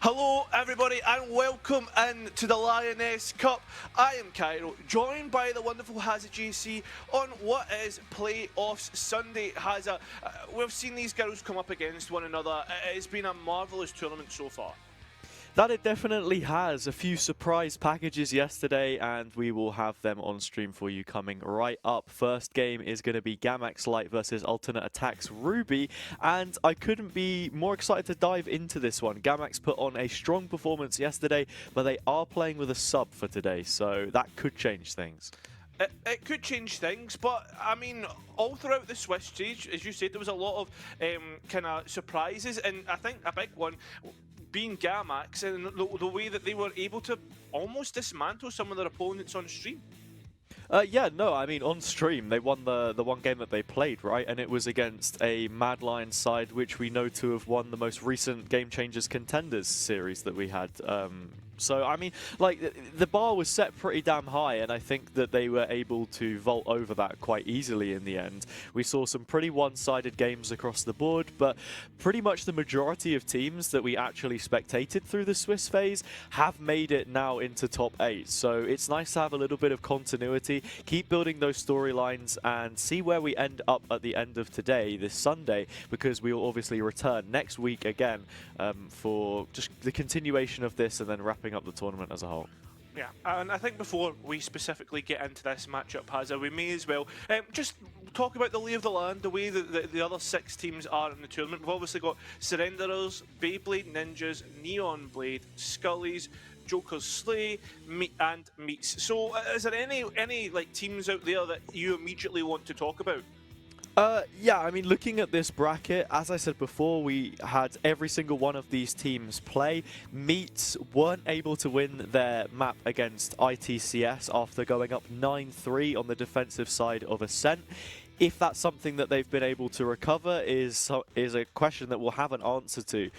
Hello everybody and welcome in to the Lioness Cup. I am Cairo, joined by the wonderful Hazza GC on what is Playoffs Sunday. Hazza, we've seen these girls come up against one another. It's been a marvellous tournament so far. That it definitely has. A few surprise packages yesterday, and we will have them on stream for you coming right up. First game is going to be Gamax Light versus Alternate Attacks Ruby, and I couldn't be more excited to dive into this one. Gamax put on a strong performance yesterday, but they are playing with a sub for today, so that could change things. It could change things, but I mean, all throughout the Swiss stage, as you said, there was a lot of kind of surprises, and I think a big one being Gamax and the way that they were able to almost dismantle some of their opponents on stream. Yeah, no, I mean, on stream, they won the one game that they played, right? And it was against a Mad Lions side, which we know to have won the most recent Game Changers Contenders series that we had. So, I mean, like, the bar was set pretty damn high, and I think that they were able to vault over that quite easily in the end. We saw some pretty one-sided games across the board, but pretty much the majority of teams that we actually spectated through the Swiss phase have made it now into top 8. So it's nice to have a little bit of continuity, keep building those storylines, and see where we end up at the end of today, this Sunday, because we will obviously return next week again for just the continuation of this and then wrapping up the tournament as a whole. Yeah, and I think before we specifically get into this matchup, Hazza, we may as well just talk about the lay of the land, the way that the other 6 teams are in the tournament. We've obviously got Surrenderers, Beyblade Ninjas, Neon Blade, Scullies, Joker's Slay, and Meats. So, is there any like teams out there that you immediately want to talk about? Yeah, I mean, looking at this bracket, as I said before, we had every single one of these teams play. Meats weren't able to win their map against ITCS after going up 9-3 on the defensive side of Ascent. If that's something that they've been able to recover is a question that we'll have an answer to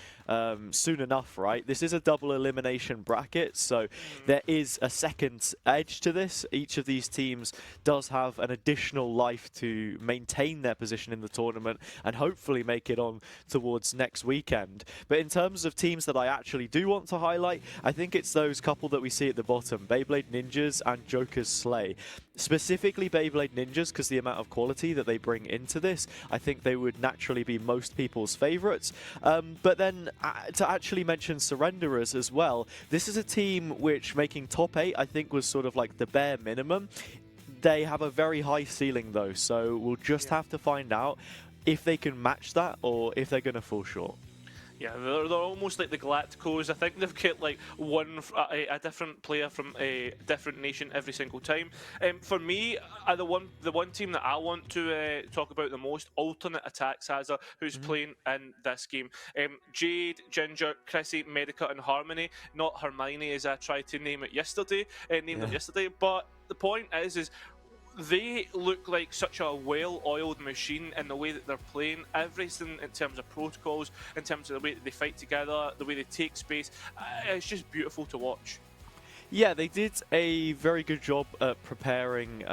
soon enough, right? This is a double elimination bracket, so there is a second edge to this. Each of these teams does have an additional life to maintain their position in the tournament and hopefully make it on towards next weekend. But in terms of teams that I actually do want to highlight, I think it's those couple that we see at the bottom, Beyblade Ninjas and Joker's Slay. Specifically Beyblade Ninjas, because the amount of quality that they bring into this, I think they would naturally be most people's favourites. But then to actually mention Surrenderers as well, this is a team which making top 8 I think was sort of like the bare minimum. They have a very high ceiling though, so we'll just have to find out if they can match that or if they're going to fall short. Yeah, they're almost like the Galacticos. I think they've got like a different player from a different nation every single time. For me, the one team that I want to talk about the most, Alternate Attacks Hazza, who's playing in this game. Jade, Ginger, Chrissy, Medica, and Harmony. Not Hermione, as I tried to name it yesterday. Named it yesterday, but the point is they look like such a well-oiled machine in the way that they're playing. Everything in terms of protocols, in terms of the way that they fight together, the way they take space. It's just beautiful to watch. Yeah, they did a very good job at preparing,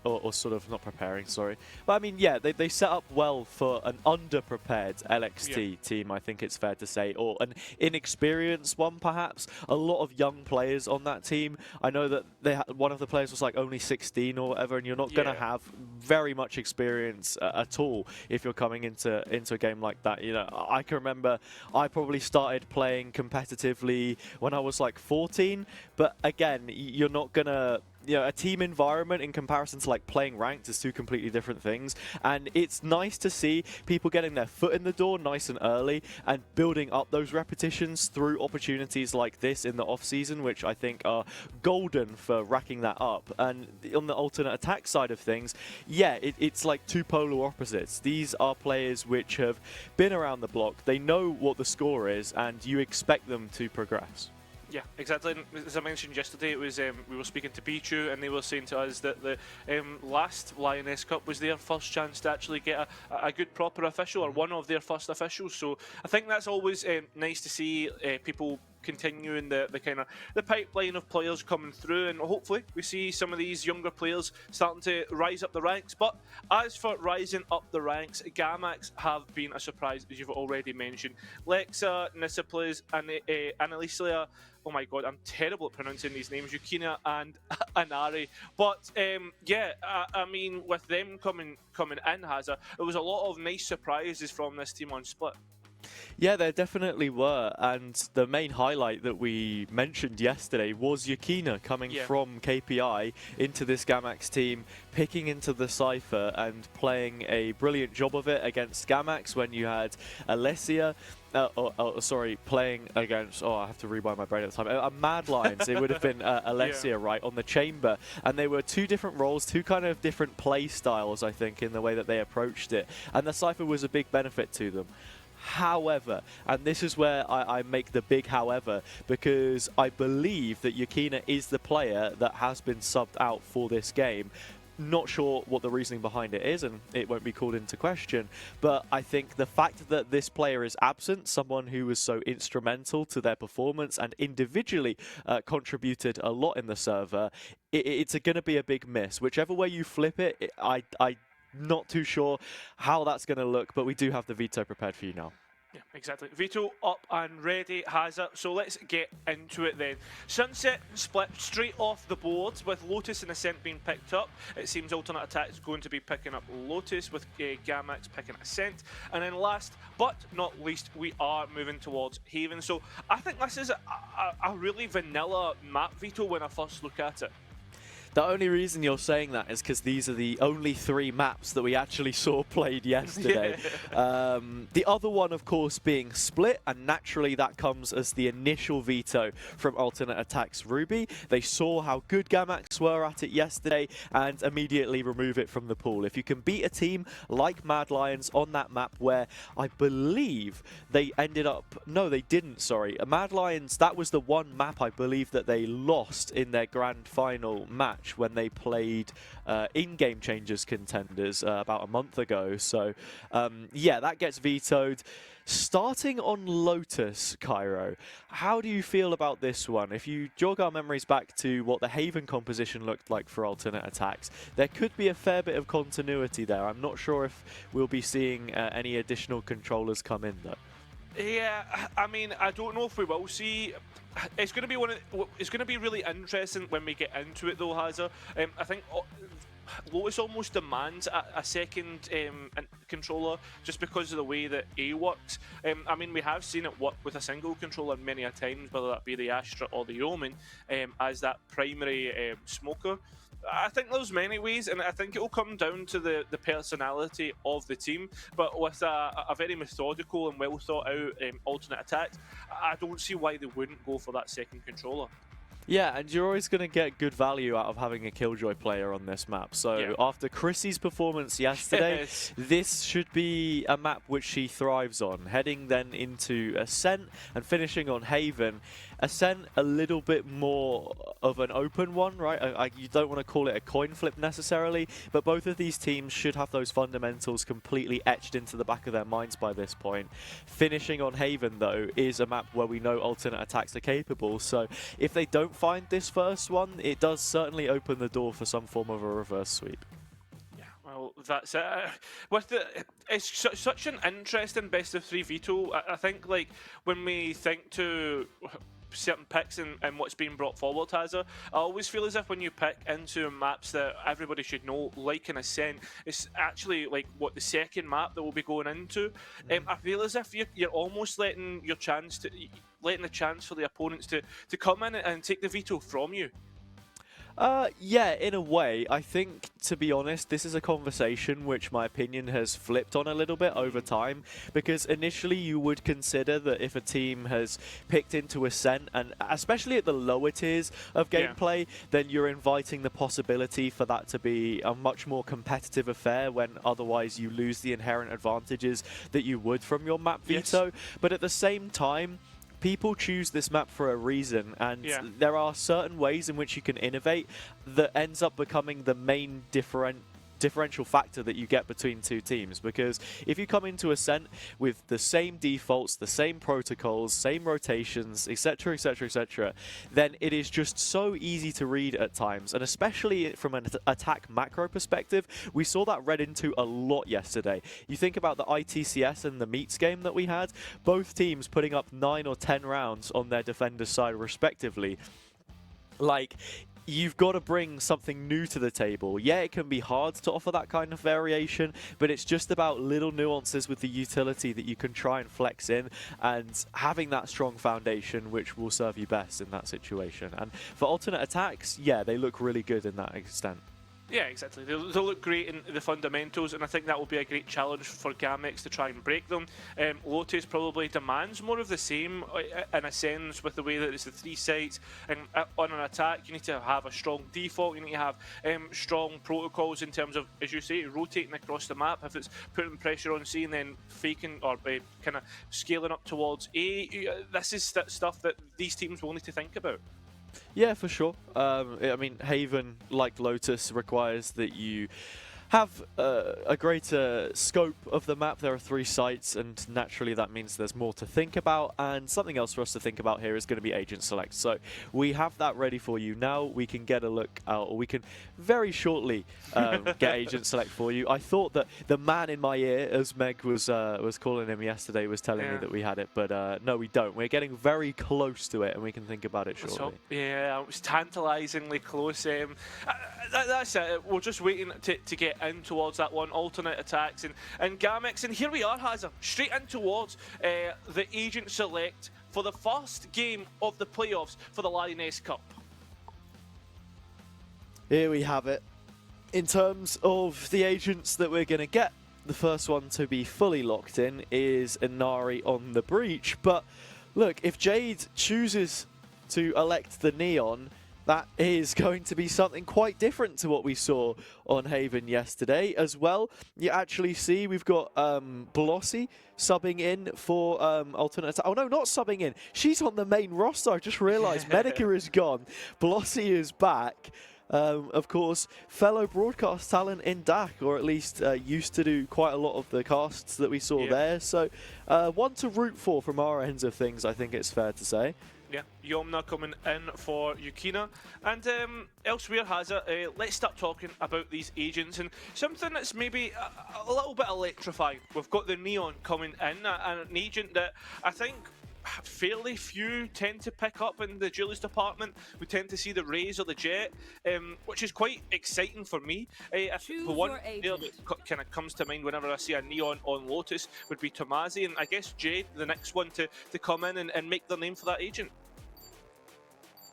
or sort of not preparing, sorry. But I mean, yeah, they set up well for an underprepared LXT team, I think it's fair to say, or an inexperienced one perhaps. A lot of young players on that team. I know that one of the players was like only 16 or whatever, and you're not going to have very much experience at all if you're coming into a game like that. You know, I can remember I probably started playing competitively when I was like 14, but again, you're not gonna, you know, a team environment in comparison to like playing ranked is two completely different things, and it's nice to see people getting their foot in the door nice and early and building up those repetitions through opportunities like this in the off season, which I think are golden for racking that up. And on the Alternate Attack side of things, yeah, it's like two polar opposites. These are players which have been around the block, they know what the score is, and you expect them to progress. Yeah, exactly. And as I mentioned yesterday, it was we were speaking to Pichu, and they were saying to us that the last Lioness Cup was their first chance to actually get a good proper official, or one of their first officials. So I think that's always nice to see people continuing the kind of the pipeline of players coming through, and hopefully we see some of these younger players starting to rise up the ranks. But as for rising up the ranks, Gamax have been a surprise, as you've already mentioned. Lexa, Nisiples, and Annalisa. Oh my god, I'm terrible at pronouncing these names. Yukina and Anari. But yeah, I mean, with them coming in, Hazard, there was a lot of nice surprises from this team on Split. Yeah, there definitely were, and the main highlight that we mentioned yesterday was Yukina coming from KPI into this Gamax team, picking into the Cypher and playing a brilliant job of it against Gamax when you had Alessia. Playing against, I have to rewind my brain at the time. Mad Lions, it would have been Alessia, right, on the chamber. And they were two different roles, two kind of different play styles, I think, in the way that they approached it. And the Cypher was a big benefit to them. However, and this is where I make the big however, because I believe that Yukina is the player that has been subbed out for this game. Not sure what the reasoning behind it is, and it won't be called into question, but I think the fact that this player is absent, someone who was so instrumental to their performance and individually contributed a lot in the server, it's going to be a big miss. Whichever way you flip it, I'm not too sure how that's going to look, but we do have the veto prepared for you now. Yeah, exactly. Veto up and ready, Hazard. So let's get into it then. Sunset split straight off the board with Lotus and Ascent being picked up. It seems Alternate Attack is going to be picking up Lotus with Gamax picking Ascent. And then last but not least, we are moving towards Haven. So I think this is a really vanilla map, Veto, when I first look at it. The only reason you're saying that is because these are the only 3 maps that we actually saw played yesterday. The other one, of course, being Split, and naturally that comes as the initial veto from Alternate Attack's Ruby. They saw how good Gamax were at it yesterday and immediately remove it from the pool. If you can beat a team like Mad Lions on that map where I believe they ended up... No, they didn't, sorry. Mad Lions, that was the one map I believe that they lost in their grand final match when they played in-game changers contenders about a month ago. So yeah, that gets vetoed. Starting on Lotus, Cairo, how do you feel about this one? If you jog our memories back to what the Haven composition looked like for Alternate Attacks, there could be a fair bit of continuity there. I'm not sure if we'll be seeing any additional controllers come in though. Yeah, I mean, I don't know if we will see. It's going to be it's going to be really interesting when we get into it, though, Hazard. I think Lotus almost demands a second controller just because of the way that A works. I mean, we have seen it work with a single controller many a times, whether that be the Astra or the Omen, as that primary smoker. I think there's many ways, and I think it will come down to the personality of the team. But with a very methodical and well thought out Alternate Attack, I don't see why they wouldn't go for that second controller. Yeah, and you're always going to get good value out of having a Killjoy player on this map. So after Chrissy's performance yesterday, this should be a map which she thrives on. Heading then into Ascent and finishing on Haven. Ascent, a little bit more of an open one, right? You don't want to call it a coin flip necessarily, but both of these teams should have those fundamentals completely etched into the back of their minds by this point. Finishing on Haven, though, is a map where we know Alternate Attacks are capable, so if they don't find this first one, it does certainly open the door for some form of a reverse sweep. Well, that's it. It's such an interesting best of 3 veto. I think, like, when we think to certain picks and what's being brought forward, Hazard, I always feel as if when you pick into maps that everybody should know, like an Ascent, it's actually like what the second map that we'll be going into. I feel as if you're almost letting the chance for the opponents to come in and take the veto from you. Yeah, in a way. I think, to be honest, this is a conversation which my opinion has flipped on a little bit over time, because initially you would consider that if a team has picked into Ascent, and especially at the lower tiers of gameplay, then you're inviting the possibility for that to be a much more competitive affair when otherwise you lose the inherent advantages that you would from your map veto. But at the same time, people choose this map for a reason, and there are certain ways in which you can innovate that ends up becoming the main differential factor that you get between two teams, because if you come into Ascent with the same defaults, the same protocols, same rotations, etc, etc, etc, then it is just so easy to read at times, and especially from an attack macro perspective, we saw that read into a lot yesterday. You think about the ITCS and the Meets game that we had, both teams putting up 9 or 10 rounds on their defender's side respectively. Like, you've got to bring something new to the table. Yeah, it can be hard to offer that kind of variation, but it's just about little nuances with the utility that you can try and flex in, and having that strong foundation which will serve you best in that situation. And for alternate attacks, yeah, they look really good in that extent. Yeah, exactly. They'll look great in the fundamentals, and I think that will be a great challenge for Gamex to try and break them. Lotus probably demands more of the same in a sense, with the way that it's the 3 sites, and on an attack you need to have a strong default, you need to have strong protocols in terms of, as you say, rotating across the map. If it's putting pressure on C and then faking or kind of scaling up towards A, this is stuff that these teams will need to think about. Yeah, for sure. I mean, Haven, like Lotus, requires that you have a greater scope of the map. There are 3 sites, and naturally that means there's more to think about, and something else for us to think about here is going to be agent select. So we have that ready for you now. We can get a look out, or we can very shortly get agent select for you. I thought that the man in my ear, as Meg was calling him yesterday, was telling me that we had it, but no, we don't. We're getting very close to it, and we can think about it shortly. So, yeah, it was tantalisingly close. That's it. We're just waiting to get in towards that one, alternate attacks, and Gamex, and here we are, Hazza, straight in towards the agent select for the first game of the playoffs for the Lioness Cup. Here we have it. In terms of the agents that we're going to get, the first one to be fully locked in is Inari on the Breach, but look, if Jade chooses to elect the Neon, that is going to be something quite different to what we saw on Haven yesterday as well. You actually see we've got Blossy subbing in for alternate. Oh no, not subbing in. She's on the main roster. I just realised Medica is gone. Blossy is back. Of course, fellow broadcast talent in DAC, or at least used to do quite a lot of the casts that we saw there. So one to root for from our ends of things, I think it's fair to say. Yeah, Yomna coming in for Yukina. And elsewhere, Hazza, let's start talking about these agents and something that's maybe a little bit electrifying. We've got the Neon coming in, and an agent that I think fairly few tend to pick up in the Julius department. We tend to see the Raze or the Jet, which is quite exciting for me. The one that kind of comes to mind whenever I see a Neon on Lotus would be Tomazi, and I guess Jade, the next one to come in and make their name for that agent.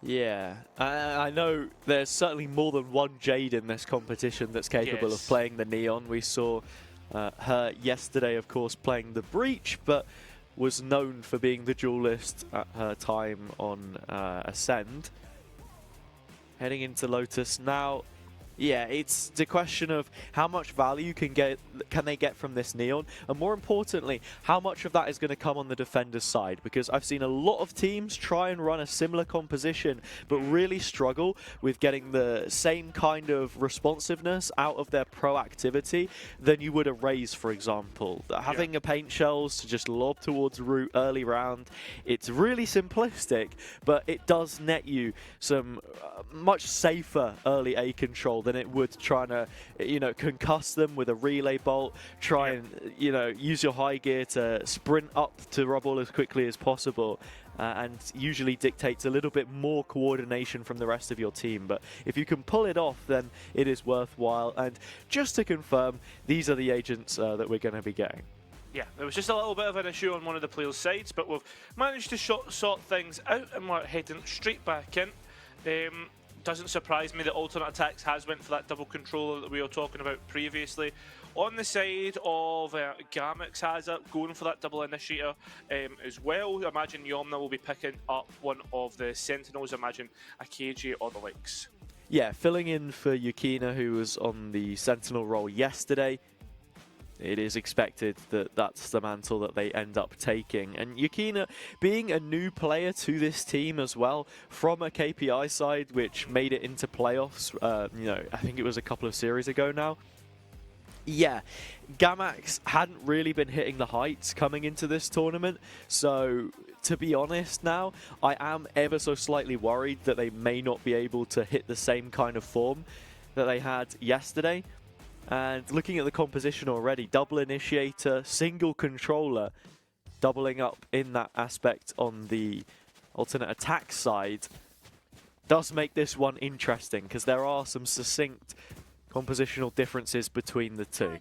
Yeah, I know there's certainly more than one Jade in this competition that's capable of playing the Neon. We saw her yesterday, of course, playing the Breach, but was known for being the duelist at her time on Ascend. Heading into Lotus now. Yeah, it's the question of how much value can they get from this Neon, and more importantly, how much of that is going to come on the defender's side, because I've seen a lot of teams try and run a similar composition but really struggle with getting the same kind of responsiveness out of their proactivity than you would a Raze, for example. Having a paint shells to just lob towards root early round, it's really simplistic, but it does net you some much safer early A control than it would trying to, concuss them with a relay bolt, try and, use your high gear to sprint up to rubble as quickly as possible, and usually dictates a little bit more coordination from the rest of your team. But if you can pull it off, then it is worthwhile. And just to confirm, these are the agents that we're going to be getting. Yeah, there was just a little bit of an issue on one of the players' sides, but we've managed to sort things out, and we're heading straight back in. Doesn't surprise me that alternate attacks has went for that double controller that we were talking about previously. On the side of Gamex has it going for that double initiator as well. Imagine Yomna will be picking up one of the Sentinels. Imagine a KJ or the likes. Yeah, filling in for Yukina, who was on the Sentinel role yesterday. It is expected that that's the mantle that they end up taking. And Yukina, being a new player to this team as well, from a KPI side, which made it into playoffs, I think it was a couple of series ago now. Yeah, Gamax hadn't really been hitting the heights coming into this tournament, so to be honest now, I am ever so slightly worried that they may not be able to hit the same kind of form that they had yesterday. And looking at the composition already, double initiator, single controller, doubling up in that aspect on the alternate attack side does make this one interesting, because there are some succinct compositional differences between the two.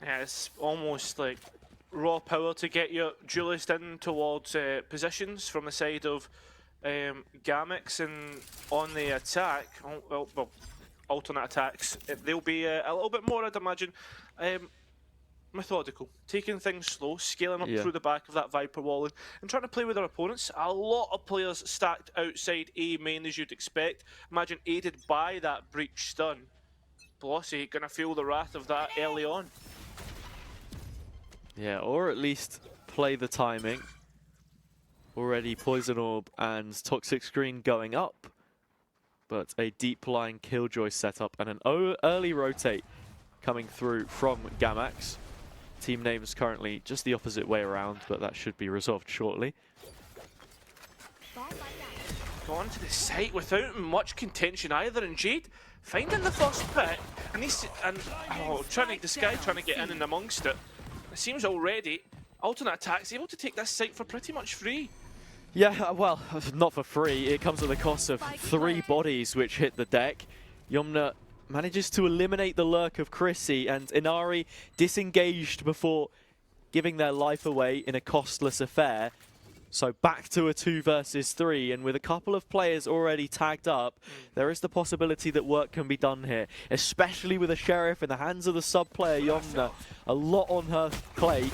Yeah, it's almost like raw power to get your duelist in towards positions from the side of Gamix, and on the attack, well, alternate attacks, they'll be a little bit more, I'd imagine, methodical, taking things slow, scaling up through the back of that Viper wall and trying to play with their opponents. A lot of players stacked outside A main, as you'd expect. Imagine aided by that breach stun. Blossy gonna feel the wrath of that early on. Yeah, or at least play the timing. Already Poison Orb and Toxic Screen going up, but a deep line Killjoy setup and an early rotate coming through from Gamax. Team name is currently just the opposite way around, but that should be resolved shortly. Gone to the site without much contention either, and Jade finding the first pick, and this guy trying to get in and amongst it. It seems already alternate attacks able to take this site for pretty much free. Yeah, well, not for free. It comes at the cost of 3 bodies which hit the deck. Yomna manages to eliminate the lurk of Chrissy, and Inari disengaged before giving their life away in a costless affair. So back to a 2 versus 3, and with a couple of players already tagged up, there is the possibility that work can be done here, especially with a Sheriff in the hands of the sub player Yomna. A lot on her plate,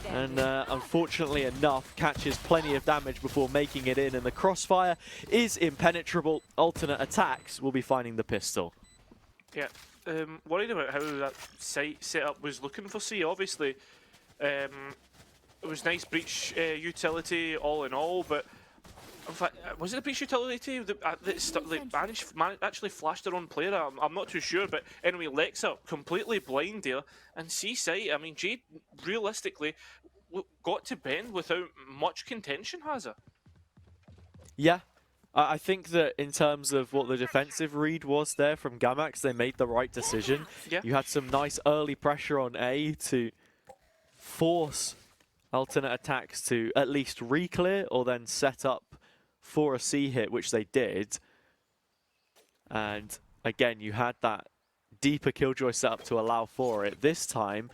and unfortunately enough, catches plenty of damage before making it in, and the crossfire is impenetrable. Alternate attacks will be finding the pistol. Yeah, worried about how that site setup was looking for C, obviously. It was nice breach utility all in all, but in fact, was it a breach utility that actually flashed their own player? I'm not too sure, but anyway, Lexa completely blind there, and C-site, I mean, Jade realistically got to bend without much contention, has it? Yeah. I think that in terms of what the defensive read was there from Gamax, they made the right decision. Yeah. You had some nice early pressure on A to force alternate attacks to at least re-clear or then set up for a C hit, which they did. And again, you had that deeper Killjoy setup to allow for it. This time,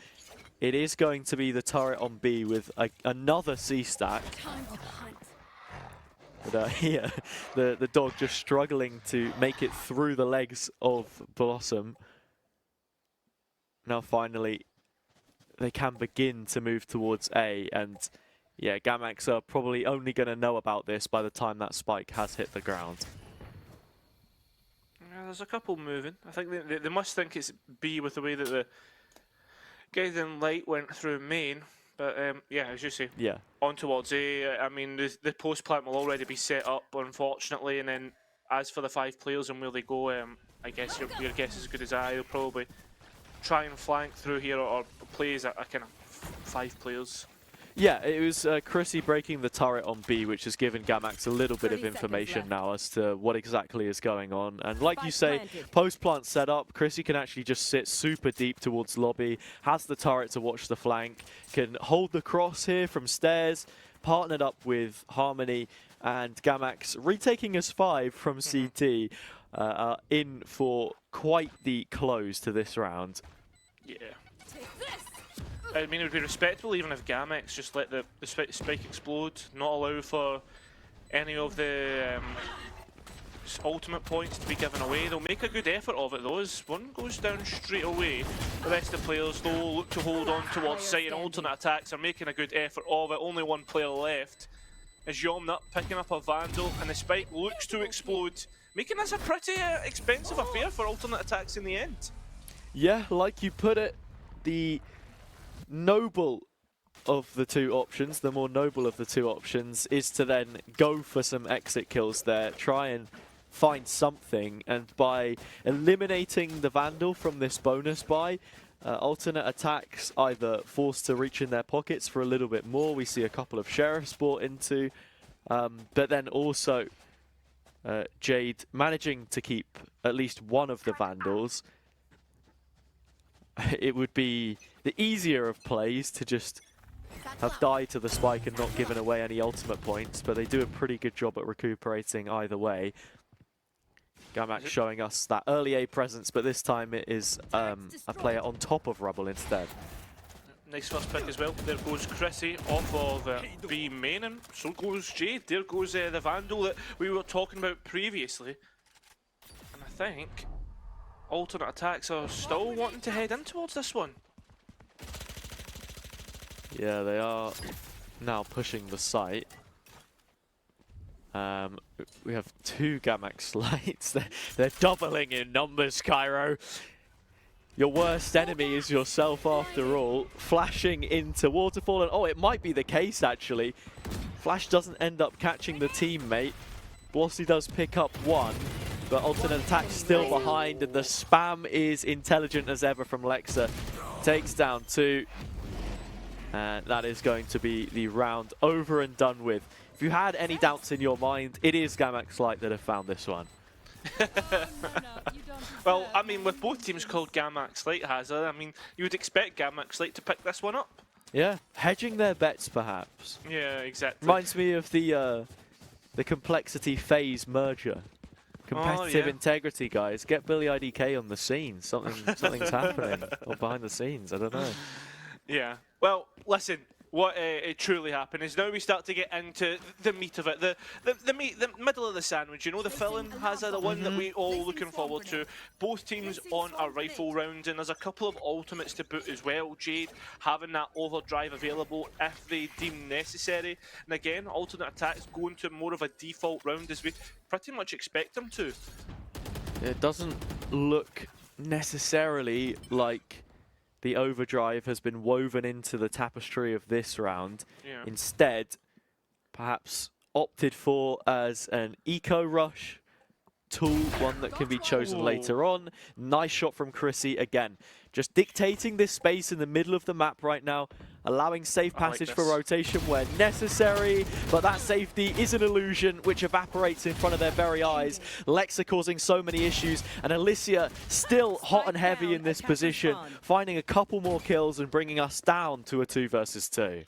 it is going to be the turret on B with another C stack. But here, the dog just struggling to make it through the legs of Blossom. Now finally, they can begin to move towards A, and yeah, Gamax are probably only going to know about this by the time that spike has hit the ground. Yeah, there's a couple moving. I think they must think it's B with the way that the Guiding Light went through main. But yeah, as you say, on towards A. I mean, the post plant will already be set up, unfortunately, and then as for the 5 players and where they go, I guess your guess is as good as I. They'll probably try and flank through here or play as a kind of 5 players. Yeah, it was Chrissy breaking the turret on B, which has given Gamax a little bit of information now as to what exactly is going on. And like you say, post-plant setup, Chrissy can actually just sit super deep towards lobby, has the turret to watch the flank, can hold the cross here from stairs, partnered up with Harmony, and Gamax retaking us 5 from CT, in for quite the close to this round. Yeah. I mean, it would be respectable even if Gamex just let the spike explode, not allow for any of the ultimate points to be given away. They'll make a good effort of it though, as one goes down straight away. The rest of the players though look to hold on towards site, and alternate attacks are making a good effort of it. Only one player left. As Yomna picking up a Vandal, and the spike looks to explode, making this a pretty expensive affair for alternate attacks in the end. Yeah, like you put it, the noble of the 2 options, the more noble of the 2 options, is to then go for some exit kills there, try and find something, and by eliminating the Vandal from this bonus buy, alternate attacks either forced to reach in their pockets for a little bit more. We see a couple of Sheriffs brought into, but then also Jade managing to keep at least one of the Vandals. It would be the easier of plays to just have died to the spike and not given away any ultimate points, but they do a pretty good job at recuperating either way. Gamax showing us that early A presence, but this time it is a player on top of Rubble instead. Nice first pick as well. There goes Chrissy off of B main, and so goes Jade. There goes the Vandal that we were talking about previously. And I think alternate attacks are still wanting to head in towards this one. Yeah, they are now pushing the site. We have 2 Gamax lights. They're doubling in numbers, Cairo. Your worst enemy is yourself after all. Flashing into Waterfall, and oh, it might be the case actually. Flash doesn't end up catching the teammate. Blossy does pick up one, but alternate attack still behind, and the spam is intelligent as ever from Lexa. Takes down 2. And that is going to be the round over and done with. If you had any doubts in your mind, it is Gamax Light that have found this one. Well, I mean, with both teams called Gamax Light Hazard, I mean, you would expect Gamax Light to pick this one up. Yeah, hedging their bets perhaps. Yeah, exactly. Reminds me of the Complexity FaZe merger. Competitive integrity, guys. Get Billy IDK on the scene. Something's happening. Or behind the scenes, I don't know. Yeah. Well, listen. What it truly happened is now we start to get into the meat of it, the middle of the sandwich. You know, the fill-in Hazard, the one that we all looking forward to. Both teams on a rifle round, and there's a couple of ultimates to boot as well. Jade having that overdrive available if they deem necessary, and again, alternate attacks going to more of a default round as we pretty much expect them to. It doesn't look necessarily like the overdrive has been woven into the tapestry of this round. Yeah. Instead, perhaps opted for as an eco rush tool, one that can be chosen later on. Nice shot from Chrissy again. Just dictating this space in the middle of the map right now, allowing safe passage for rotation where necessary, but that safety is an illusion which evaporates in front of their very eyes. Lexa causing so many issues, and Alicia still hot and heavy in this position, finding a couple more kills and bringing us down to a 2 versus 2.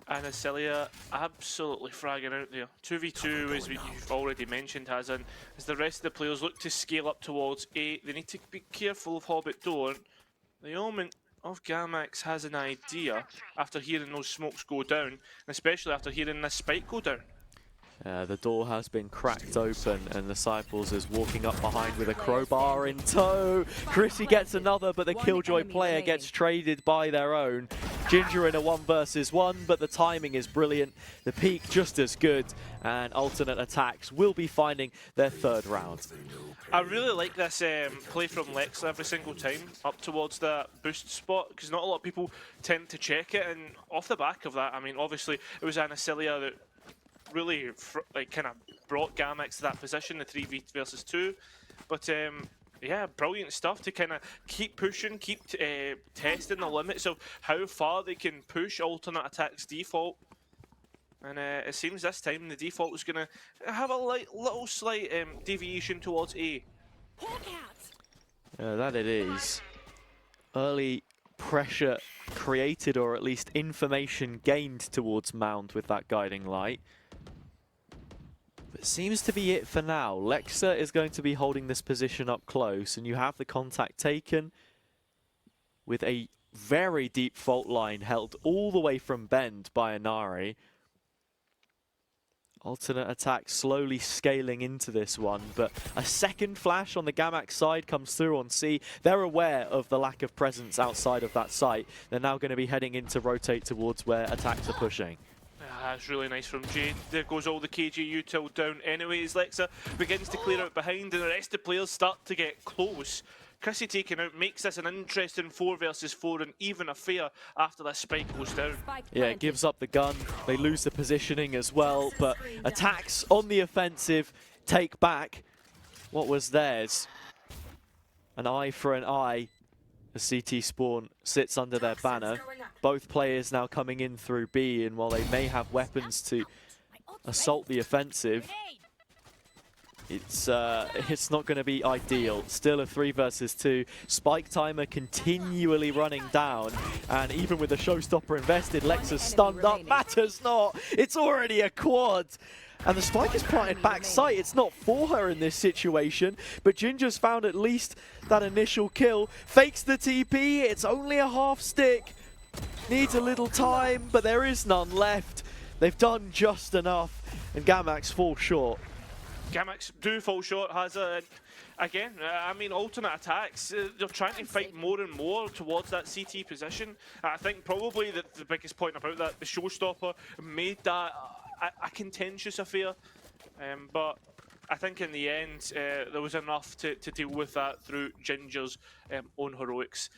And Acelia absolutely fragging out there. 2v2, as you've already mentioned, Hazan. As the rest of the players look to scale up towards A, they need to be careful of Hobbit Door. The element of Gamax has an idea after hearing those smokes go down, and especially after hearing this spike go down. The door has been cracked open, and Disciples is walking up behind with a crowbar in tow. Chrissy gets another, but the Killjoy player gets traded by their own. Ginger in a 1 versus 1, but the timing is brilliant. The peak just as good, and alternate attacks will be finding their 3rd round. I really like this play from Lex every single time up towards that boost spot, because not a lot of people tend to check it, and off the back of that, I mean, obviously it was Anacilia that really kind of brought Gamax to that position, the 3v versus 2, but yeah, brilliant stuff to kind of keep pushing, keep testing the limits of how far they can push alternate attacks default. And it seems this time the default is going to have a little slight deviation towards A. That it is. Early pressure created, or at least information gained towards Mound with that guiding light. But seems to be it for now. Lexa is going to be holding this position up close, and you have the contact taken with a very deep fault line held all the way from Bend by Inari. Alternate attack slowly scaling into this one, but a second flash on the Gamax side comes through on C. They're aware of the lack of presence outside of that site. They're now going to be heading in to rotate towards where attacks are pushing. That's really nice from Jade. There goes all the KG util down anyways. Lexa begins to clear out behind, and the rest of the players start to get close. Chrissy taken out makes this an interesting 4 versus 4 and even affair after that spike goes down. Yeah, it gives up the gun. They lose the positioning as well, but attacks on the offensive take back what was theirs. An eye for an eye as CT Spawn sits under their banner. Both players now coming in through B, and while they may have weapons to assault the offensive, it's not going to be ideal. Still a 3 versus 2. Spike timer continually running down, and even with the showstopper invested, Lexa's stunned up. Matters not. It's already a quad. And the spike is planted back sight. It's not for her in this situation, but Ginger's found at least that initial kill. Fakes the TP. It's only a half stick. Needs a little time, but there is none left. They've done just enough, and Gamax falls short. Gamax do fall short. Has a again. I mean, alternate attacks. They're trying to fight more and more towards that CT position. I think probably the biggest point about that, the showstopper made that a contentious affair. But I think in the end there was enough to deal with that through Ginger's own heroics.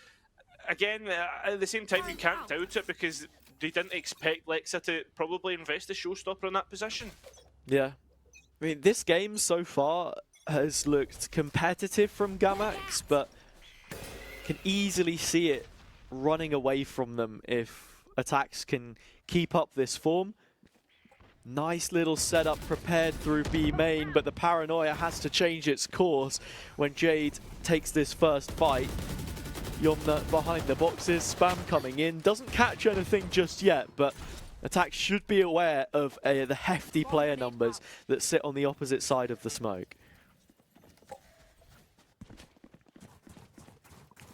Again, at the same time, you can't doubt it because they didn't expect Lexa to probably invest the showstopper in that position. Yeah. I mean, this game so far has looked competitive from Gamax, but can easily see it running away from them if attacks can keep up this form. Nice little setup prepared through B main, but the paranoia has to change its course when Jade takes this first fight. Yomna behind the boxes, spam coming in, doesn't catch anything just yet, but Attack should be aware of the hefty player numbers that sit on the opposite side of the smoke.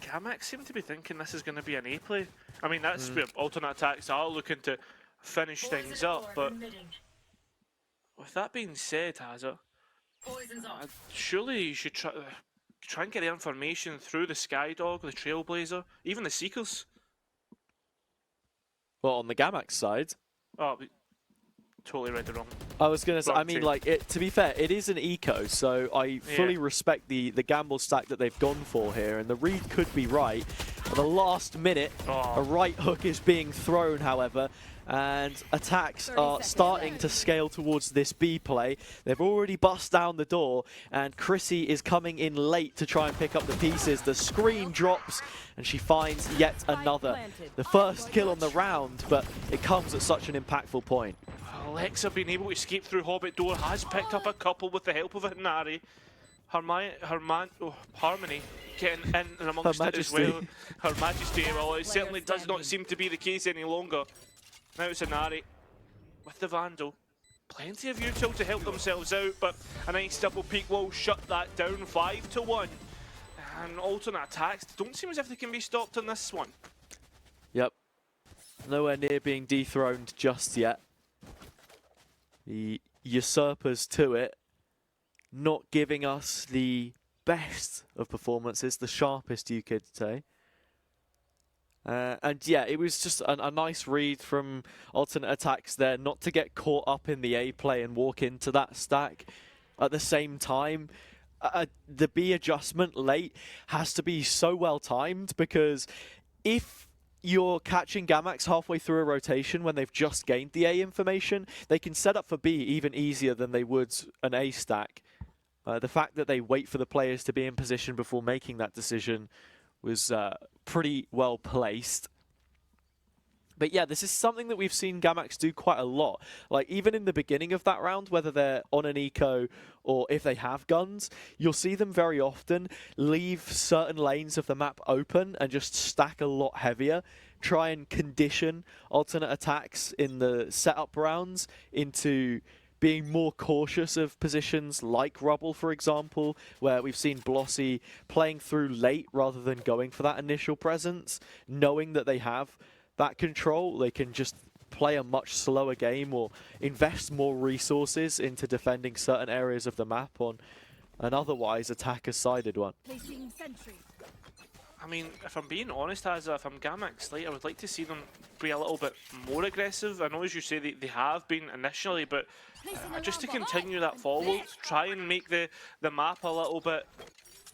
Gamax seem to be thinking this is going to be an A play. I mean, that's where alternate attacks are looking to finish things up, but with that being said, Hazard, surely you should try and get the information through the Skydog, the Trailblazer, even the Seekers. Well, on the Gamax side. Oh, totally read it wrong. I was going to say, I mean, like, to be fair, it is an eco, so I fully respect the gamble stack that they've gone for here, and the read could be right. At the last minute, a right hook is being thrown, however, and attacks are starting to scale towards this B play. They've already bust down the door, and Chrissy is coming in late to try and pick up the pieces. The screen drops, and she finds yet another. The first kill on the round, but it comes at such an impactful point. Alexa being able to escape through Hobbit door has picked up a couple with the help of Inari. Harmony getting in and amongst it as well. Her Majesty, well, it certainly does not seem to be the case any longer. Now it's Inari with the Vandal. Plenty of util to help themselves out, but a nice double peek will shut that down 5-1. And alternate attacks don't seem as if they can be stopped on this one. Yep. Nowhere near being dethroned just yet. The usurpers to it, not giving us the best of performances, the sharpest you could say. And yeah, it was just a nice read from alternate attacks there, not to get caught up in the A play and walk into that stack. At the same time, the B adjustment late has to be so well timed, because if you're catching Gamax halfway through a rotation when they've just gained the A information, they can set up for B even easier than they would an A stack. The fact that they wait for the players to be in position before making that decision was pretty well placed. But yeah, this is something that we've seen Gamax do quite a lot. Like, even in the beginning of that round, whether they're on an eco or if they have guns, you'll see them very often leave certain lanes of the map open and just stack a lot heavier, try and condition alternate attacks in the setup rounds into being more cautious of positions like Rubble, for example, where we've seen Blossy playing through late rather than going for that initial presence, knowing that they have that control. They can just play a much slower game or invest more resources into defending certain areas of the map on an otherwise attacker-sided one. I mean, if I'm being honest, if I'm Gamax late, I would like to see them be a little bit more aggressive. I know, as you say, they have been initially, but just to continue that forward, try and make the map a little bit...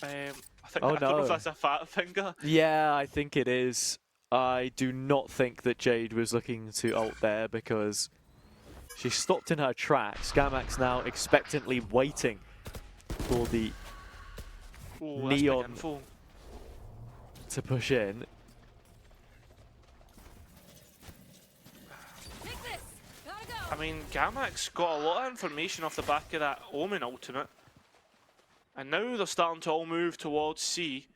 I don't know if that's a fat finger. Yeah, I think it is. I do not think that Jade was looking to ult there, because she stopped in her tracks. Gamax now expectantly waiting for the Ooh, Neon to push in. I mean, Gamax got a lot of information off the back of that Omen ultimate. And now they're starting to all move towards C.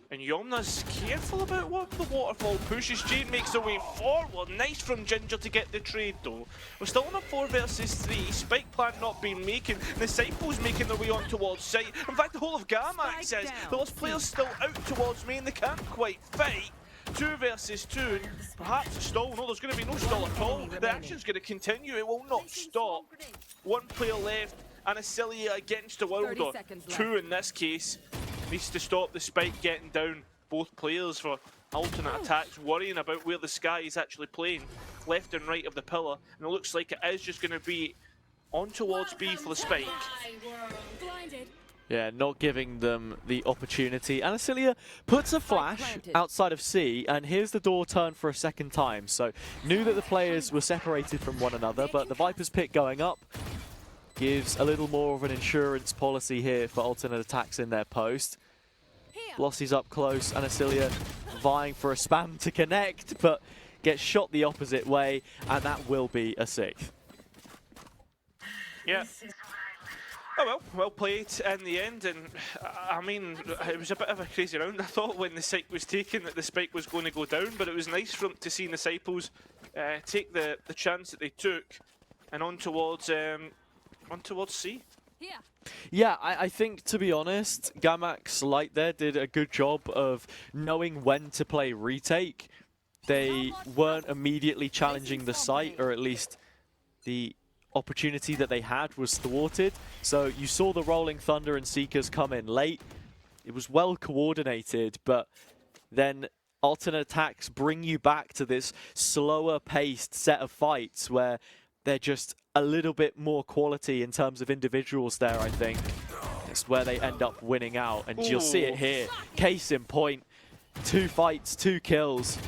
And Yomna's careful about what the waterfall pushes. Jade makes her way forward. Nice from Ginger to get the trade though. We're still on a 4 versus 3. Spike plant not being making. Disciples making their way on towards site. In fact, the whole of Gamax says those players still out towards main. They can't quite fight. 2 versus 2, perhaps a stall. No, there's going to be no stall at all. The action's going to continue, it will not stop. 1 player left, and Acilia against the world, or 2 in this case, needs to stop the spike getting down. Both players for alternate attacks, worrying about where the Sky is actually playing, left and right of the pillar, and it looks like it is just going to be on towards B for the spike. Yeah, not giving them the opportunity. And Acilia puts a flash outside of C, and here's the door turn for a second time. So, knew that the players were separated from one another, but the Viper's pick going up gives a little more of an insurance policy here for alternate attacks in their post. Blossy's up close, and Acilia vying for a spam to connect, but gets shot the opposite way, and that will be a 6th. Yeah. Oh well, well played in the end, and I mean, it was a bit of a crazy round. I thought when the site was taken that the spike was going to go down, but it was nice to see Disciples take the chance that they took, and on towards C. Yeah, I think, to be honest, Gamax Light there did a good job of knowing when to play retake. They weren't immediately challenging the site, or at least the opportunity that they had was thwarted. So you saw the Rolling Thunder and Seekers come in late. It was well coordinated, but then alternate attacks bring you back to this slower paced set of fights where they're just a little bit more quality in terms of individuals there, I think. It's where they end up winning out, and you'll see it here. Case in point, 2 fights, 2 kills.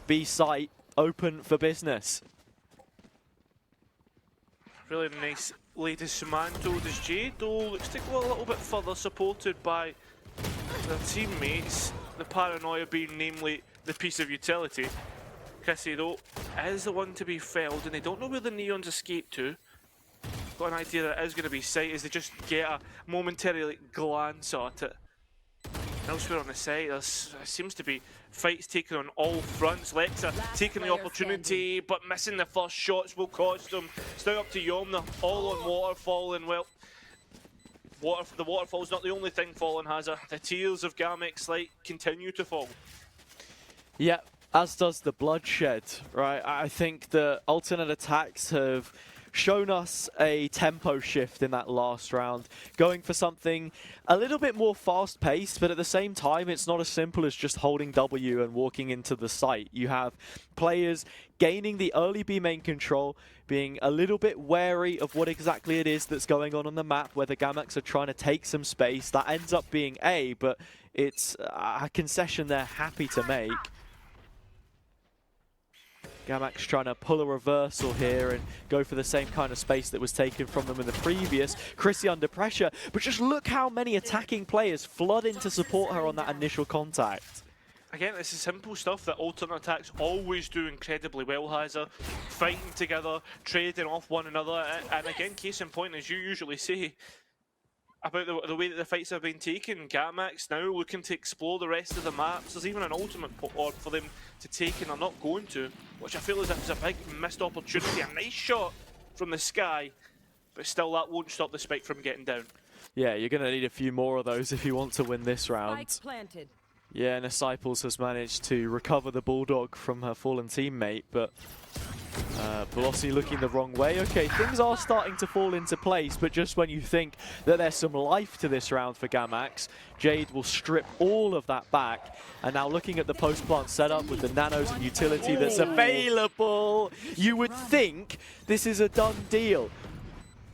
B site open for business. Really nice latest dismantled as Jade, though looks to go a little bit further, supported by their teammates. The paranoia being namely the piece of utility. Chrissy though is the one to be felled, and they don't know where the Neons escape to. Got an idea that it is going to be sight as they just get a momentary glance at it. Elsewhere on the site, there seems to be fights taken on all fronts. Lexa taking the opportunity, but missing the first shots will cost them. It's now up to Yomna, all on Waterfall, and well, the Waterfall's not the only thing falling, has it? The tears of Gamax Light continue to fall. Yeah, as does the bloodshed, right? I think the alternate attacks have shown us a tempo shift in that last round, going for something a little bit more fast-paced, but at the same time, it's not as simple as just holding W and walking into the site. You have players gaining the early B main control, being a little bit wary of what exactly it is that's going on the map, where the Gamax are trying to take some space. That ends up being A, but it's a concession they're happy to make. Gamax trying to pull a reversal here and go for the same kind of space that was taken from them in the previous. Chrissy under pressure, but just look how many attacking players flood in to support her on that initial contact. Again, this is simple stuff that alternate attacks always do incredibly well, Hazard. Fighting together, trading off one another, and again, case in point, as you usually say, about the way that the fights have been taken. Gamax now looking to explore the rest of the maps. There's even an ultimate port for them to take, and they're not going to, which I feel as if it's a big missed opportunity. A nice shot from the Sky, but still that won't stop the spike from getting down. Yeah, you're going to need a few more of those if you want to win this round. Yeah, Disciples has managed to recover the Bulldog from her fallen teammate, but Blossy looking the wrong way. Okay, things are starting to fall into place, but just when you think that there's some life to this round for Gamax, Jade will strip all of that back. And now looking at the post-plant setup with the nanos and utility that's available, you would think this is a done deal.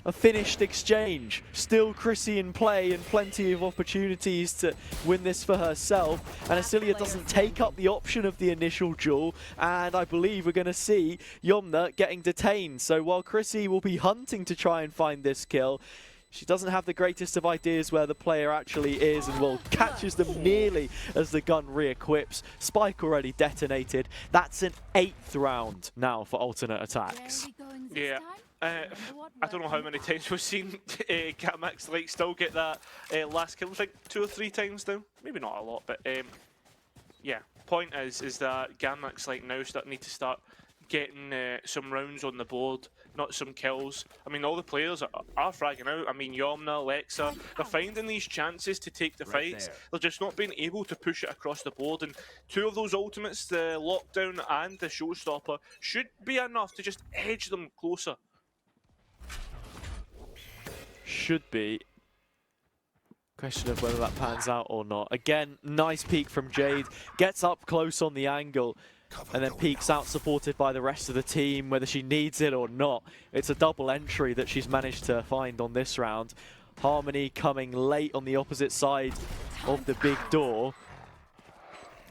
A finished exchange. Still Chrissy in play and plenty of opportunities to win this for herself. And Acilia doesn't take up the option of the initial duel. And I believe we're going to see Yomna getting detained. So while Chrissy will be hunting to try and find this kill, She doesn't have the greatest of ideas where the player actually is, and well, catches them nearly as the gun re-equips. Spike already detonated. That's an 8th round now for alternate attacks. Yeah. I don't know how many times we've seen Gamax like still get that last kill. I think 2 or 3 times now. Maybe not a lot, but yeah. Point is that Gamax like now need to start getting some rounds on the board, not some kills. I mean, all the players are fragging out. I mean, Yomna, Alexa, they're finding these chances to take the fights. They're just not being able to push it across the board. And 2 of those ultimates, the Lockdown and the Showstopper, should be enough to just edge them closer. Should be. Question of whether that pans out or not. Again, nice peek from Jade. Gets up close on the angle and then peeks out supported by the rest of the team, whether she needs it or not. It's a double entry that she's managed to find on this round. Harmony coming late on the opposite side of the big door.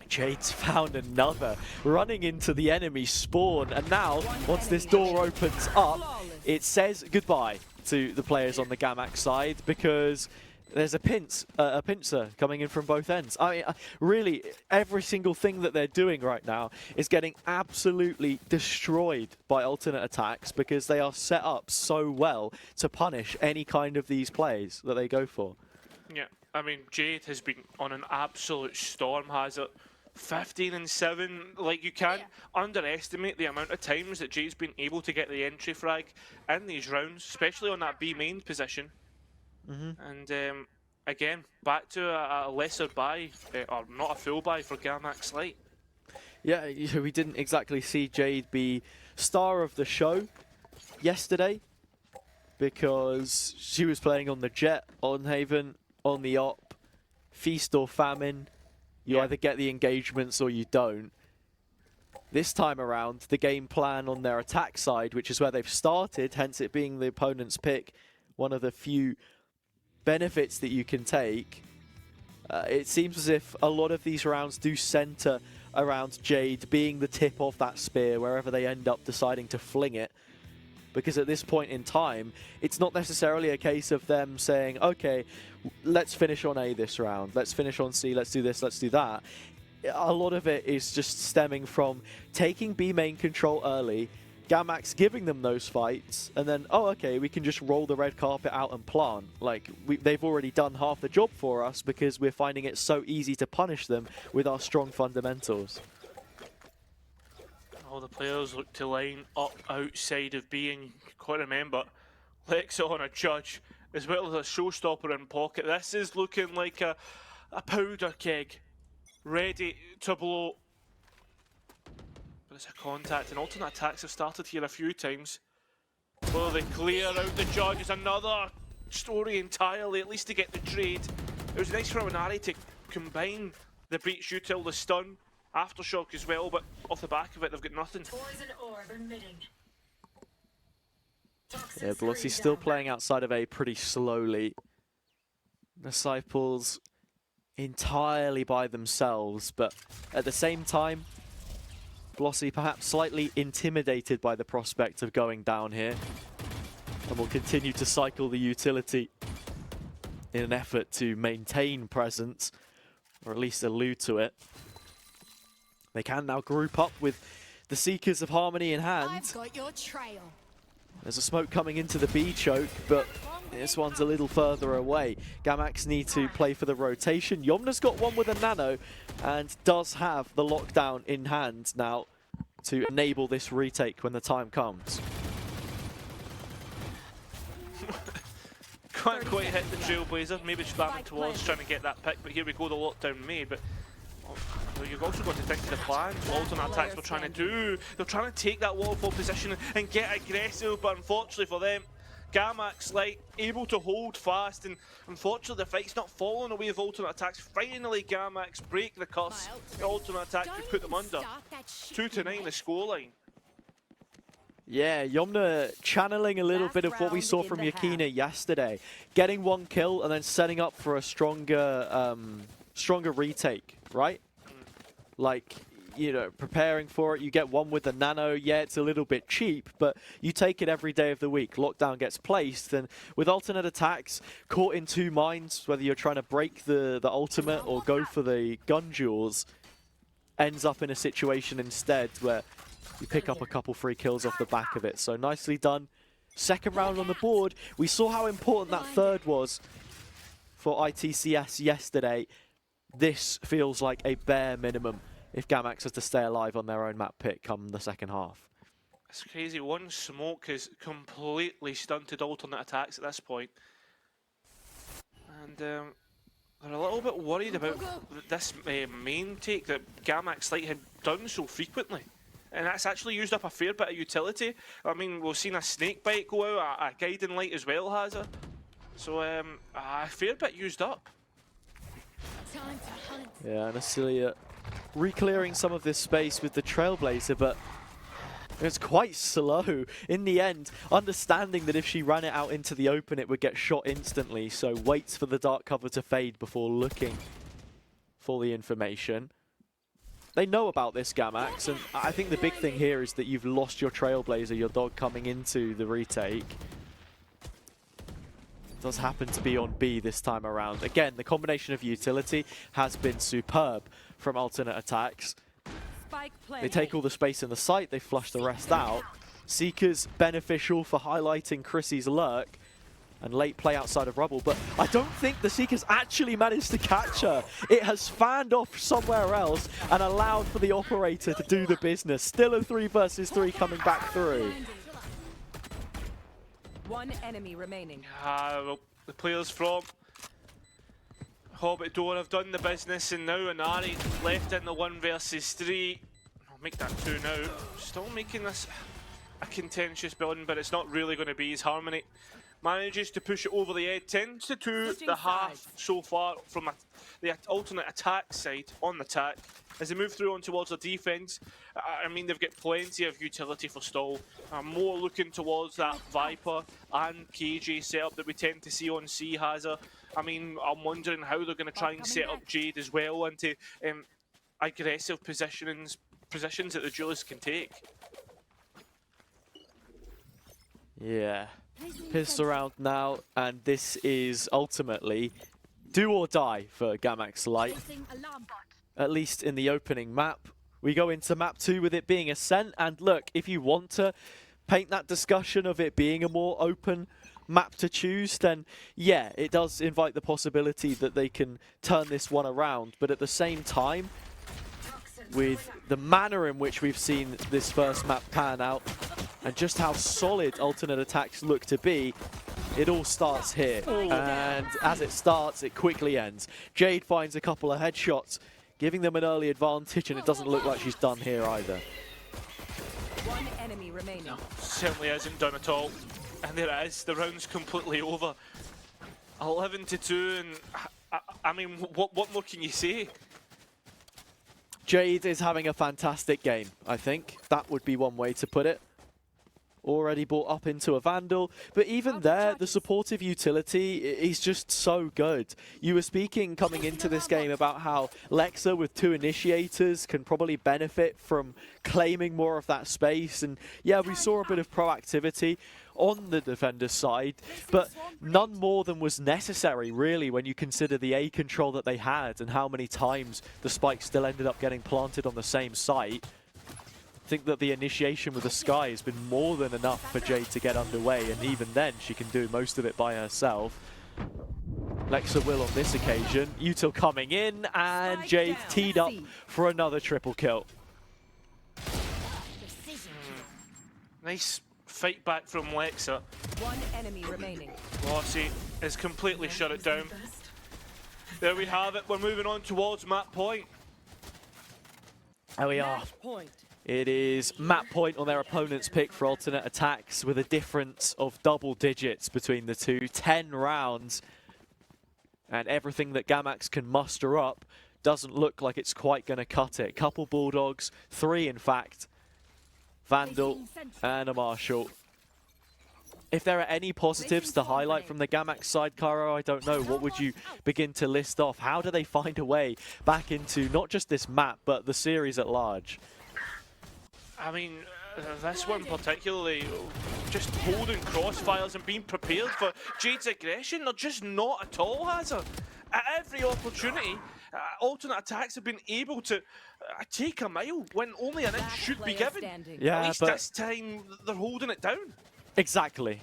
Jade's found another, running into the enemy spawn. And now, once this door opens up, it says goodbye to the players on the Gamax side, because there's a pincer coming in from both ends. I mean, really, every single thing that they're doing right now is getting absolutely destroyed by alternate attacks, because they are set up so well to punish any kind of these plays that they go for. Yeah, I mean, Jade has been on an absolute storm, has it? 15 and 7, like, you can't underestimate the amount of times that Jade's been able to get the entry frag in these rounds, especially on that B main position. And again, back to a lesser buy, or not a full buy for Gamax Light. Yeah, we didn't exactly see Jade be star of the show yesterday, because she was playing on the Jet, on Haven, on the Op, Feast or Famine. You either get the engagements or you don't. This time around, the game plan on their attack side, which is where they've started, hence it being the opponent's pick, one of the few benefits that you can take. It seems as if a lot of these rounds do center around Jade being the tip of that spear wherever they end up deciding to fling it. Because at this point in time, it's not necessarily a case of them saying, okay, let's finish on A this round, let's finish on C, let's do this, let's do that. A lot of it is just stemming from taking B main control early, Gamax giving them those fights, and then, oh, okay, we can just roll the red carpet out and plant. Like, they've already done half the job for us because we're finding it so easy to punish them with our strong fundamentals. All the players look to line up outside of B, and you can quite remember Lexa on a judge, as well as a Showstopper in pocket. This is looking like a powder keg, ready to blow. But it's a contact, and alternate attacks have started here a few times. Will they clear out the judge? It's another story entirely, at least to get the trade. It was nice from Inari to combine the breach util, the stun, Aftershock as well, but off the back of it, they've got nothing. Yeah, Blossie's still playing outside of A pretty slowly. Disciples entirely by themselves, but at the same time, Blossie perhaps slightly intimidated by the prospect of going down here, and will continue to cycle the utility in an effort to maintain presence, or at least allude to it. They can now group up with the Seekers of Harmony in hand. I've got your trail. There's a smoke coming into the B choke, but this one's a little further away. Gamax need to play for the rotation. Yomna's got one with a nano and does have the lockdown in hand now to enable this retake when the time comes. Can't quite hit the Trailblazer, maybe spamming towards trying to get that pick, but here we go, the lockdown made. But you've also got to think of the plans, what alternate attacks they're trying to do. They're trying to take that waterfall position and get aggressive, but unfortunately for them, Gamax like able to hold fast, and unfortunately the fight's not falling away with alternate attacks. Finally Gamax break the curse. The alternate attack could put them under. 2-9 the scoreline. Yeah, Yomna channeling a little bit of what we saw from Yakina yesterday. Getting one kill and then setting up for a stronger retake, right? Like, you know, preparing for it. You get one with the nano. Yeah, it's a little bit cheap, but you take it every day of the week. Lockdown gets placed, and with alternate attacks, caught in two minds, whether you're trying to break the ultimate or go for the gun duels, ends up in a situation instead where you pick up a couple free kills off the back of it. So nicely done. Second round on the board. We saw how important that third was for ITCS yesterday. This feels like a bare minimum if Gamax has to stay alive on their own map pick come the second half. It's crazy. One smoke has completely stunted alternate attacks at this point. And they're a little bit worried about this main take that Gamax like had done so frequently. And that's actually used up a fair bit of utility. I mean, we've seen a snake bite go out, a guiding light as well has it. So a fair bit used up. Yeah, and Acilia re-clearing some of this space with the Trailblazer, but it's quite slow in the end, understanding that if she ran it out into the open it would get shot instantly, so waits for the dark cover to fade before looking for the information. They know about this, Gamax, and I think the big thing here is that you've lost your Trailblazer, your dog coming into the retake. Does happen to be on B this time around. Again, the combination of utility has been superb from alternate attacks. They take all the space in the site, they flush the rest out. Seeker's beneficial for highlighting Chrissy's lurk and late play outside of rubble, but I don't think the Seekers actually managed to catch her. It has fanned off somewhere else and allowed for the operator to do the business. Still a 3 versus 3 coming back through. One enemy remaining. Well, the players from Hobbit Door have done the business, and now Inari left in the 1 versus 3. I'll make that 2 now. Still making this a contentious building, but it's not really going to be. His Harmony manages to push it over the edge, 10-2 the half so far from the alternate attack side on the attack. As they move through on towards the defense, I mean, they've got plenty of utility for stall. More looking towards that Viper and KJ setup that we tend to see on C Hazard. I mean, I'm wondering how they're going to try and set up Jade as well into aggressive positions that the duelist can take. Yeah. Pistol round now, and this is ultimately do or die for Gamax Light. At least in the opening map. We go into map 2 with it being Ascent, and look, if you want to paint that discussion of it being a more open map to choose, then yeah, it does invite the possibility that they can turn this one around, but at the same time, with the manner in which we've seen this first map pan out, and just how solid alternate attacks look to be, it all starts here. And as it starts, it quickly ends. Jade finds a couple of headshots, giving them an early advantage, and it doesn't look like she's done here either. One enemy remaining. No, certainly isn't done at all. And there it is, the round's completely over. 11-2, and I mean, what more can you say? Jade is having a fantastic game, I think. That would be one way to put it. Already brought up into a Vandal, but even there, the supportive utility is just so good. You were speaking coming into this game about how Lexa with 2 initiators can probably benefit from claiming more of that space, and yeah, we saw a bit of proactivity on the defender's side, but none more than was necessary really when you consider the A control that they had and how many times the spike still ended up getting planted on the same site. I think that the initiation with the Sky has been more than enough for Jade to get underway, and even then she can do most of it by herself. Lexa will on this occasion. Util coming in, and Jade teed up for another triple kill. Nice fight back from Lexa. One enemy remaining. Lossy has completely shut it down. There we have it. We're moving on towards map point. There we are. It is map point on their opponent's pick for alternate attacks, with a difference of double digits between the two. 10 rounds. And everything that Gamax can muster up doesn't look like it's quite going to cut it. Couple Bulldogs, 3 in fact. Vandal and a Marshall. if there are any positives to highlight from the Gamax side, Caro, I don't know. What would you begin to list off? How do they find a way back into not just this map, but the series at large? I mean, this one particularly, just holding crossfires and being prepared for Jade's aggression, they're just not at all, Hazard. At every opportunity, alternate attacks have been able to take a mile when only an inch should be given. Yeah, at least but this time, they're holding it down. Exactly.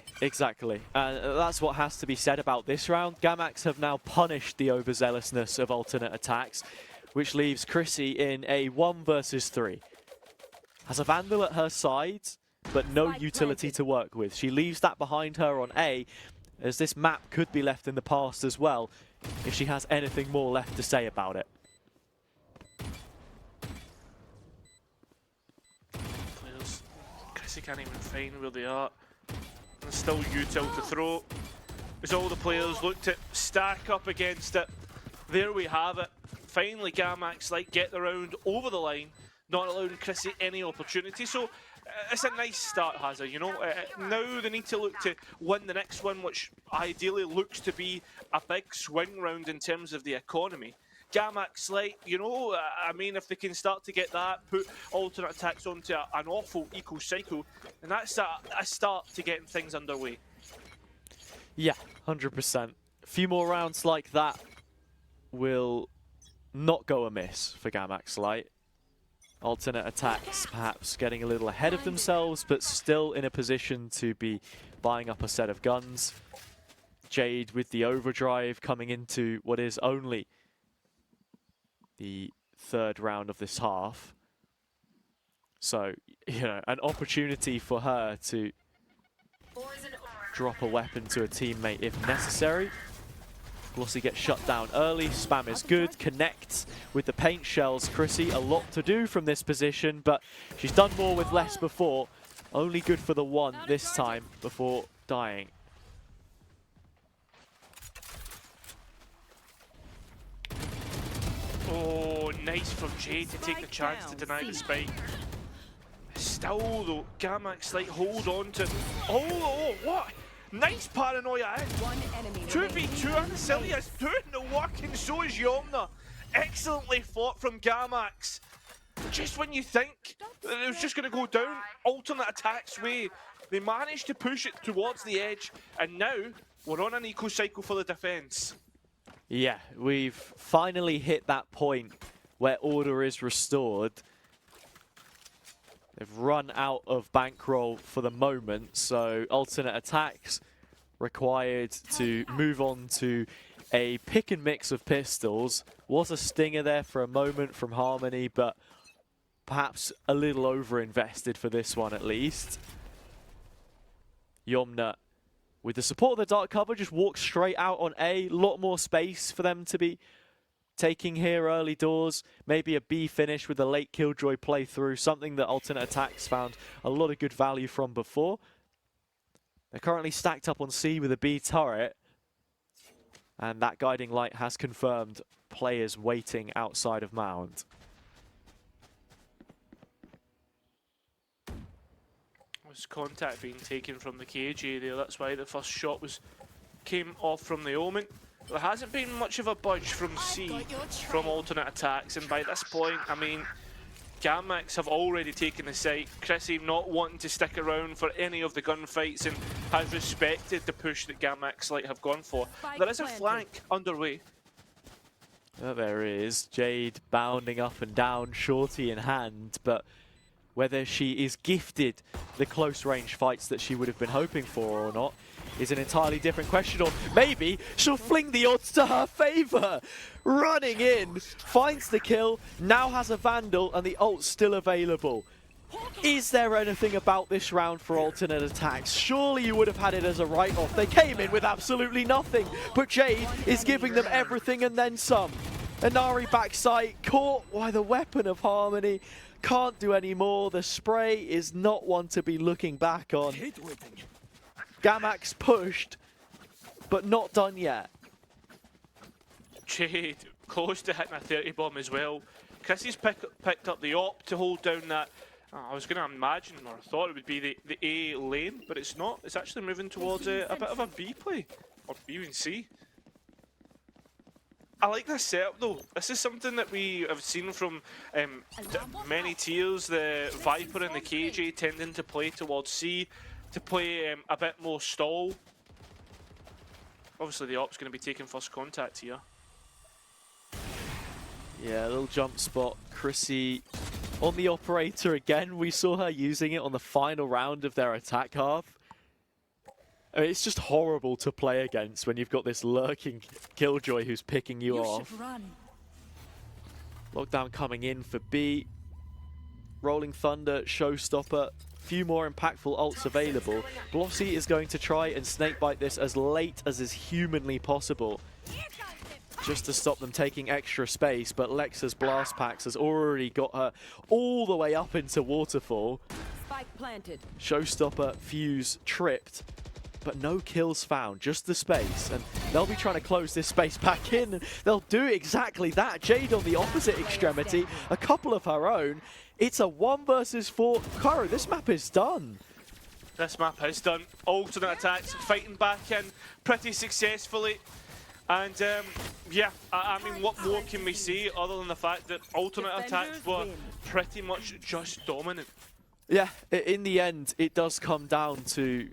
That's what has to be said about this round. Gamax have now punished the overzealousness of alternate attacks, which leaves Chrissy in a 1 versus 3. Has a Vandal at her side, but no utility to work with. She leaves that behind her on A, as this map could be left in the past as well, if she has anything more left to say about it. Players, Chrissy can't even find where they are. There's still util to throw. As all the players look to stack up against it. There we have it. Finally, Gamax get the round over the line, not allowing Chrissy any opportunity. So it's a nice start, Hazard, you know. Now they need to look to win the next one, which ideally looks to be a big swing round in terms of the economy. Gamax, you know, I mean, if they can start to get that, put alternate attacks onto an awful eco cycle, and that's a start to getting things underway. Yeah, 100%. A few more rounds like that will not go amiss for Gamax Light. Alternate attacks perhaps getting a little ahead of themselves, but still in a position to be buying up a set of guns. Jade with the overdrive coming into what is only the 3rd round of this half. So, you know, an opportunity for her to drop a weapon to a teammate if necessary. Glossy gets shut down early, spam is good, connects with the paint shells. Chrissy, a lot to do from this position, but she's done more with less before. Only good for the 1 this time before dying. Oh, nice from Jade to take the chance to deny the spike. Still though, Gamax hold on to... Oh, what? Nice paranoia in. 2v2 and Cilia is doing the work, and so is Yomna. Excellently fought from Gamax. Just when you think that it was just going to go down alternate attacks way, they managed to push it towards the edge, and now we're on an eco cycle for the defense. Yeah, we've finally hit that point where order is restored. They've run out of bankroll for the moment, so alternate attacks required to move on to a pick and mix of pistols. Was a stinger there for a moment from Harmony, but perhaps a little over-invested for this one at least. Yomna, with the support of the dark cover, just walks straight out on A. Lot more space for them to be taking here early doors. Maybe a B finish with a late Killjoy playthrough, something that alternate attacks found a lot of good value from before. They're currently stacked up on C with a B turret, and that guiding light has confirmed players waiting outside of Mount. Was contact being taken from the KJ there, that's why the first shot came off from the Omen. There hasn't been much of a budge from C from alternate attacks, and by this point, I mean, Gamax have already taken the site. Chrissy not wanting to stick around for any of the gunfights and has respected the push that Gamax have gone for. There is a flank underway. Oh, there is. Jade bounding up and down, shorty in hand, but whether she is gifted the close range fights that she would have been hoping for or not is an entirely different question, or maybe she'll fling the odds to her favor. Running in, finds the kill, now has a Vandal, and the ult's still available. Is there anything about this round for alternate attacks? Surely you would have had it as a write-off. They came in with absolutely nothing, but Jade is giving them everything and then some. Inari backside, caught by the weapon of Harmony. Can't do any more. The spray is not one to be looking back on. Gamax pushed, but not done yet. Jade close to hitting a 30 bomb as well. Chrissy's picked up the op to hold down that I was going to imagine, or thought it would be the A lane, but it's not. It's actually moving towards a bit of a B play, or even C. I like this setup though. This is something that we have seen from many tiers. The Viper and the KJ tending to play towards C, to play a bit more stall. Obviously the Op's going to be taking first contact here. Yeah, a little jump spot. Chrissy on the operator again. We saw her using it on the final round of their attack half. I mean, it's just horrible to play against when you've got this lurking Killjoy who's picking you off. Lockdown coming in for B. Rolling Thunder, Showstopper. Few more impactful ults available. Glossy is going to try and snakebite this as late as is humanly possible, just to stop them taking extra space, but Lexa's Blast Packs has already got her all the way up into Waterfall. Spike planted. Showstopper, Fuse, tripped, but no kills found, just the space, and they'll be trying to close this space back in, and they'll do exactly that. Jade on the opposite extremity, a couple of her own. It's a 1 versus 4. Cairo, this map is done. This map is done. Alternate attacks, fighting back in pretty successfully. And yeah, I mean, what more can we say other than the fact that alternate attacks were pretty much just dominant? Yeah, in the end, it does come down to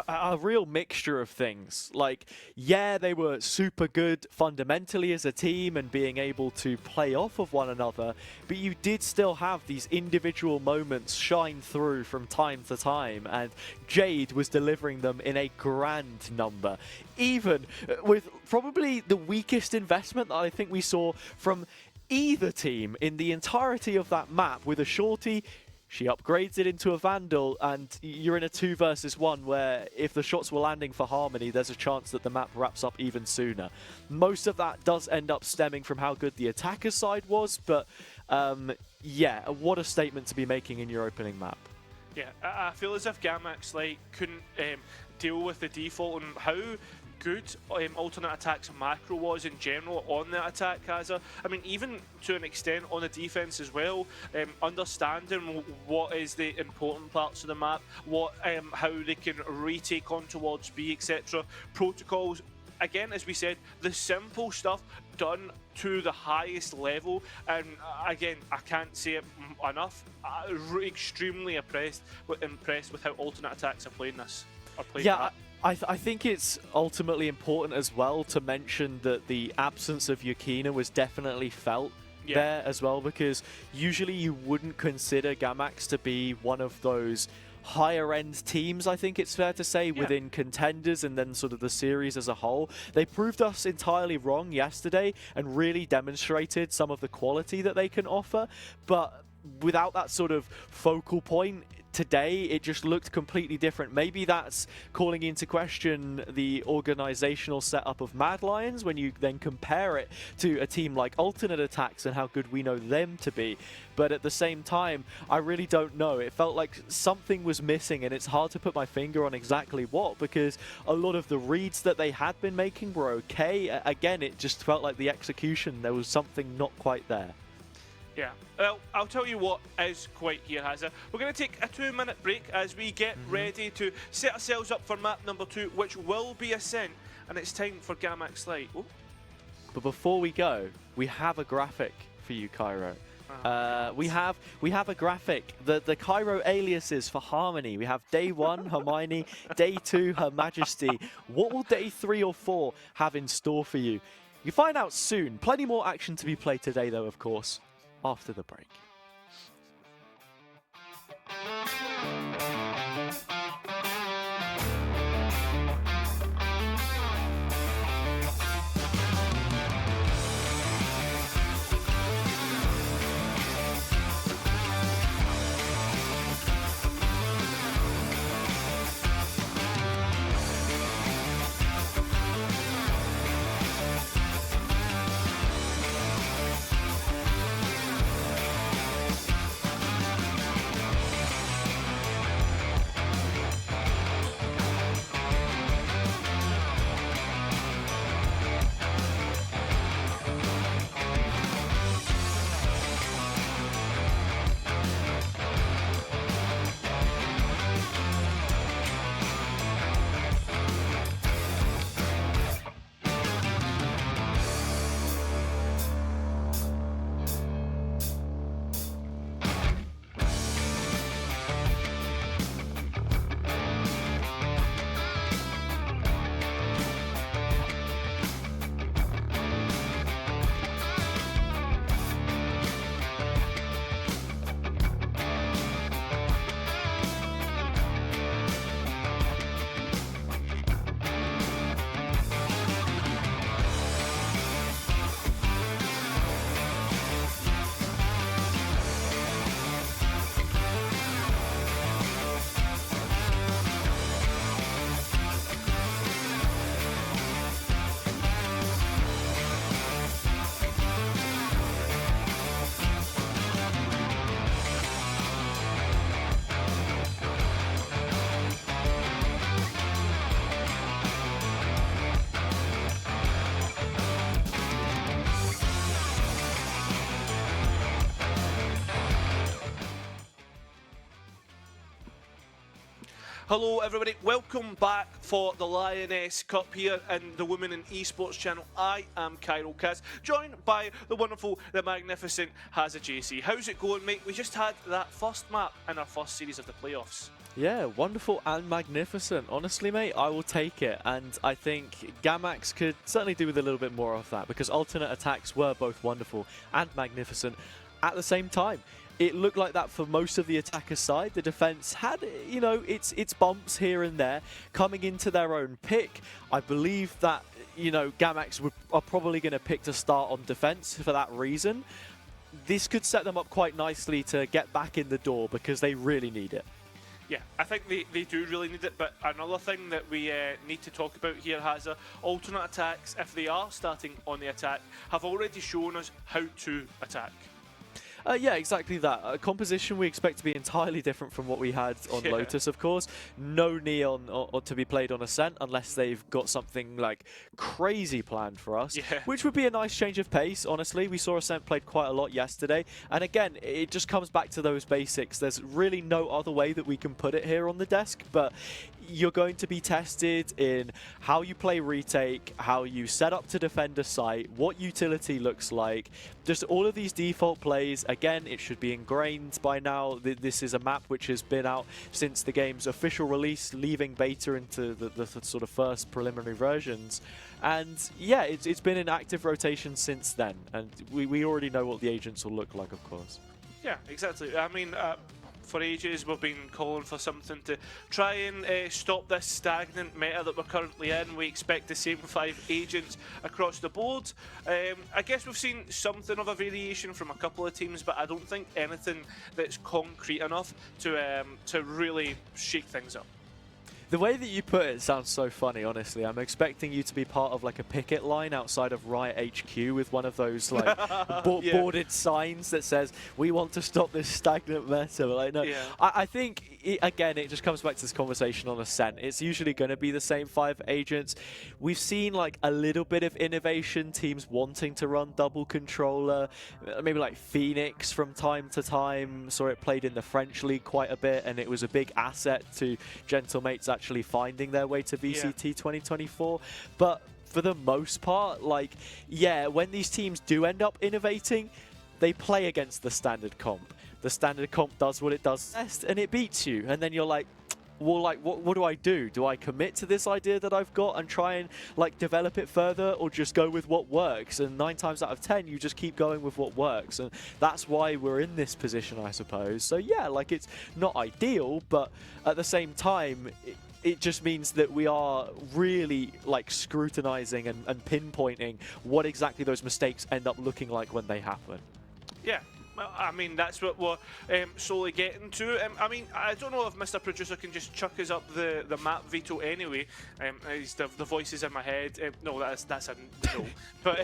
a real mixture of things. Like, yeah, they were super good fundamentally as a team and being able to play off of one another, but you did still have these individual moments shine through from time to time, and Jade was delivering them in a grand number. Even with probably the weakest investment that I think we saw from either team in the entirety of that map, with a shorty. She upgrades it into a Vandal, and you're in a 2 versus 1 where if the shots were landing for Harmony, there's a chance that the map wraps up even sooner. Most of that does end up stemming from how good the attacker side was, but yeah, what a statement to be making in your opening map. Yeah, I feel as if Gamax couldn't deal with the default and how good alternate attacks macro was in general on the attack, Kaza. I mean, even to an extent on the defense as well, understanding what is the important parts of the map, what how they can retake on towards B, etc. Protocols, again, as we said, the simple stuff done to the highest level, and again, I can't say it enough. Extremely impressed with how alternate attacks are playing this. I think it's ultimately important as well to mention that the absence of Yukina was definitely felt there as well, because usually you wouldn't consider Gamax to be one of those higher end teams, I think it's fair to say, within contenders and then sort of the series as a whole. They proved us entirely wrong yesterday and really demonstrated some of the quality that they can offer, but without that sort of focal point today, it just looked completely different. Maybe that's calling into question the organizational setup of Mad Lions when you then compare it to a team like Alternate Attacks and how good we know them to be. But at the same time, I really don't know. It felt like something was missing, and it's hard to put my finger on exactly what, because a lot of the reads that they had been making were okay. Again, it just felt like the execution, there was something not quite there. Yeah, well, I'll tell you what is quite here, Hazza. We're going to take a 2-minute break as we get ready to set ourselves up for map number 2, which will be Ascent, and it's time for Gamax Light. Oh. But before we go, we have a graphic for you, Cairo. We have a graphic. The Cairo aliases for Harmony. We have day 1, Hermione, day 2, Her Majesty. What will day 3 or 4 have in store for you? You find out soon. Plenty more action to be played today, though, of course, after the break. Hello everybody, welcome back for the Lioness Cup here in the Women in Esports channel. I am Cairo Kaz, joined by the wonderful, the magnificent Hazza JC. How's it going, mate? We just had that first map in our first series of the playoffs. Yeah, wonderful and magnificent. Honestly, mate, I will take it. And I think Gamax could certainly do with a little bit more of that, because alternate attacks were both wonderful and magnificent at the same time. It looked like that for most of the attacker side. The defense had, you know, its bumps here and there coming into their own pick. I believe that, you know, Gamax are probably going to pick to start on defense for that reason. This could set them up quite nicely to get back in the door, because they really need it. Yeah, I think they do really need it, but another thing that we need to talk about here, Hazza, alternate attacks, if they are starting on the attack, have already shown us how to attack. Yeah, exactly that. Composition we expect to be entirely different from what we had on Lotus, of course. No Neon or to be played on Ascent unless they've got something like crazy planned for us, which would be a nice change of pace, honestly. We saw Ascent played quite a lot yesterday, and again, it just comes back to those basics. There's really no other way that we can put it here on the desk, but you're going to be tested in how you play retake, how you set up to defend a site, what utility looks like, just all of these default plays. Again, it should be ingrained by now. This is a map which has been out since the game's official release, leaving beta into the sort of first preliminary versions. And yeah, it's been in active rotation since then, and we already know what the agents will look like, of course. Yeah, exactly. I mean, for ages we've been calling for something to try and stop this stagnant meta that we're currently in. We expect the same 5 agents across the board. I guess we've seen something of a variation from a couple of teams, but I don't think anything that's concrete enough to really shake things up. The way that you put it sounds so funny, honestly. I'm expecting you to be part of like a picket line outside of Riot HQ with one of those like boarded signs that says, "We want to stop this stagnant meta." But like, no, I think, again, it just comes back to this conversation on Ascent. It's usually going to be the same 5 agents. We've seen like a little bit of innovation, teams wanting to run double controller, maybe like Phoenix from time to time. Saw it played in the French league quite a bit, and it was a big asset to Gentlemates actually finding their way to VCT 2024. But for the most part, like, yeah, when these teams do end up innovating, they play against the standard comp. The standard comp does what it does best, and it beats you. And then you're like, well, like, what do I do? Do I commit to this idea that I've got and try and like develop it further, or just go with what works? And 9 times out of 10, you just keep going with what works, and that's why we're in this position, I suppose. So yeah, like, it's not ideal, but at the same time, it just means that we are really like scrutinizing and pinpointing what exactly those mistakes end up looking like when they happen. Yeah. I mean, that's what we're slowly getting to. I mean, I don't know if Mr. Producer can just chuck us up the map veto anyway. The voices in my head. No, that's a no. But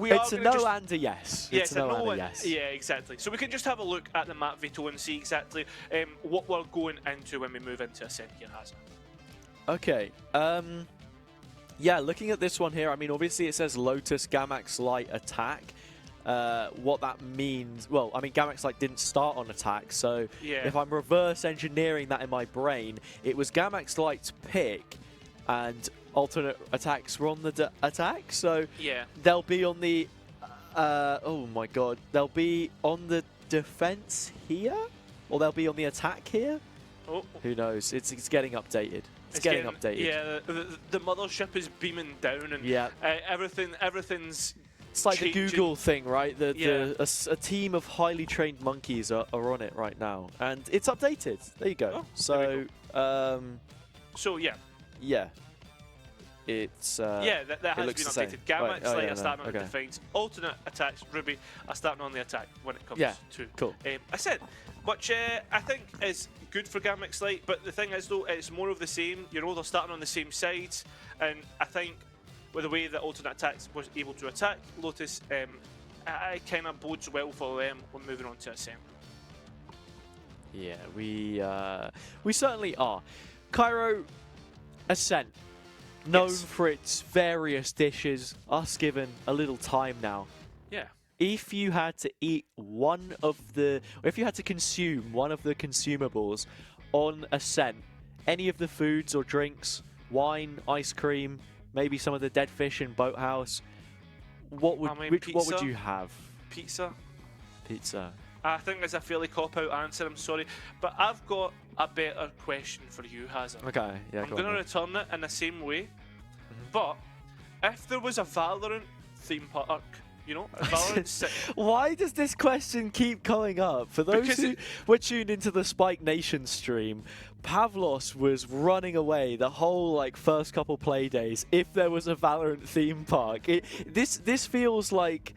it's a no and a yes. Yeah, it's a no and a yes. Yeah, exactly. So we can just have a look at the map veto and see exactly what we're going into when we move into Ascent here, Hazza. Okay. Yeah, looking at this one here, I mean, obviously it says Lotus Gamax Light attack. What that means, well, I mean, Gamax Light didn't start on attack, so if I'm reverse engineering that in my brain, it was Gamax Light's pick, and alternate attacks were on the attack, so they'll be on the, oh my god, they'll be on the defense here? Or they'll be on the attack here? Oh. Who knows? It's getting updated. It's getting updated. Yeah, the mothership is beaming down, and everything's it's like changing. The Google thing, right? A team of highly trained monkeys are on it right now, and it's updated. There you go. Oh, so, yeah, it's that has been updated. Gamax Light are starting on the defense. Alternate attacks, Ruby are starting on the attack when it comes to Ascent, which I think is good for Gamax Light. But the thing is, though, it's more of the same. You know, they're starting on the same sides, and I think with the way that alternate attacks was able to attack Lotus, it kind of bodes well for them when moving on to Ascent. Yeah, we certainly are. Cairo, Ascent, known for its various dishes, us given a little time now. Yeah. If you had to eat if you had to consume one of the consumables on Ascent, any of the foods or drinks, wine, ice cream, maybe some of the dead fish in Boathouse, what would what would you have? Pizza. Pizza. I think it's a fairly cop-out answer, I'm sorry. But I've got a better question for you, Hazard. Okay, yeah, I'm going to return it in the same way. But if there was a Valorant theme park, you know, a Valorant Why does this question keep coming up? For those who were tuned into the Spike Nation stream, Pavlos was running away the whole first couple play days if there was a Valorant theme park. This feels like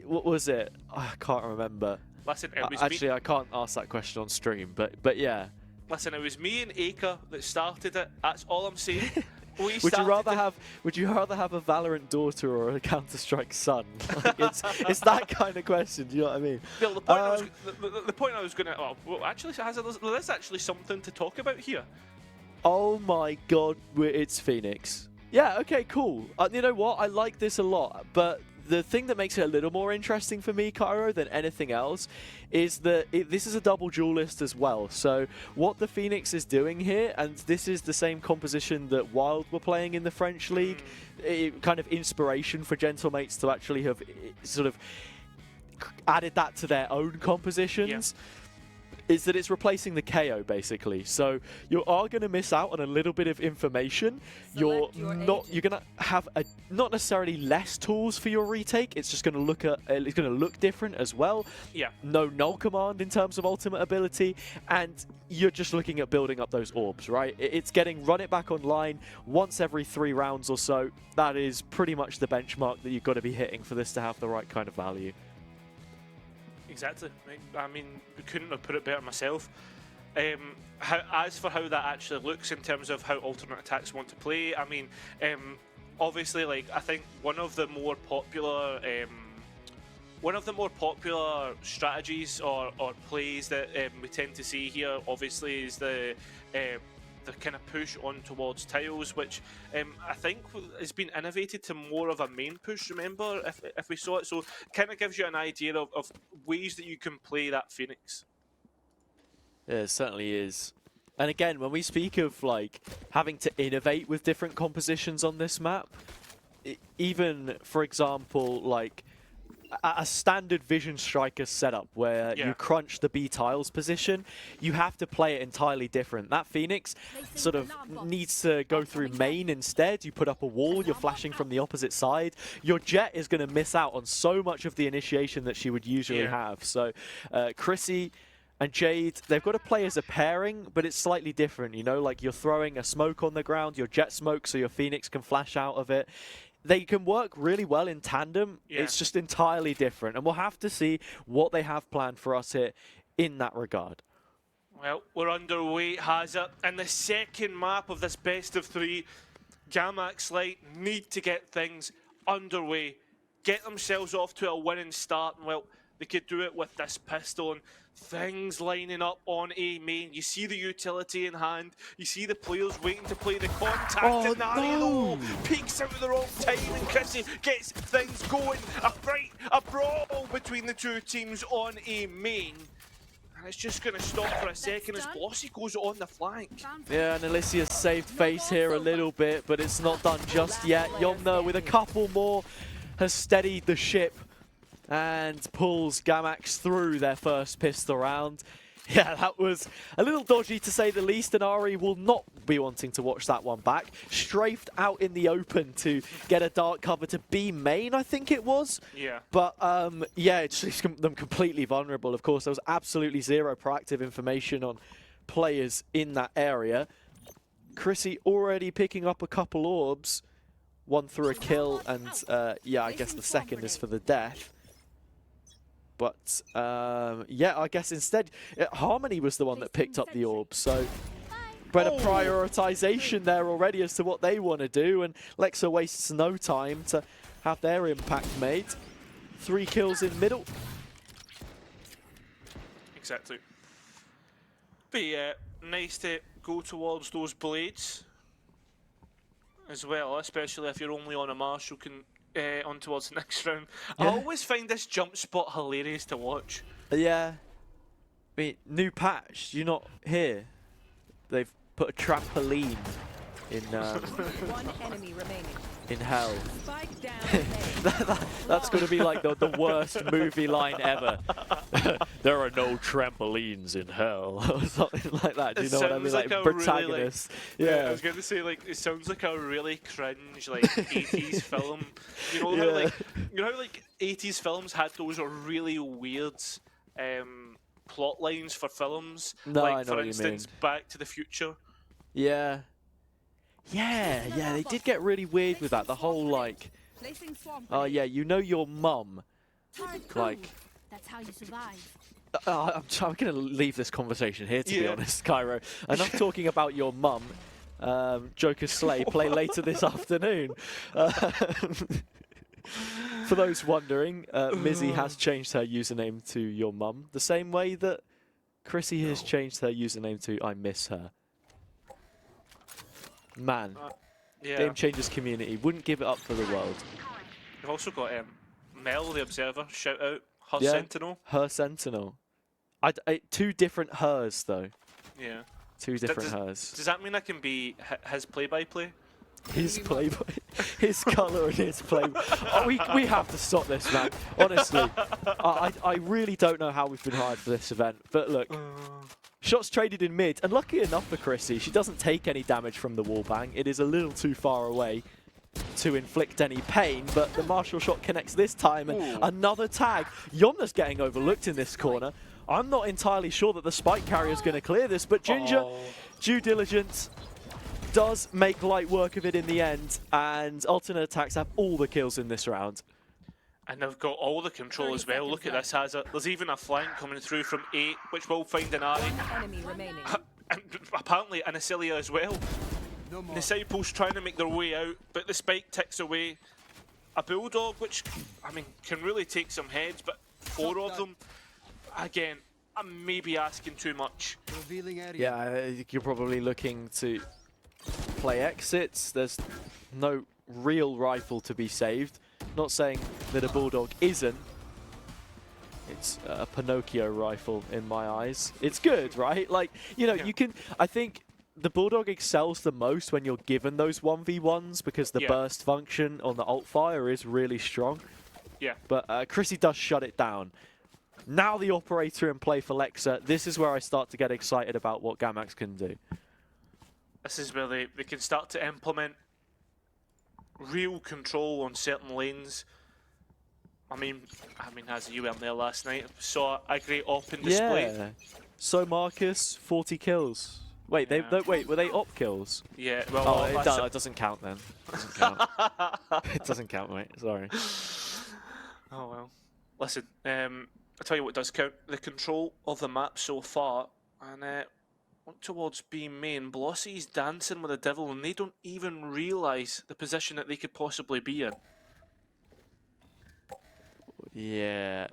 what was it? I can't remember. Listen, it was actually, I can't ask that question on stream, but yeah. Listen, it was me and Aker that started it. That's all I'm saying. Would you rather have a Valorant daughter or a Counter-Strike son? It's that kind of question. Do you know what I mean? Bill, the point I was going to. Well, actually, there's actually something to talk about here. Oh my God, it's Phoenix. Yeah. Okay. Cool. You know what? I like this a lot, but the thing that makes it a little more interesting for me, Cairo, than anything else is that this is a double duelist as well. So what the Phoenix is doing here, and this is the same composition that Wild were playing in the French League, kind of inspiration for Gentlemates to actually have sort of added that to their own compositions. Yeah. Is that it's replacing the KO basically. So you are going to miss out on a little bit of information. You're going to have not necessarily less tools for your retake. It's just going to look different as well. Yeah. No null command in terms of ultimate ability, and you're just looking at building up those orbs, right? It's getting run it back online once every 3 rounds or so. That is pretty much the benchmark that you've got to be hitting for this to have the right kind of value. Exactly. I mean, we couldn't have put it better myself. As for how that actually looks in terms of how alternate attacks want to play, I mean, obviously, I think one of the more popular strategies or plays that we tend to see here, obviously, is the kind of push on towards tiles, which I think has been innovated to more of a main push, remember, if we saw it. So kind of gives you an idea of ways that you can play that Phoenix. Yeah, it certainly is. And again, when we speak of having to innovate with different compositions on this map, even, for example, a standard Vision Striker setup where you crunch the B tiles position, you have to play it entirely different. That Phoenix sort of needs to go through main instead. You put up a wall, you're flashing from the opposite side. Your Jet is going to miss out on so much of the initiation that she would usually have. So Chrissy and Jade, they've got to play as a pairing, but it's slightly different, you know, you're throwing a smoke on the ground, your Jet smoke so your Phoenix can flash out of it. They can work really well in tandem. Yeah. It's just entirely different. And we'll have to see what they have planned for us here in that regard. Well, we're underway, Hazard. And the second map of this best of 3, Gamax Light need to get things underway. Get themselves off to a winning start. And, well, they could do it with this pistol and things lining up on A main. You see the utility in hand. You see the players waiting to play the contact scenario. Peeks out at the wrong time, and Chrissy gets things going. A brawl between the two teams on A main. And it's just going to stop for a second as Blossy goes on the flank. Yeah, and Alicia's saved face here a little bit, but it's not done just yet. Yomna with a couple more has steadied the ship and pulls Gamax through their first pistol round. Yeah, that was a little dodgy to say the least, and Ari will not be wanting to watch that one back. Strafed out in the open to get a dark cover to B main, I think it was. Yeah. But, yeah, it's just them completely vulnerable. Of course, there was absolutely zero proactive information on players in that area. Chrissy already picking up a couple orbs. One through a kill, and, yeah, I guess the second is for the death. But, yeah, I guess instead, Harmony was the one that picked up the orb, so better prioritization there already as to what they want to do, and Lexa wastes no time to have their impact made. 3 kills in middle. Exactly. But yeah, nice to go towards those blades as well, especially if you're only on a Marshall on towards the next round. Yeah. I always find this jump spot hilarious to watch. Yeah. I mean, new patch, you're not here. They've put a trampoline in One enemy remaining. in hell. Spike down. That's going to be like the worst movie line ever. There are no trampolines in hell, or something like that. Do you know what I mean? Like a protagonist. Really, yeah. I was going to say, like, it sounds like a really cringe, like 80s film. You know how, Yeah. like 80s films had those really weird plot lines for films. No, like I know for what you instance, Back to the Future. Yeah. Yeah, they did get really weird with that. The whole like, oh yeah, you know your mum. Like, that's how you survive. I'm going to leave this conversation here, to be Yeah. honest, Cairo. Enough talking about your mum. Joker Slay play later this afternoon. For those wondering, Mizzy has changed her username to your mum, the same way that Chrissy has changed her username to I miss her. Man, Yeah. Game Changers community wouldn't give it up for the world. We've also got Mel, the Observer. Shout out. Her Yeah. Sentinel. Her Sentinel. Two different hers, though. Yeah. Two different hers. Does that mean I can be his play-by-play? His playboy, his colour and his play. Oh, we have to stop this, man. Honestly, I really don't know how we've been hired for this event. But look, shots traded in mid, and lucky enough for Chrissy, she doesn't take any damage from the wallbang. It is a little too far away to inflict any pain, but the Marshall shot connects this time, and another tag. Yomna's getting overlooked in this corner. I'm not entirely sure that the spike carrier is going to clear this, but Ginger, due diligence, does make light work of it in the end, and alternate attacks have all the kills in this round. And they've got all the control as well. Look at this, Hazard. There's even a flank coming through from 8, which will find an Ari. One enemy remaining. And apparently an Acilia as well. Disciples trying to make their way out, but the spike ticks away. A Bulldog, which, I mean, can really take some heads, but 4 of them, again, I'm maybe asking too much. Yeah, I think you're probably looking to play exits. There's no real rifle to be saved. Not saying that a Bulldog isn't. It's a Pinocchio rifle in my eyes. It's good, right? Like, you know, you can... I think the Bulldog excels the most when you're given those 1v1s because the burst function on the alt fire is really strong. Yeah. But Chrissy does shut it down. Now the operator in play for Lexa. This is where I start to get excited about what Gamax can do. This is where they can start to implement real control on certain lanes. I mean, as you went there last night, saw a great op in display. Yeah. So Marcus, 40 kills. Wait, wait, were they op kills? Yeah. Well, Oh, it doesn't count then. Doesn't count. It doesn't count, mate. Sorry. Oh well. Listen, I'll tell you what does count: the control of the map so far, and look towards B main. Blossy's dancing with the devil, and they don't even realise the position that they could possibly be in. Yeah.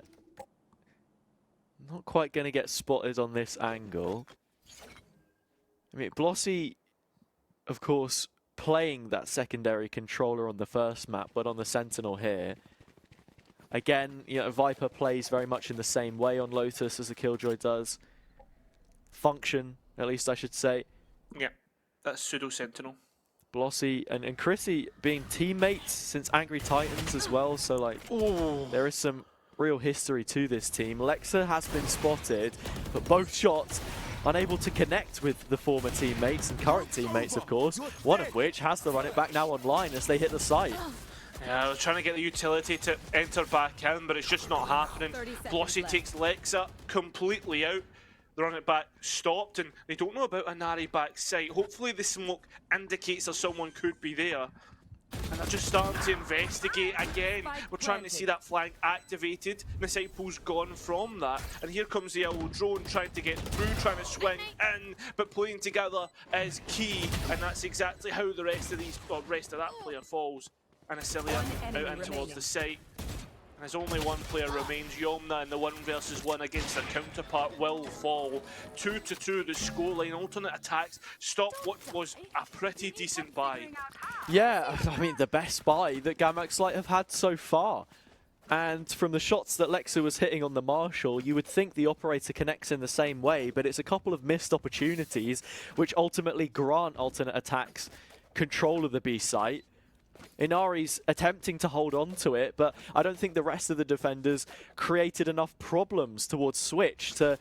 Not quite going to get spotted on this angle. I mean, Blossy, of course, playing that secondary controller on the first map, but on the Sentinel here. Again, you know, Viper plays very much in the same way on Lotus as the Killjoy does. Function, at least I should say. Yeah, that's pseudo Sentinel. Blossy and Chrissy being teammates since Angry Titans as well, so like there is some real history to this team. Lexa has been spotted, but both shots unable to connect with the former teammates and current teammates, of course, one of which has to run it back now online as they hit the site. Yeah, I was trying to get the utility to enter back in, but it's just not happening. Blossy takes Lexa completely out. They run it back, stopped, and they don't know about a Nari back site. Hopefully the smoke indicates that someone could be there. And they're just starting to investigate again. We're trying to see that flank activated. Disciple's gone from that. And here comes the old drone trying to get through, trying to swing in, but playing together is key. And that's exactly how the rest of that player falls. And Acilia out in towards the site. And as only one player remains, Yomna in the 1v1 against their counterpart will fall. 2-2 the scoreline. Alternate attacks stop what was a pretty decent buy. Yeah, I mean, the best buy that Gamax Light have had so far. And from the shots that Lexa was hitting on the Marshall, you would think the operator connects in the same way, but it's a couple of missed opportunities which ultimately grant alternate attacks control of the B site. Inari's attempting to hold on to it, but I don't think the rest of the defenders created enough problems towards Switch to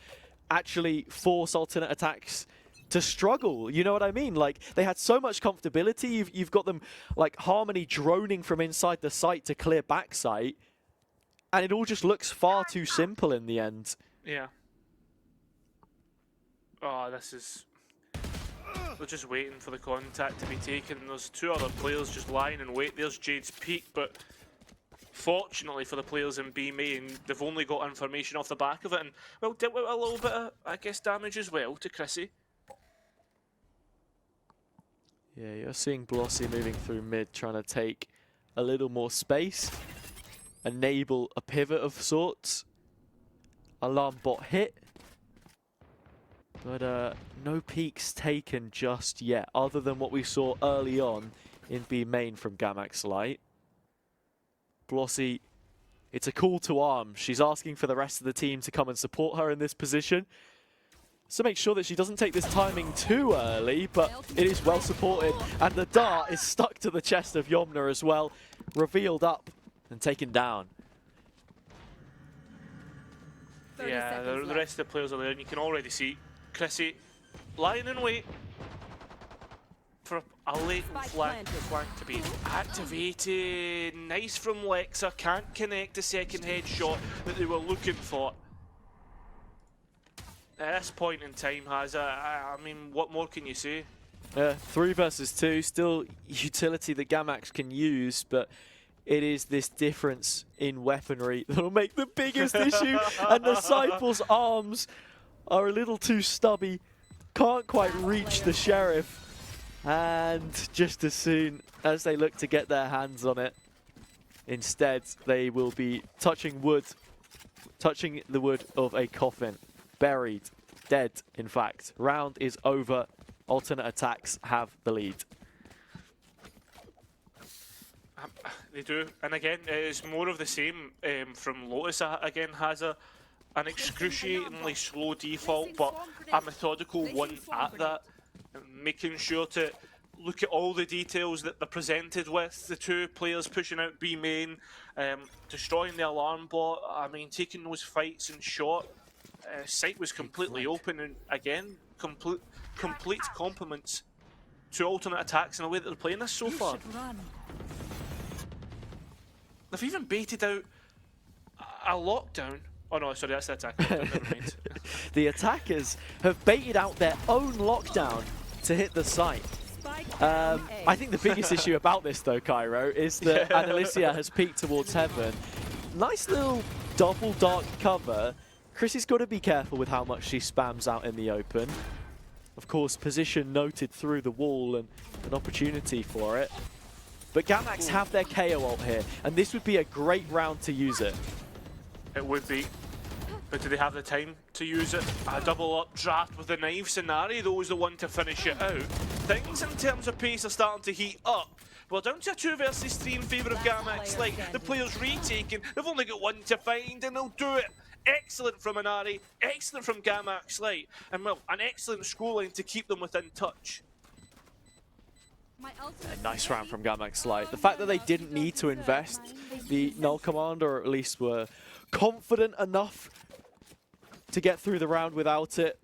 actually force alternate attacks to struggle. You know what I mean? Like, they had so much comfortability. You've got them like Harmony droning from inside the site to clear backside, and it all just looks far too simple in the end. Yeah. Oh, this is... They're just waiting for the contact to be taken. There's two other players just lying in wait. There's Jade's peak, but fortunately for the players in B main, they've only got information off the back of it, and well, dealt with a little bit of, I guess, damage as well to Chrissy. Yeah, you're seeing Blossy moving through mid, trying to take a little more space, enable a pivot of sorts. Alarm bot hit, but no peaks taken just yet, other than what we saw early on in B main from Gamax Light. Blossy, it's a call to arms. She's asking for the rest of the team to come and support her in this position. So make sure that she doesn't take this timing too early, but it is well supported. And the dart is stuck to the chest of Yomna as well, revealed up and taken down. Yeah, the rest of the players are there, and you can already see Chrissy lying in wait for a late flank to be activated. Nice from Lexa, can't connect the second headshot that they were looking for. At this point in time, I mean, what more can you say? 3 versus 2, still utility that Gamax can use, but it is this difference in weaponry that'll make the biggest issue. And the Disciples' arms are a little too stubby, can't quite reach the Sheriff. And just as soon as they look to get their hands on it, instead they will be touching the wood of a coffin. Buried, dead, in fact. Round is over. Alternate attacks have the lead. They do, and again, it's more of the same from Lotus. Again, has an excruciatingly slow default, but a methodical one at that, making sure to look at all the details that they're presented with. The two players pushing out B main, destroying the alarm bot. I mean, taking those fights and shot. Site was completely open, and again, complete compliments to alternate attacks in the way that they're playing this so far. They've even baited out a lockdown. Oh no, sorry, that's the attack. Never mind. The attackers have baited out their own lockdown to hit the site. I think the biggest issue about this though, Cairo, is that Analicia has peeked towards heaven. Nice little double dark cover. Chrissy's got to be careful with how much she spams out in the open. Of course, position noted through the wall and an opportunity for it. But Gamax have their KO ult here, and this would be a great round to use it. It would be, but do they have the time to use it? A double up draft with the knife scenario, though, is the one to finish it out. Things in terms of pace are starting to heat up. Well, down to a 2 versus 3 in favour of Gamax. Like, the players retaken, they've only got one to find, and they'll do it. Excellent from Inari, excellent from Gamax Light, and well, an excellent scoreline to keep them within touch. A nice round from Gamax Light. The fact that they didn't need to invest the null command, or at least were confident enough to get through the round without it,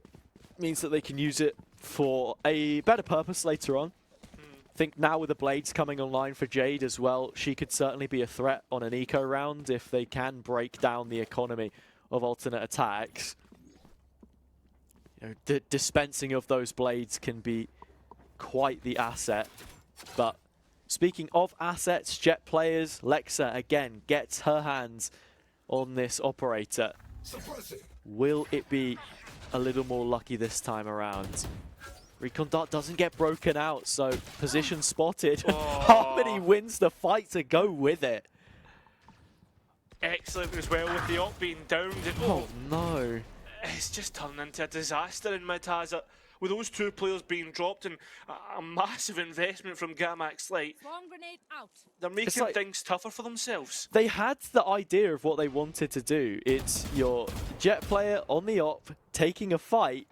means that they can use it for a better purpose later on. I think now with the blades coming online for Jade as well, she could certainly be a threat on an eco round if they can break down the economy of alternate attacks. You know, the dispensing of those blades can be quite the asset. But speaking of assets, Jet players, Lexa again gets her hands on this operator. Will it be a little more lucky this time around? Recon Dart doesn't get broken out, so position spotted. Harmony wins the fight to go with it. Excellent as well with the op being downed. Oh no. It's just turned into a disaster in mid, has it? with those two players being dropped and a massive investment from Gamax Light, Swarm grenade out. they're making like- things tougher for themselves. They had the idea of what they wanted to do. It's your Jet player on the op, taking a fight,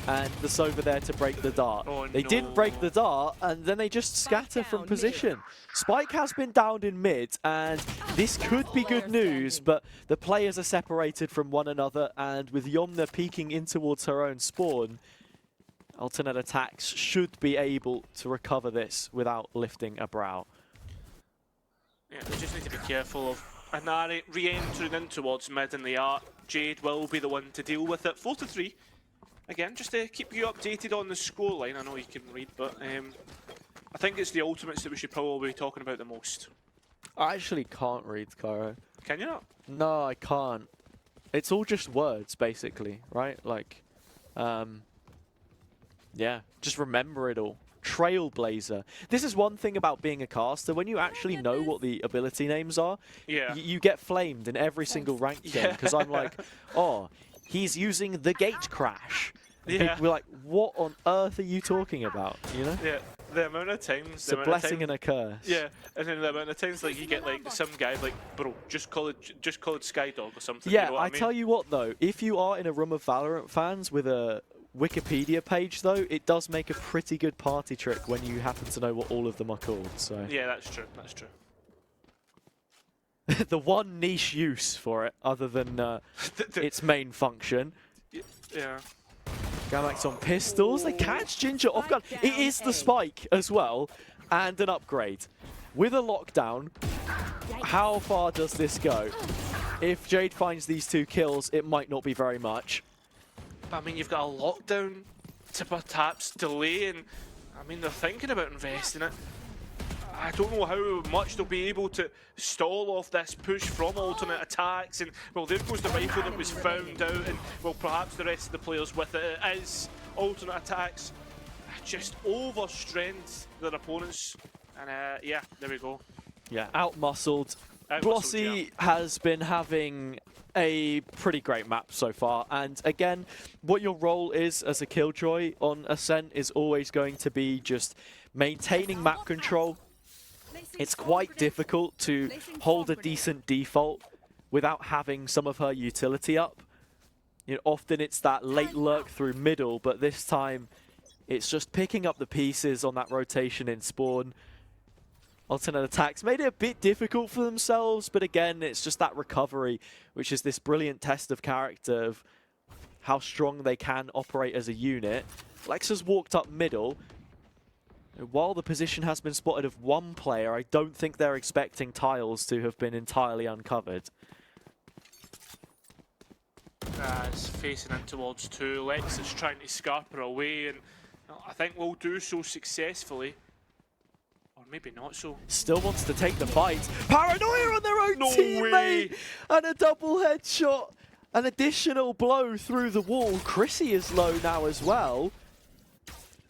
and the Sova there to break the dart. Oh, They didn't break the dart, and then they just scatter from down position. Spike has been downed in mid, and this could be good news, but the players are separated from one another, and with Yomna peeking in towards her own spawn, alternate attacks should be able to recover this without lifting a brow. Yeah, they just need to be careful of Inari re-entering in towards mid in the art. Jade will be the one to deal with it. 4-3. Again, just to keep you updated on the scoreline. I know you can read, but I think it's the ultimates that we should probably be talking about the most. I actually can't read, Cairo. Can you not? No, I can't. It's all just words, basically, right? Like, yeah, just remember it all. Trailblazer. This is one thing about being a caster. When you actually know what the ability names are, Yeah. you get flamed in every single ranked game. Because I'm like, oh, he's using the gate crash. And Yeah. people were like, what on earth are you talking about? You know? Yeah, the amount of times... It's a blessing and a curse. Yeah, and then the amount of times like you get like some guy like, bro, just call it Skydog or something. Yeah, you know what I mean? tell you what though, if you are in a room of Valorant fans with a Wikipedia page though, it does make a pretty good party trick when you happen to know what all of them are called. So Yeah, that's true. That's true. the one niche use for it, other than its main function. Yeah. Gamax on pistols, they catch Ginger off guard. It is the spike as well, and an upgrade. With a lockdown, how far does this go? If Jade finds these 2 kills, it might not be very much. I mean, you've got a lockdown to perhaps delay, and I mean, they're thinking about investing it. I don't know how much they'll be able to stall off this push from alternate attacks, and well, there goes the rifle that was found out, and well, perhaps the rest of the players with it as alternate attacks just overstrength their opponents, and yeah, there we go. Yeah, out-muscled. Out-muscled, Glossy has been having a pretty great map so far, and again, what your role is as a Killjoy on Ascent is always going to be just maintaining map control. It's quite difficult to hold a decent default without having some of her utility up. You know, often it's that late lurk through middle, but this time it's just picking up the pieces on that rotation in spawn. Alternate attacks made it a bit difficult for themselves, but again, it's just that recovery, which is this brilliant test of character of how strong they can operate as a unit. Lex has walked up middle. While the position has been spotted of one player, I don't think they're expecting tiles to have been entirely uncovered. It's facing in towards 2. Lex is trying to scarp her away, and I think we'll do so successfully. Or maybe not so. Still wants to take the fight. Paranoia on their own No teammate! way. And a double headshot. An additional blow through the wall. Chrissy is low now as well.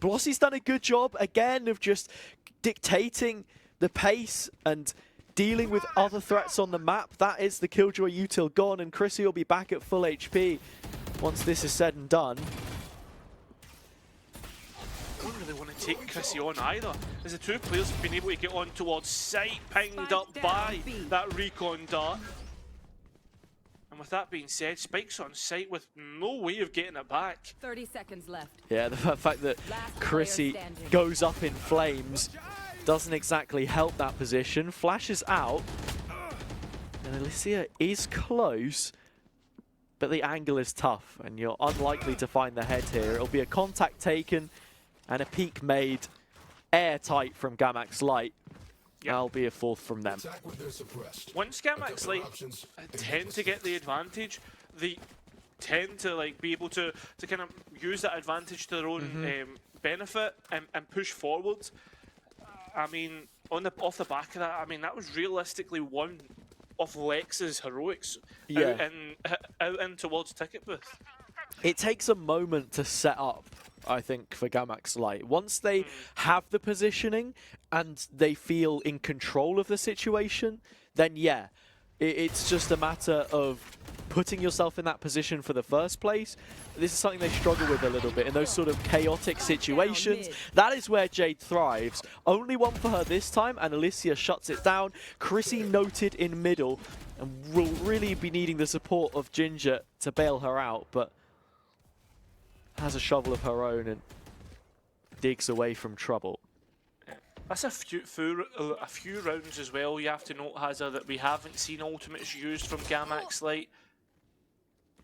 Glossy's done a good job, again, of just dictating the pace and dealing with other threats on the map. That is the Killjoy util gone, and Chrissy will be back at full HP once this is said and done. I don't really want to take Chrissy on either, as the two players have been able to get on towards site, pinged up by that recon dart. And with that being said, Spike's on site with no way of getting it back. 30 seconds left. Yeah, the fact that Last Chrissy player standing. goes up in flames doesn't exactly help that position. Flashes out. And Alicia is close, but the angle is tough, and you're unlikely to find the head here. It'll be a contact taken and a peek made airtight from Gamax Light. Yep. That'll be a 4th from them. Once Gamax like tend to get the advantage, they tend to like be able to kind of use that advantage to their own benefit and push forward. I mean, off the back of that, I mean that was realistically one of Lex's heroics out in towards ticket booth. It takes a moment to set up, I think, for Gamax Light. Once they have the positioning and they feel in control of the situation, then yeah, it's just a matter of putting yourself in that position for the first place, this is something they struggle with a little bit in those sort of chaotic situations. That is where Jade thrives. Only one for her this time, and Alicia shuts it down. Chrissy noted in middle, and will really be needing the support of Ginger to bail her out, but has a shovel of her own and digs away from trouble. That's a few rounds as well. You have to note, Hazard, that we haven't seen ultimates used from Gamax Light.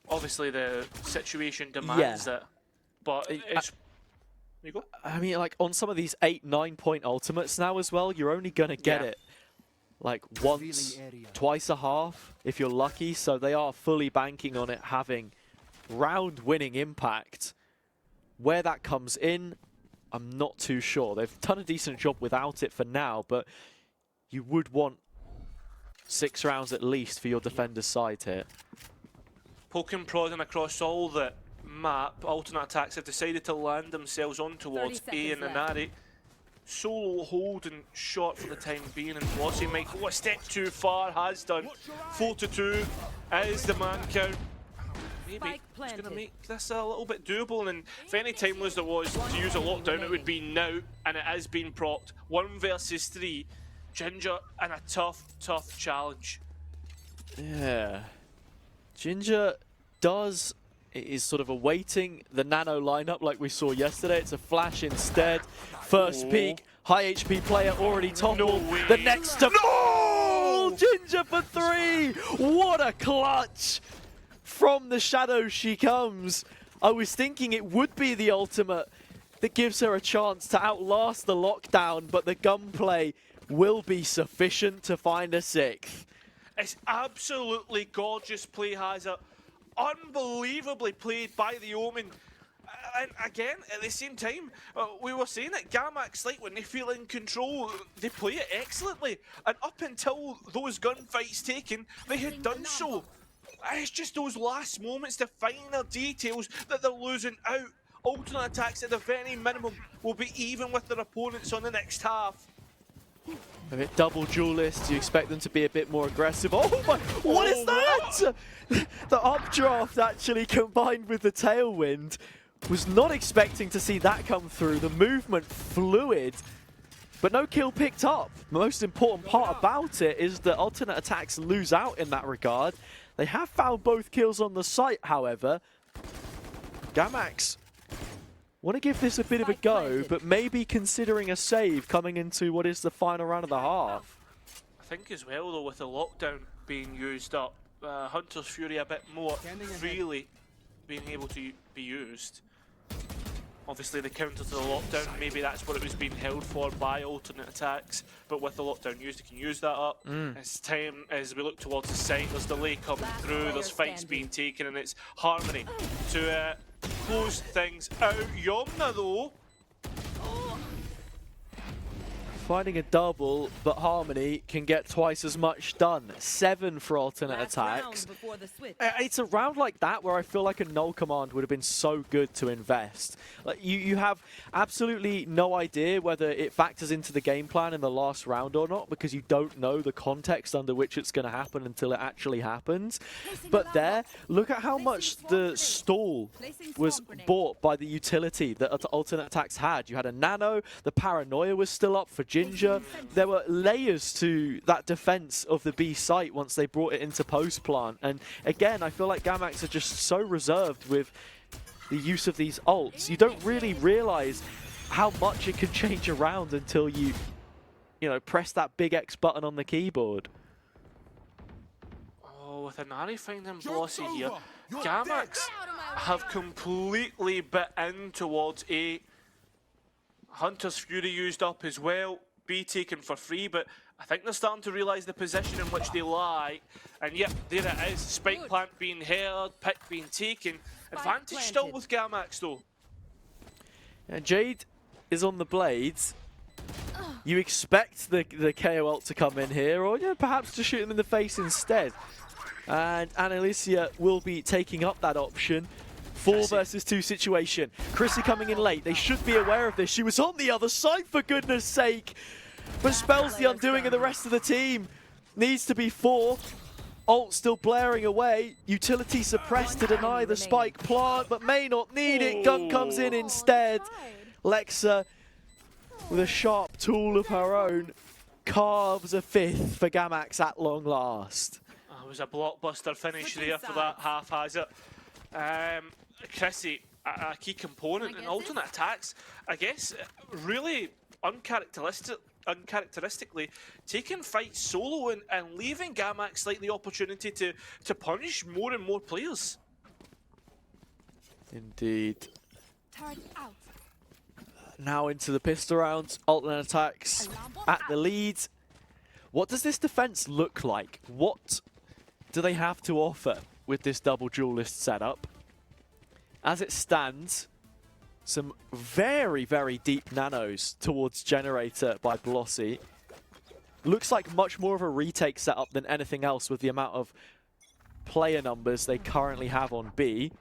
Obviously, the situation demands it, but it's. There you go. I mean, like on some of these 8-9 point ultimates now as well, you're only gonna get it like once, twice a half if you're lucky. So they are fully banking on it having round-winning impact. Where that comes in, I'm not too sure. They've done a decent job without it for now, but you would want 6 rounds at least for your defender's side here. Poking, prodding across all the map, alternate attacks have decided to land themselves on towards A and Inari. Solo holding short for the time being, and Flossie might go a step too far, has done. 4-2 is the man count. Maybe it's going to make this a little bit doable, and if any time there was to use a lockdown, it would be now, and it has been procced. 1 versus 3. Ginger and a tough challenge. Yeah. Ginger is sort of awaiting the nano lineup like we saw yesterday. It's a flash instead. First peek, high HP player already toppled. The next to Ginger for 3! What a clutch! From the shadows she comes. I was thinking it would be the ultimate that gives her a chance to outlast the lockdown, but the gunplay will be sufficient to find a 6th. It's absolutely gorgeous play, Hazard. Unbelievably played by the Omen. And again, at the same time, we were saying that Gamax Light, when they feel in control, they play it excellently. And up until those gunfights taken, they had done so. It's just those last moments, the finer details that they're losing out. Alternate attacks at the very minimum will be even with their opponents on the next half. A bit double duelist, you expect them to be a bit more aggressive. Oh my, what is that? The updraft actually combined with the tailwind. Was not expecting to see that come through. The movement fluid, but no kill picked up. The most important part about it is that alternate attacks lose out in that regard. They have found both kills on the site, however. Gamax want to give this a bit of a go, but maybe considering a save coming into what is the final round of the half. I think as well, though, with the lockdown being used up, Hunter's Fury a bit more freely being able to be used. Obviously the counter to the lockdown, maybe that's what it was being held for by alternate attacks, but with the lockdown used, you can use that up. It's time as we look towards the site, there's delay coming through, there's fights being taken, and it's Harmony to close things out. Yomna though, Finding a double, but Harmony can get twice as much done. 7 for alternate attacks. It's a round like that where I feel like a null command would have been so good to invest. Like you have absolutely no idea whether it factors into the game plan in the last round or not, because you don't know the context under which it's going to happen until it actually happens. But there, look at how much the stall was bought by the utility that alternate attacks had. You had a nano, the paranoia was still up for Ginger. There were layers to that defense of the B site once they brought it into post plant. And again, I feel like Gamax are just so reserved with the use of these ults. You don't really realize how much it can change around until you know, press that big X button on the keyboard. oh, with Inari finding Blossy here, Gamax have completely bit in towards A. Hunter's Fury used up as well, B taken for free, but I think they're starting to realise the position in which they lie. And yep, there it is, spike plant being heard, pick being taken. Advantage still with Gamax though. And Jade is on the blades. You expect the KO ult to come in here, or perhaps to shoot him in the face instead. And Annalicia will be taking up that option. 4 versus 2 situation. Chrissy coming in late. They should be aware of this. She was on the other side, for goodness sake. But spells the undoing of the rest of the team. Needs to be 4. Ult still blaring away. Utility suppressed to deny the spike plant, but may not need it. Gun comes in instead. Lexa, with a sharp tool of her own, carves a 5th for Gamax at long last. It was a blockbuster finish there for that half, has it? Chrissy, a key component in alternate attacks, I guess, really uncharacteristically taking fights solo and leaving Gamax like the opportunity to punish more and more players. Indeed. Turret out. Now into the pistol rounds, alternate attacks at the lead. What does this defense look like? What do they have to offer with this double duelist setup? As it stands, some very, very deep nanos towards Generator by Blossy. Looks like much more of a retake setup than anything else with the amount of player numbers they currently have on B.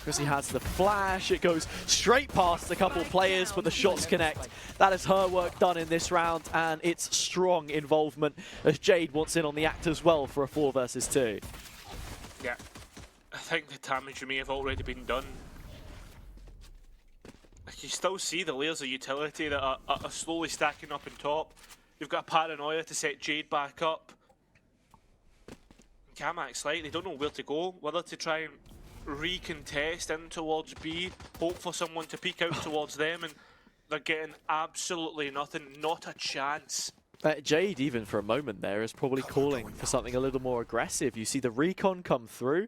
Chrissy has the flash, it goes straight past a couple players, but the shots connect. That is her work done in this round, and it's strong involvement as Jade wants in on the act as well for a 4 versus 2. Yeah, I think the damage may have already been done. You still see the layers of utility that are slowly stacking up on top. You've got a paranoia to set Jade back up. Gamax, like, they don't know where to go, whether to try and recontest in towards B, hope for someone to peek out towards them, and they're getting absolutely nothing, not a chance. Jade, even for a moment there, is probably calling for something a little more aggressive. You see the recon come through.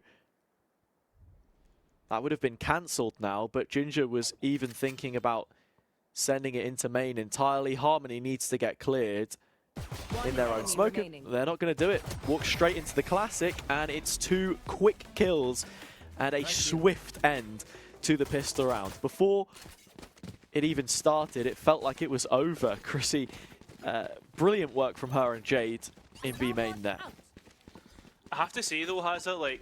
That would have been cancelled now, but Ginger was even thinking about sending it into main entirely. Harmony needs to get cleared in their own smoke. They're not going to do it. Walk straight into the classic, and it's 2 quick kills and a swift end to the pistol round. Before it even started, it felt like it was over. Chrissy, brilliant work from her and Jade in B main there. I have to say though, Hazard, like,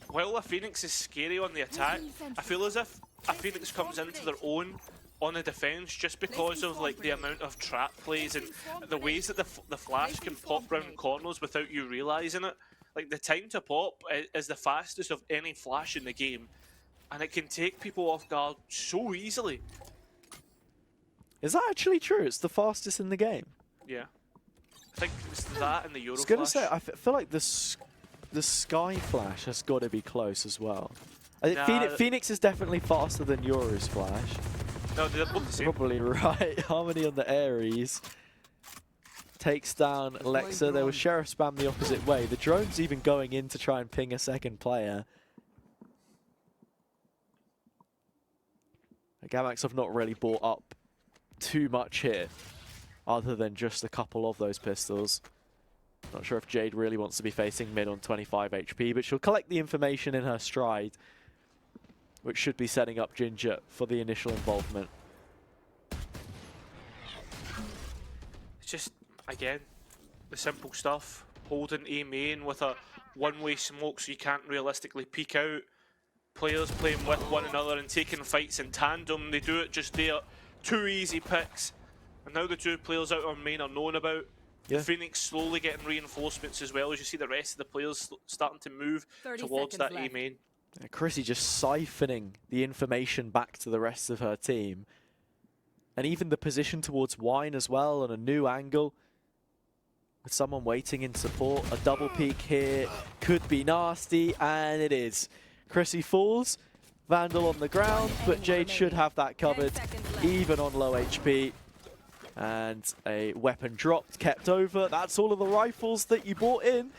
while a Phoenix is scary on the attack, I feel as if a Phoenix comes into their own on the defense just because of like the amount of trap plays and the ways that the flash can pop round corners without you realising it. Like, the time to pop is the fastest of any flash in the game, and it can take people off guard so easily. Is that actually true? It's the fastest in the game? Yeah. I think it's that and the Euro I was going to flash. say, I feel like the Sky Flash has got to be close as well. I think Phoenix is definitely faster than Yoru's Flash. No, they're both the same. Probably right. Harmony on the Ares. Takes down Lexa. There was Sheriff spam the opposite way. The drone's even going in to try and ping a second player. Gamax have not really bought up too much here, other than just a couple of those pistols. Not sure if Jade really wants to be facing mid on 25 HP, but she'll collect the information in her stride, which should be setting up Ginger for the initial involvement. It's just, again, the simple stuff. Holding A main with a one-way smoke so you can't realistically peek out. Players playing with one another and taking fights in tandem. They do it just there. 2 easy picks. And now the 2 players out on main are known about. Yeah. Phoenix slowly getting reinforcements as well as you see the rest of the players starting to move towards that A main. Chrissy just siphoning the information back to the rest of her team. And even the position towards Wine as well on a new angle. With someone waiting in support. A double peek here could be nasty, and it is. Chrissy falls, Vandal on the ground, but Jade should have that covered, even on low HP. And a weapon dropped, kept over. That's all of the rifles that you bought in.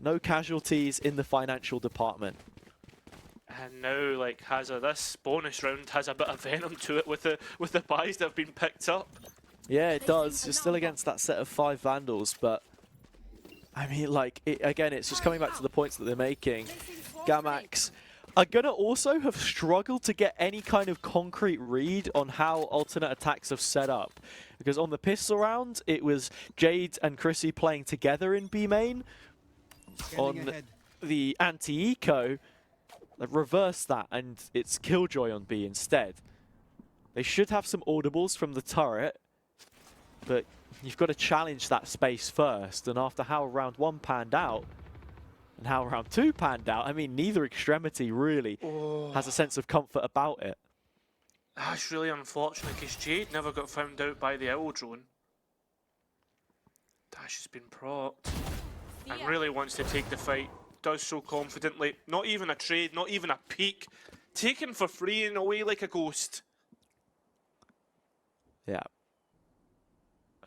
No casualties in the financial department. And now, like, this bonus round has a bit of venom to it with the buys that have been picked up. Yeah, it does. You're still against that set of 5 Vandals, but I mean, like, again, it's just coming back to the points that they're making. Gamax are going to also have struggled to get any kind of concrete read on how alternate attacks have set up. Because on the pistol round, it was Jade and Chrissy playing together in B main. On the anti-eco, they've reversed that, and it's Killjoy on B instead. They should have some audibles from the turret, but you've got to challenge that space first. And after how round 1 panned out and how round 2 panned out, I mean, neither extremity really has a sense of comfort about it. That's really unfortunate because Jade never got found out by the owl drone. Dash has been propped and really wants to take the fight. Does so confidently. Not even a trade, not even a peek. Taken for free and away like a ghost. Yeah.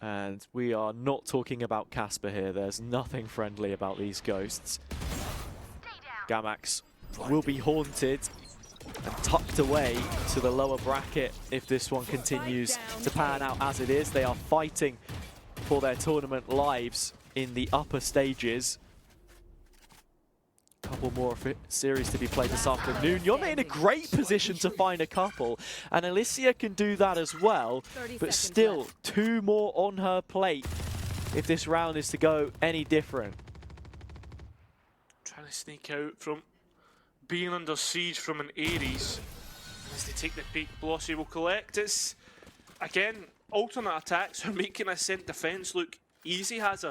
And we are not talking about Casper here. There's nothing friendly about these ghosts. Gamax will be haunted and tucked away to the lower bracket if this one continues to pan out as it is. They are fighting for their tournament lives in the upper stages. Couple more series to be played this afternoon. You're in a great position to find a couple, and Alicia can do that as well, but still 2 more on her plate if this round is to go any different. Trying to sneak out from being under siege from an Ares. As they take the peak, Blossy will collect. It's, again, alternate attacks are making Ascent defense look easy, as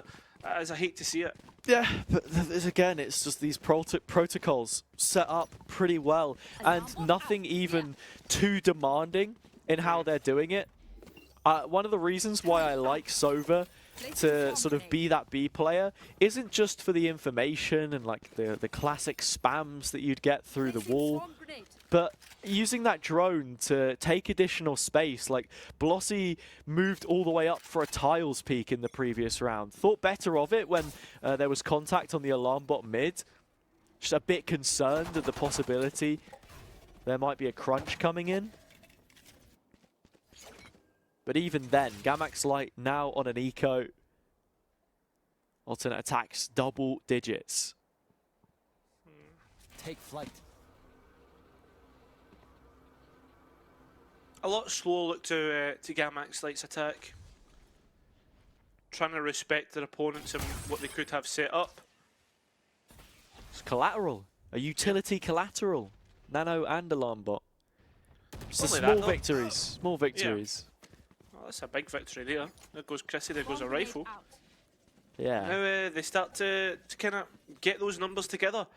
I hate to see it. Yeah, but again, it's just these protocols set up pretty well and nothing even too demanding in how they're doing it. One of the reasons why I like Sova to sort of be that B player isn't just for the information and like the classic spams that you'd get through the wall, but using that drone to take additional space. Like Blossy moved all the way up for a tiles peak in the previous round. Thought better of it when there was contact on the alarm bot mid. Just a bit concerned at the possibility there might be a crunch coming in. But even then, Gamax Light now on an eco. Alternate attacks, double digits. Take flight. A lot slower look to Gamax Light's attack. Trying to respect their opponents and what they could have set up. It's collateral. A utility collateral. Nano and alarm bot. Just Only small that, though. victories. Small victories. Well, that's a big victory there. There goes Chrissy, there goes a rifle. Yeah. Now they start to kind of get those numbers together.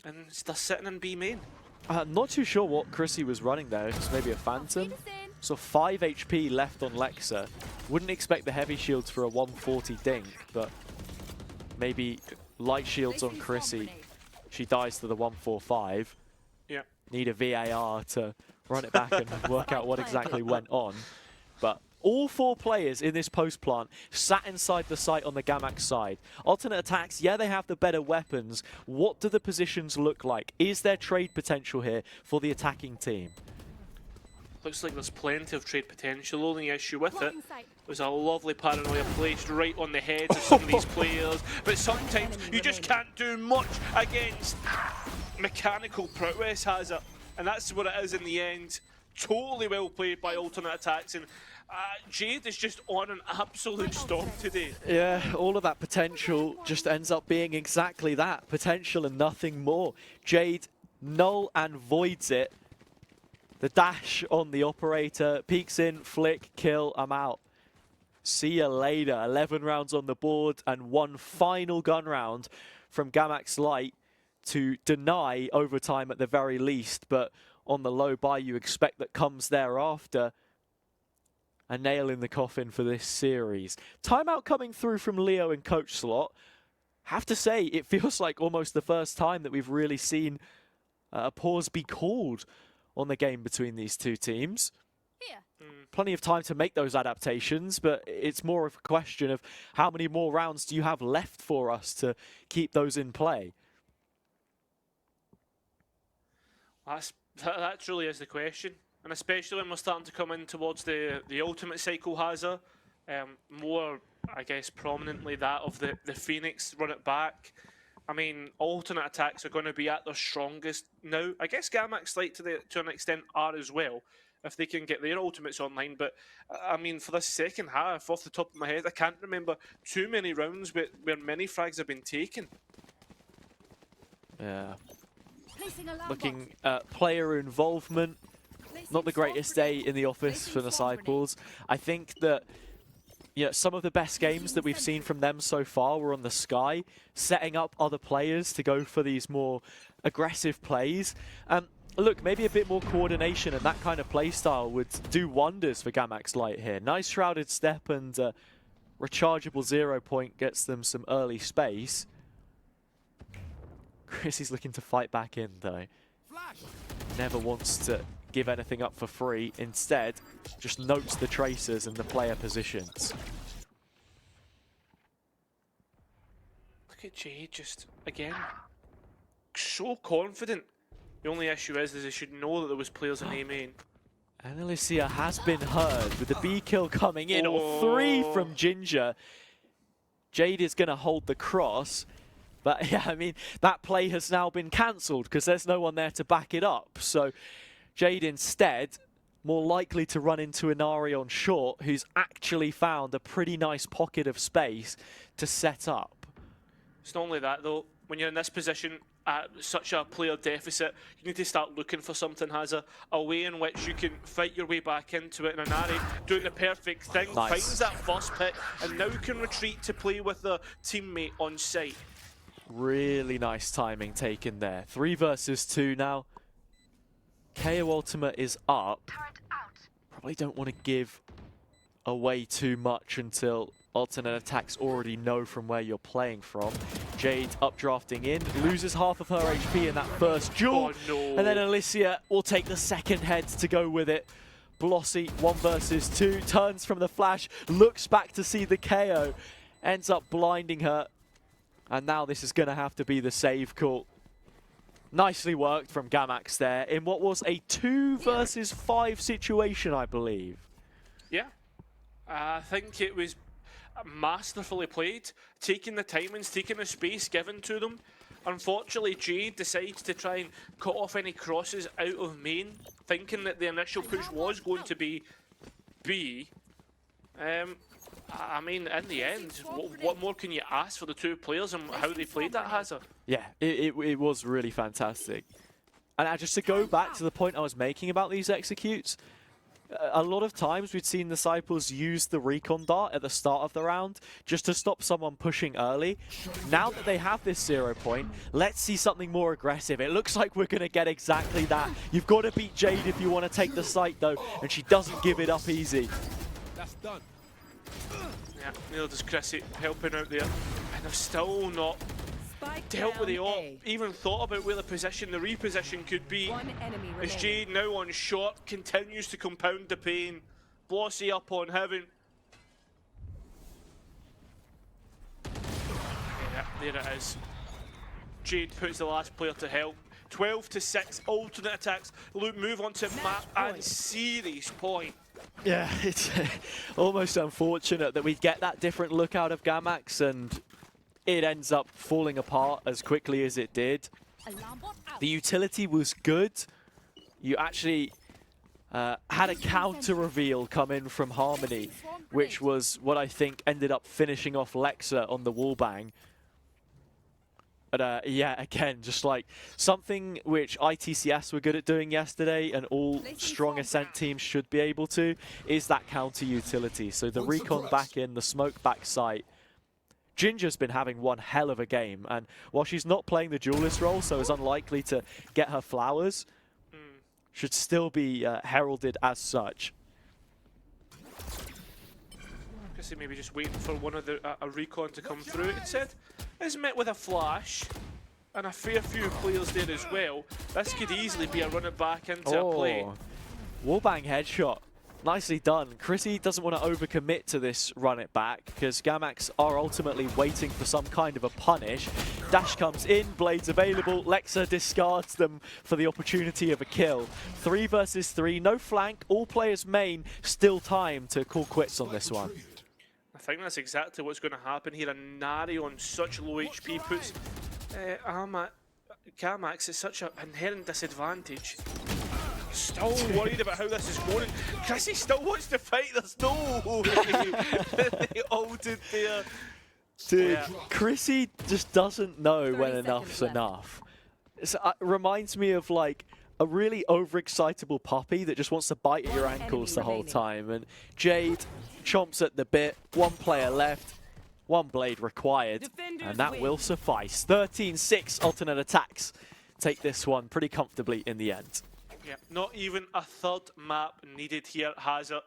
And they're sitting in B main. Not too sure what Chrissy was running there. It's maybe a Phantom. So 5 HP left on Lexa. Wouldn't expect the heavy shields for a 140 dink, but maybe light shields on Chrissy. She dies to the 145. Yeah. Need a VAR to run it back and work out what exactly went on. But all 4 players in this post plant sat inside the site on the Gamax side. Alternate attacks, yeah, they have the better weapons. What do the positions look like? Is there trade potential here for the attacking team? Looks like there's plenty of trade potential. Only issue with it was a lovely paranoia placed right on the heads of some of these players. But sometimes you just can't do much against mechanical prowess, has it? And that's what it is in the end. Totally well played by alternate attacks. And Jade is just on an absolute storm today. Yeah, all of that potential just ends up being exactly that. Potential and nothing more. Jade null and voids it. The dash on the operator, peeks in, flick, kill, I'm out. See ya later. 11 rounds on the board and 1 final gun round from Gamax Light to deny overtime at the very least, but on the low buy you expect that comes thereafter. A nail in the coffin for this series. Timeout coming through from Leo in coach slot. Have to say, it feels like almost the first time that we've really seen a pause be called on the game between these two teams. Plenty of time to make those adaptations, but it's more of a question of how many more rounds do you have left for us to keep those in play? That truly is the question. And especially when we're starting to come in towards the ultimate cycle, Hazard. More, I guess, prominently that of the Phoenix run it back. I mean, alternate attacks are going to be at their strongest now. I guess Gamax Light to an extent are as well, if they can get their ultimates online. But, I mean, for the second half, off the top of my head, I can't remember too many rounds where many frags have been taken. Yeah. Looking at player involvement. Not the greatest day in the office for Disciples. I think that Yeah, some of the best games that we've seen from them so far were on the Sky, setting up other players to go for these more aggressive plays. Look, maybe a bit more coordination and that kind of play style would do wonders for Gamax Light here. Nice shrouded step and rechargeable 0 point gets them some early space. Chrissy's looking to fight back in though. Never wants to give anything up for free. Instead, just notes the tracers and the player positions. Look at Jade just, again, so confident. The only issue is they should know that there was players in A main. And Alicia has been heard with the B kill coming in, or 3 from Ginger. Jade is going to hold the cross. But yeah, I mean, that play has now been cancelled because there's no one there to back it up. So Jade instead, more likely to run into Inari on short, who's actually found a pretty nice pocket of space to set up. It's not only that though, when you're in this position at such a player deficit, you need to start looking for something has a way in which you can fight your way back into it. And Inari doing the perfect thing, finds that first pick, and now can retreat to play with the teammate on site. Really nice timing taken there. 3 versus 2 now. KO Ultimate is up. Probably don't want to give away too much until alternate attacks already know from where you're playing from. Jade updrafting in, loses half of her HP in that first duel. Oh, no. And then Alicia will take the second head to go with it. Blossy, 1 versus 2, turns from the flash, looks back to see the KO, ends up blinding her. And now this is going to have to be the save call. Nicely worked from Gamax there in what was a 2 versus 5 situation, I believe. Yeah, I think it was masterfully played, taking the timings, taking the space given to them. Unfortunately, Jade decides to try and cut off any crosses out of main, thinking that the initial push was going to be B. I mean, in the end, what more can you ask for the two players and how they played that, Hazard? Yeah, it was really fantastic. And just to go back to the point I was making about these executes, a lot of times we'd seen Disciples use the recon dart at the start of the round just to stop someone pushing early. Now that they have this 0 point, let's see something more aggressive. It looks like we're going to get exactly that. You've got to beat Jade if you want to take the site though, and she doesn't give it up easy. That's done. Yeah, neither does Chrissy, helping out there. And they've still not dealt with the op, even thought about where the reposition could be. One enemy As remaining. Jade now on short, continues to compound the pain. Blossy up on heaven. Yeah, there it is. Jade puts the last player to help. 12-6, alternate attacks. Look, move on to map and series point. Yeah, it's almost unfortunate that we get that different look out of Gamax and it ends up falling apart as quickly as it did. Alarm bot out. The utility was good. You actually had a counter reveal come in from Harmony, which was what I think ended up finishing off Lexa on the wallbang. But yeah, again, just like something which ITCS were good at doing yesterday and all strong Ascent teams should be able to, is that counter utility. So the recon back in, the smoke back sight. Ginger's been having one hell of a game, and while she's not playing the duelist role, so is unlikely to get her flowers, should still be heralded as such. Chrissy maybe just waiting for one of a recon to come through. It said is met with a flash and a fair few players there as well. This could easily be a run it back into a play. Wallbang headshot. Nicely done. Chrissy doesn't want to overcommit to this run it back because Gamax are ultimately waiting for some kind of a punish. Dash comes in, blades available. Lexa discards them for the opportunity of a kill. 3 versus 3, no flank. All players main, still time to call quits on this one. I think that's exactly what's going to happen here. And Nari on such low HP puts Gamax at such an inherent disadvantage. Still worried about how this is going. Chrissy still wants to fight. There's no they all did there. Dude, Yeah. Chrissy just doesn't know when 30 enough's seconds left. enough. It reminds me of like a really overexcitable puppy that just wants to bite at your One ankles the enemy whole remaining. time. And Jade chomps at the bit, one player left, one blade required, and that will suffice. 13-6 alternate attacks take this one pretty comfortably in the end. Yeah, not even a third map needed here, Hazard.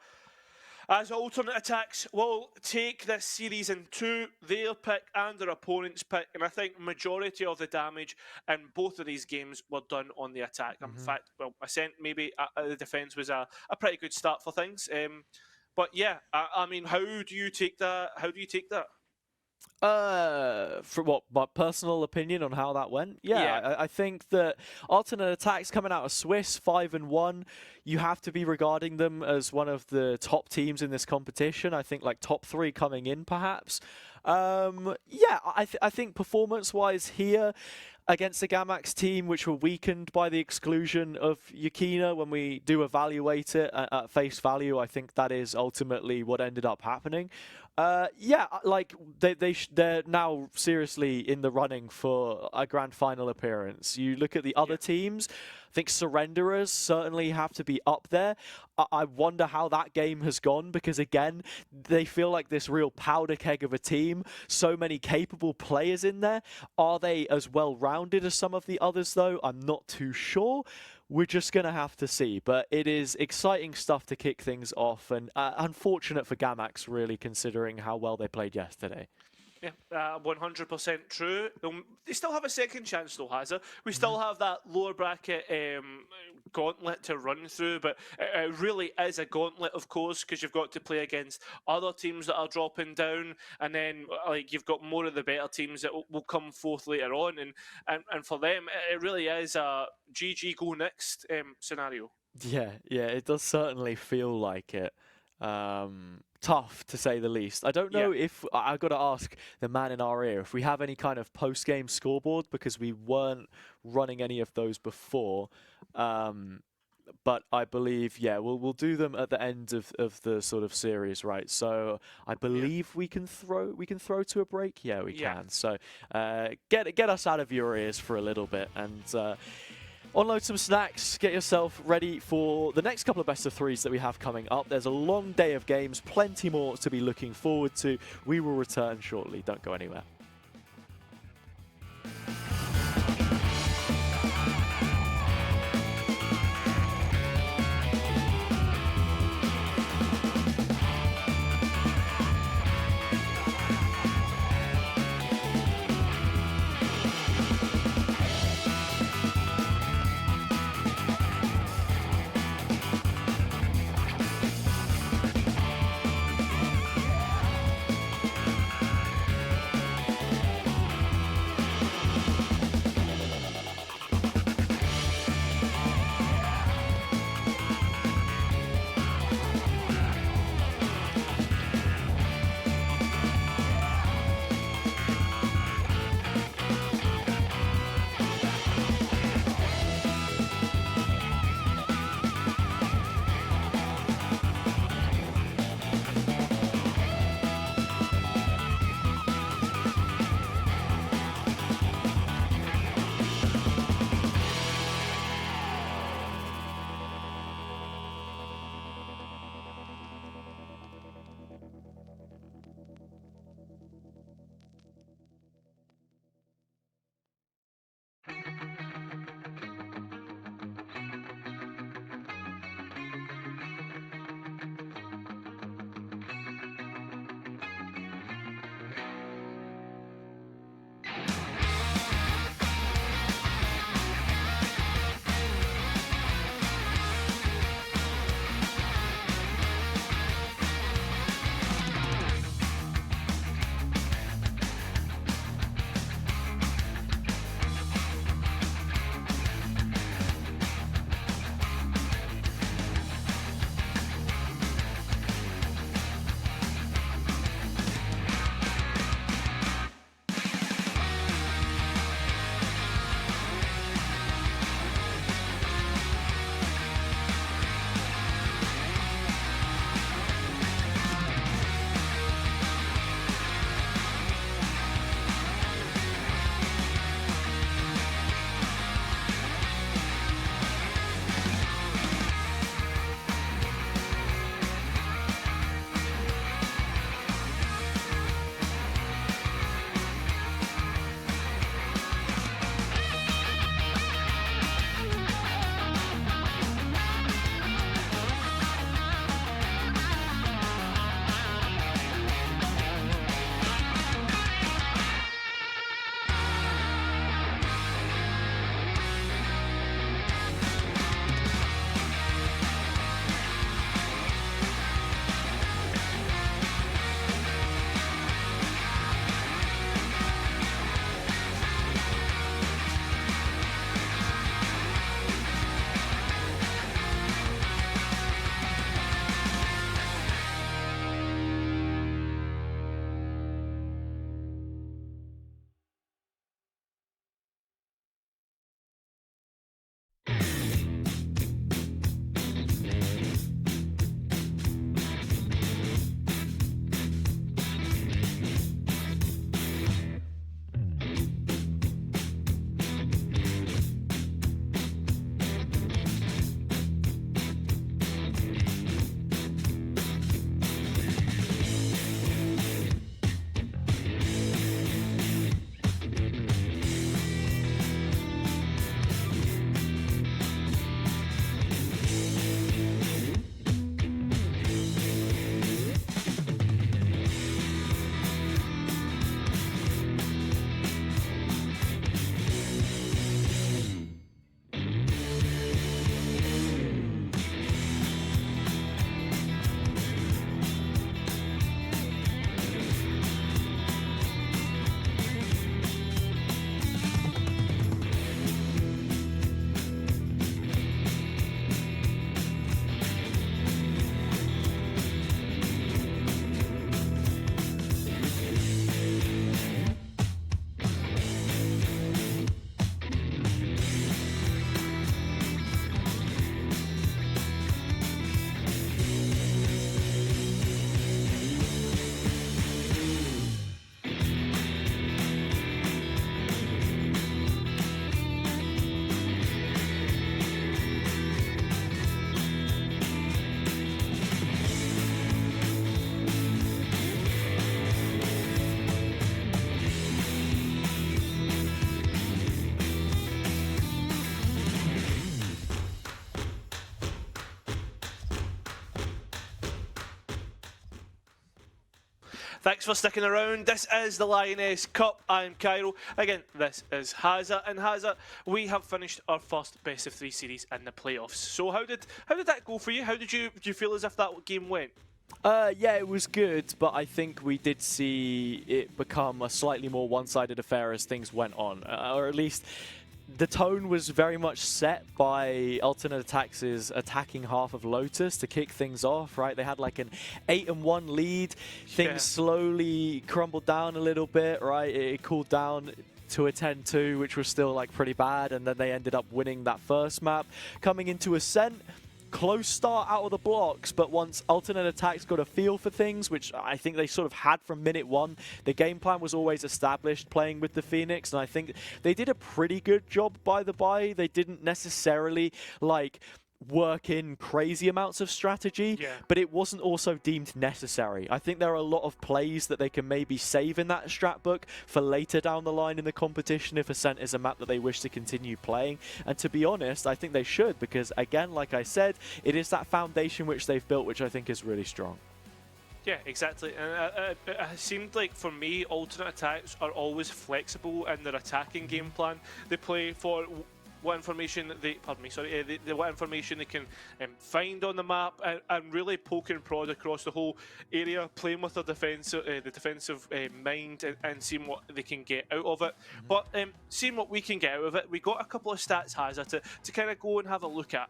As alternate attacks will take this series into their pick and their opponent's pick, and I think majority of the damage in both of these games were done on the attack. In fact, well, Ascent maybe the defense was a pretty good start for things. But yeah, I mean, how do you take that? How do you take that? For what, my personal opinion on how that went? Yeah, Yeah. I think that alternate attacks coming out of Swiss 5-1, you have to be regarding them as one of the top teams in this competition. I think like top 3 coming in, perhaps. Yeah, I think performance-wise here against the Gamax team, which were weakened by the exclusion of Yukina, when we do evaluate it at face value, I think that is ultimately what ended up happening. Yeah, like they're now seriously in the running for a grand final appearance. You look at the other teams, I think Surrenderers certainly have to be up there. I wonder how that game has gone, because again, they feel like this real powder keg of a team. So many capable players in there. Are they as well rounded as some of the others though? I'm not too sure. We're just going to have to see. But it is exciting stuff to kick things off, and unfortunate for Gamax, really, considering how well they played yesterday. Yeah, 100% true. They still have a second chance though, Hazard. We still have that lower bracket gauntlet to run through, but it really is a gauntlet, of course, because you've got to play against other teams that are dropping down, and then like you've got more of the better teams that will come forth later on, and for them, it really is a GG go next scenario. Yeah, it does certainly feel like it. Tough, to say the least. I don't know if I've got to ask the man in our ear if we have any kind of post-game scoreboard, because we weren't running any of those before. But I believe, yeah, we'll do them at the end of the sort of series, right? So I believe we can throw to a break. Yeah, we can. So get us out of your ears for a little bit, and unload some snacks, get yourself ready for the next couple of best of threes that we have coming up. There's a long day of games, plenty more to be looking forward to. We will return shortly. Don't go anywhere. Thanks for sticking around. This is the Lioness Cup. I'm Cairo. Again, this is Hazza. And Hazza, we have finished our first best of 3 series in the playoffs. So how did that go for you? How did you feel as if that game went? Yeah, it was good, but I think we did see it become a slightly more one-sided affair as things went on, or at least the tone was very much set by Alternate Attacks' attacking half of Lotus to kick things off, right? They had like an 8-1 lead. Things slowly crumbled down a little bit, right? It cooled down to a 10-2, which was still like pretty bad, and then they ended up winning that first map. Coming into Ascent, close start out of the blocks, but once Alternate Attacks got a feel for things, which I think they sort of had from minute one, the game plan was always established playing with the Phoenix, and I think they did a pretty good job by the by. They didn't necessarily like work in crazy amounts of strategy, but it wasn't also deemed necessary. I think there are a lot of plays that they can maybe save in that strat book for later down the line in the competition if Ascent is a map that they wish to continue playing. And to be honest, I think they should, because again, like I said, it is that foundation which they've built which I think is really strong. Yeah, exactly. And it seemed like for me, Alternate Attacks are always flexible in their attacking game plan. They play for what information what information they can find on the map, and really poke and prod across the whole area, playing with their the defensive mind, and seeing what they can get out of it. But seeing what we can get out of it, we got a couple of stats, Hazza, to kind of go and have a look at.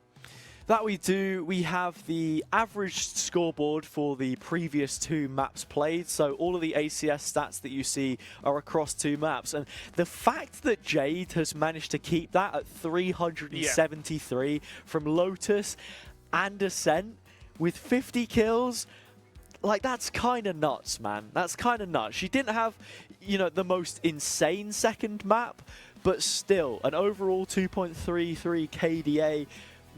That we do. We have the average scoreboard for the previous 2 maps played, so all of the ACS stats that you see are across 2 maps, and the fact that Jade has managed to keep that at 373 from Lotus and Ascent with 50 kills, like, that's kind of nuts, man. That's kind of nuts. She didn't have, you know, the most insane second map, but still, an overall 2.33 KDA.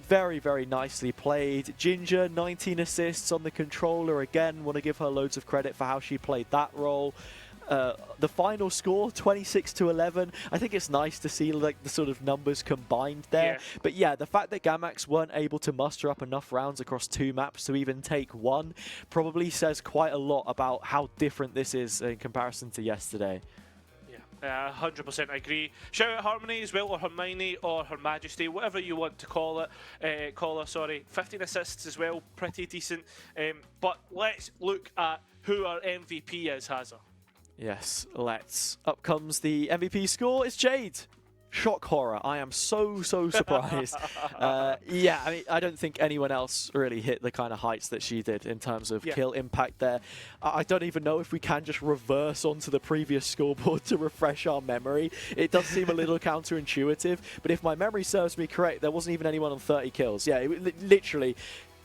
Very, very nicely played. Ginger, 19 assists on the controller. Again, want to give her loads of credit for how she played that role. The final score, 26-11. I think it's nice to see like the sort of numbers combined there. But yeah, the fact that Gamax weren't able to muster up enough rounds across 2 maps to even take 1 probably says quite a lot about how different this is in comparison to yesterday. 100% agree. Shout out Harmony as well, or Hermione, or Her Majesty, whatever you want to call it. Call her, sorry. 15 assists as well, pretty decent. But let's look at who our MVP is, Hazza. Yes, let's. Up comes the MVP score. It's Jade. Shock horror. I am so surprised. Yeah, I mean, I don't think anyone else really hit the kind of heights that she did in terms of kill impact there. I don't even know if we can just reverse onto the previous scoreboard to refresh our memory. It does seem a little counterintuitive, but if my memory serves me correct, there wasn't even anyone on 30 kills. Yeah, literally,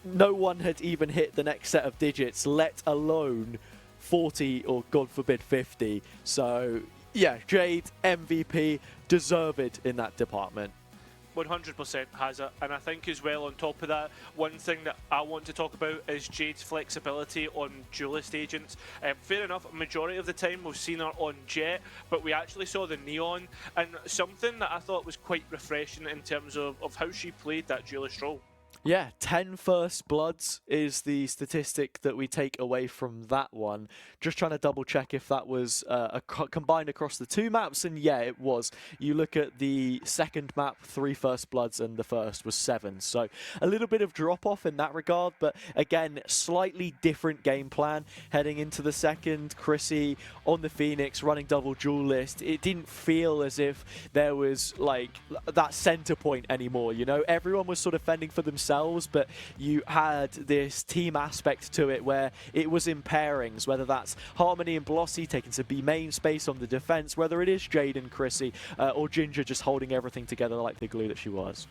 no one had even hit the next set of digits, let alone 40 or, God forbid, 50. So yeah, Jade, MVP, deserved in that department. 100% Hazza, and I think as well on top of that, one thing that I want to talk about is Jade's flexibility on duelist agents. Fair enough, majority of the time we've seen her on Jet, but we actually saw the Neon, and something that I thought was quite refreshing in terms of how she played that duelist role. Yeah, 10 first bloods is the statistic that we take away from that one. Just trying to double check if that was combined across the 2 maps, and yeah, it was. You look at the second map, 3 first bloods, and the first was 7. So a little bit of drop off in that regard, but again, slightly different game plan heading into the second. Chrissy on the Phoenix running double duelist. It didn't feel as if there was like that center point anymore, you know? Everyone was sort of fending for themselves, but you had this team aspect to it where it was in pairings, whether that's Harmony and Blossy taking some B main space on the defense, whether it is Jade and Chrissy, or Ginger just holding everything together like the glue that she was.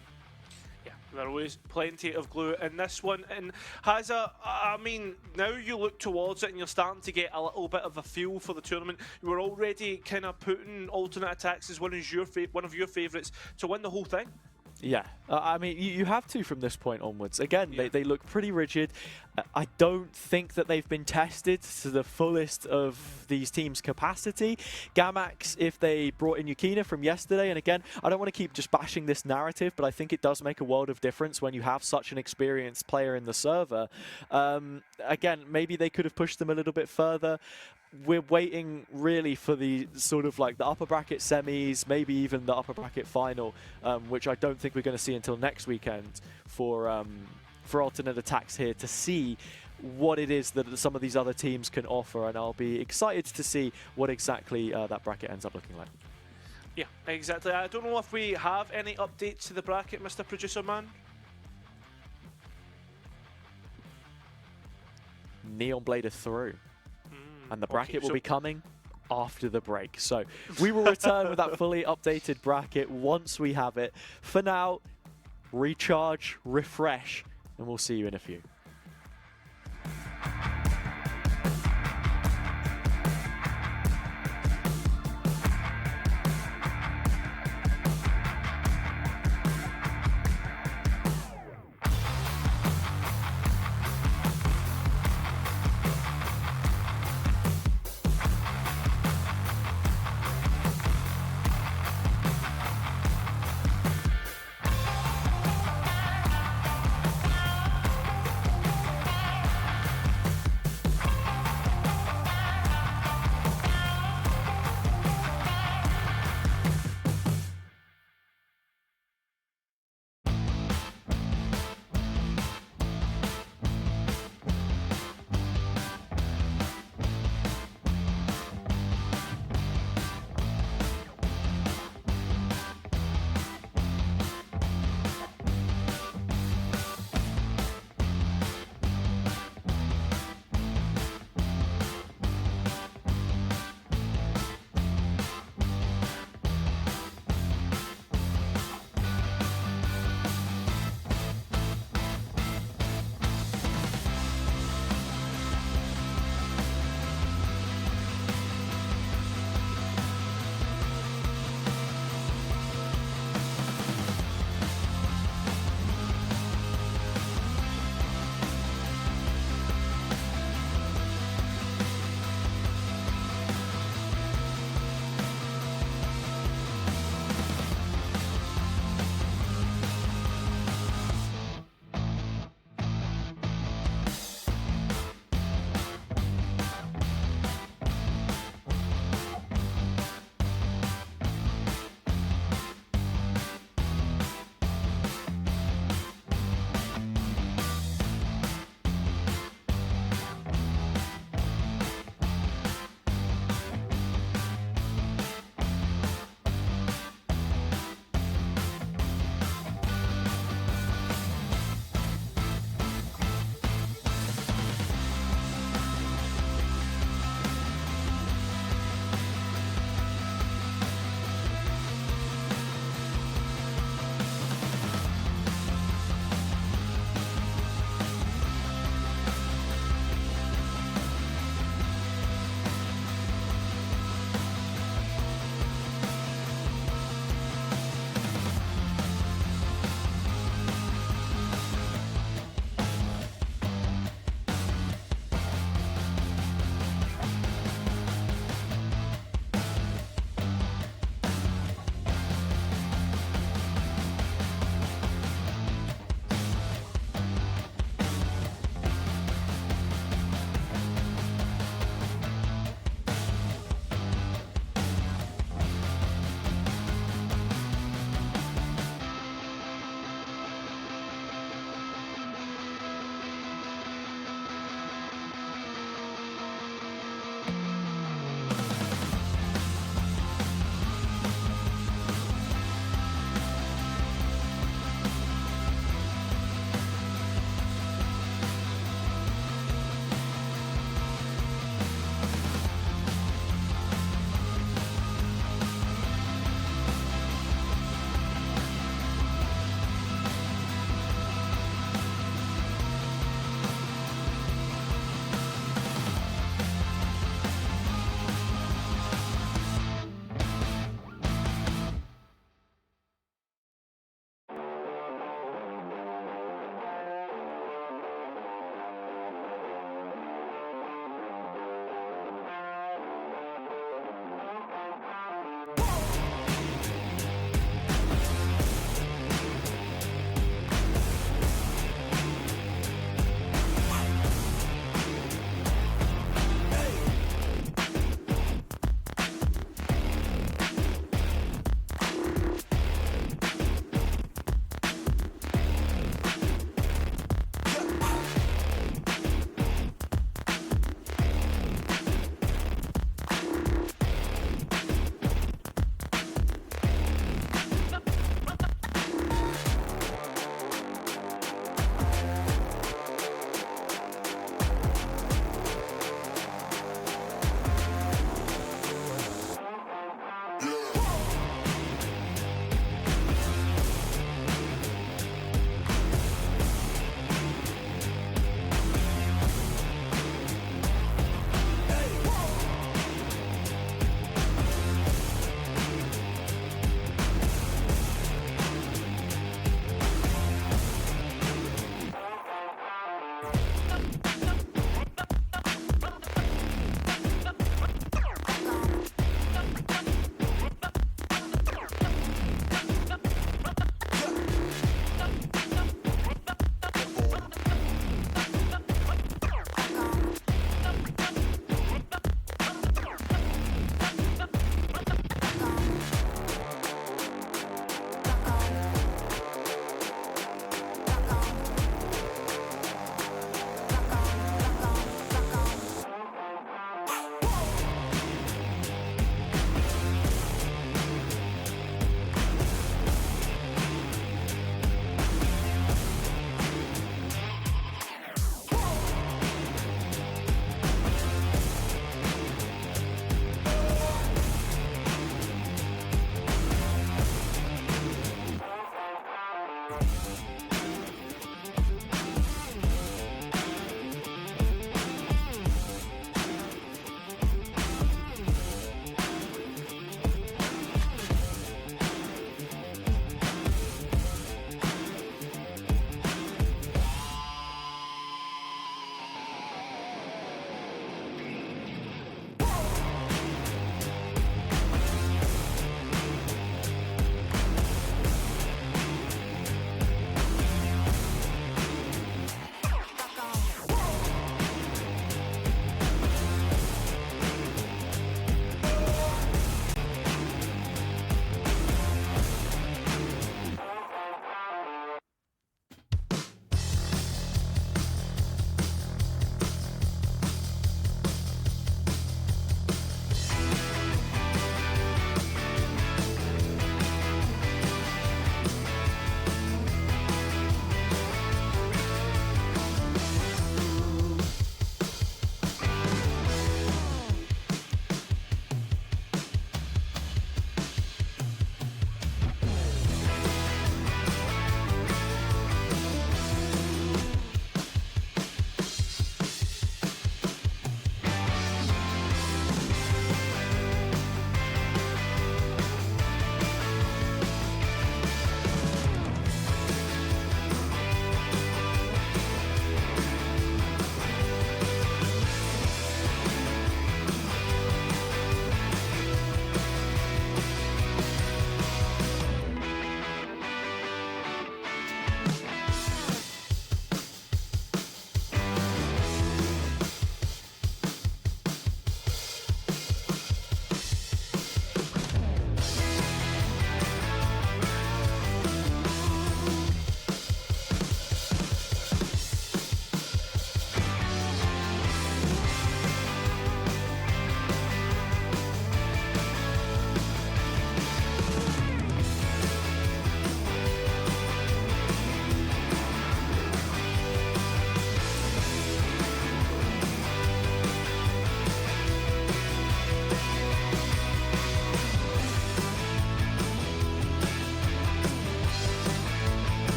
Yeah, there was plenty of glue in this one, and Hazza, I mean, now you look towards it and you're starting to get a little bit of a feel for the tournament. You were already kind of putting Alternate Attacks as one of your favourites to win the whole thing. Yeah, I mean, you have to from this point onwards. Again, they look pretty rigid. I don't think that they've been tested to the fullest of these teams' capacity. Gamax, if they brought in Yukina from yesterday, and again, I don't want to keep just bashing this narrative, but I think it does make a world of difference when you have such an experienced player in the server. Again, maybe they could have pushed them a little bit further. We're waiting really for the sort of like the upper bracket semis, maybe even the upper bracket final, which I don't think we're going to see until next weekend for alternate attacks here, to see what it is that some of these other teams can offer, and I'll be excited to see what exactly that bracket ends up looking like. Yeah, exactly. I don't know if we have any updates to the bracket, Mr. Producer Man. Neon Blade are through, and the bracket okay, will be coming after the break. So we will return with that fully updated bracket once we have it. For now, recharge, refresh, and we'll see you in a few.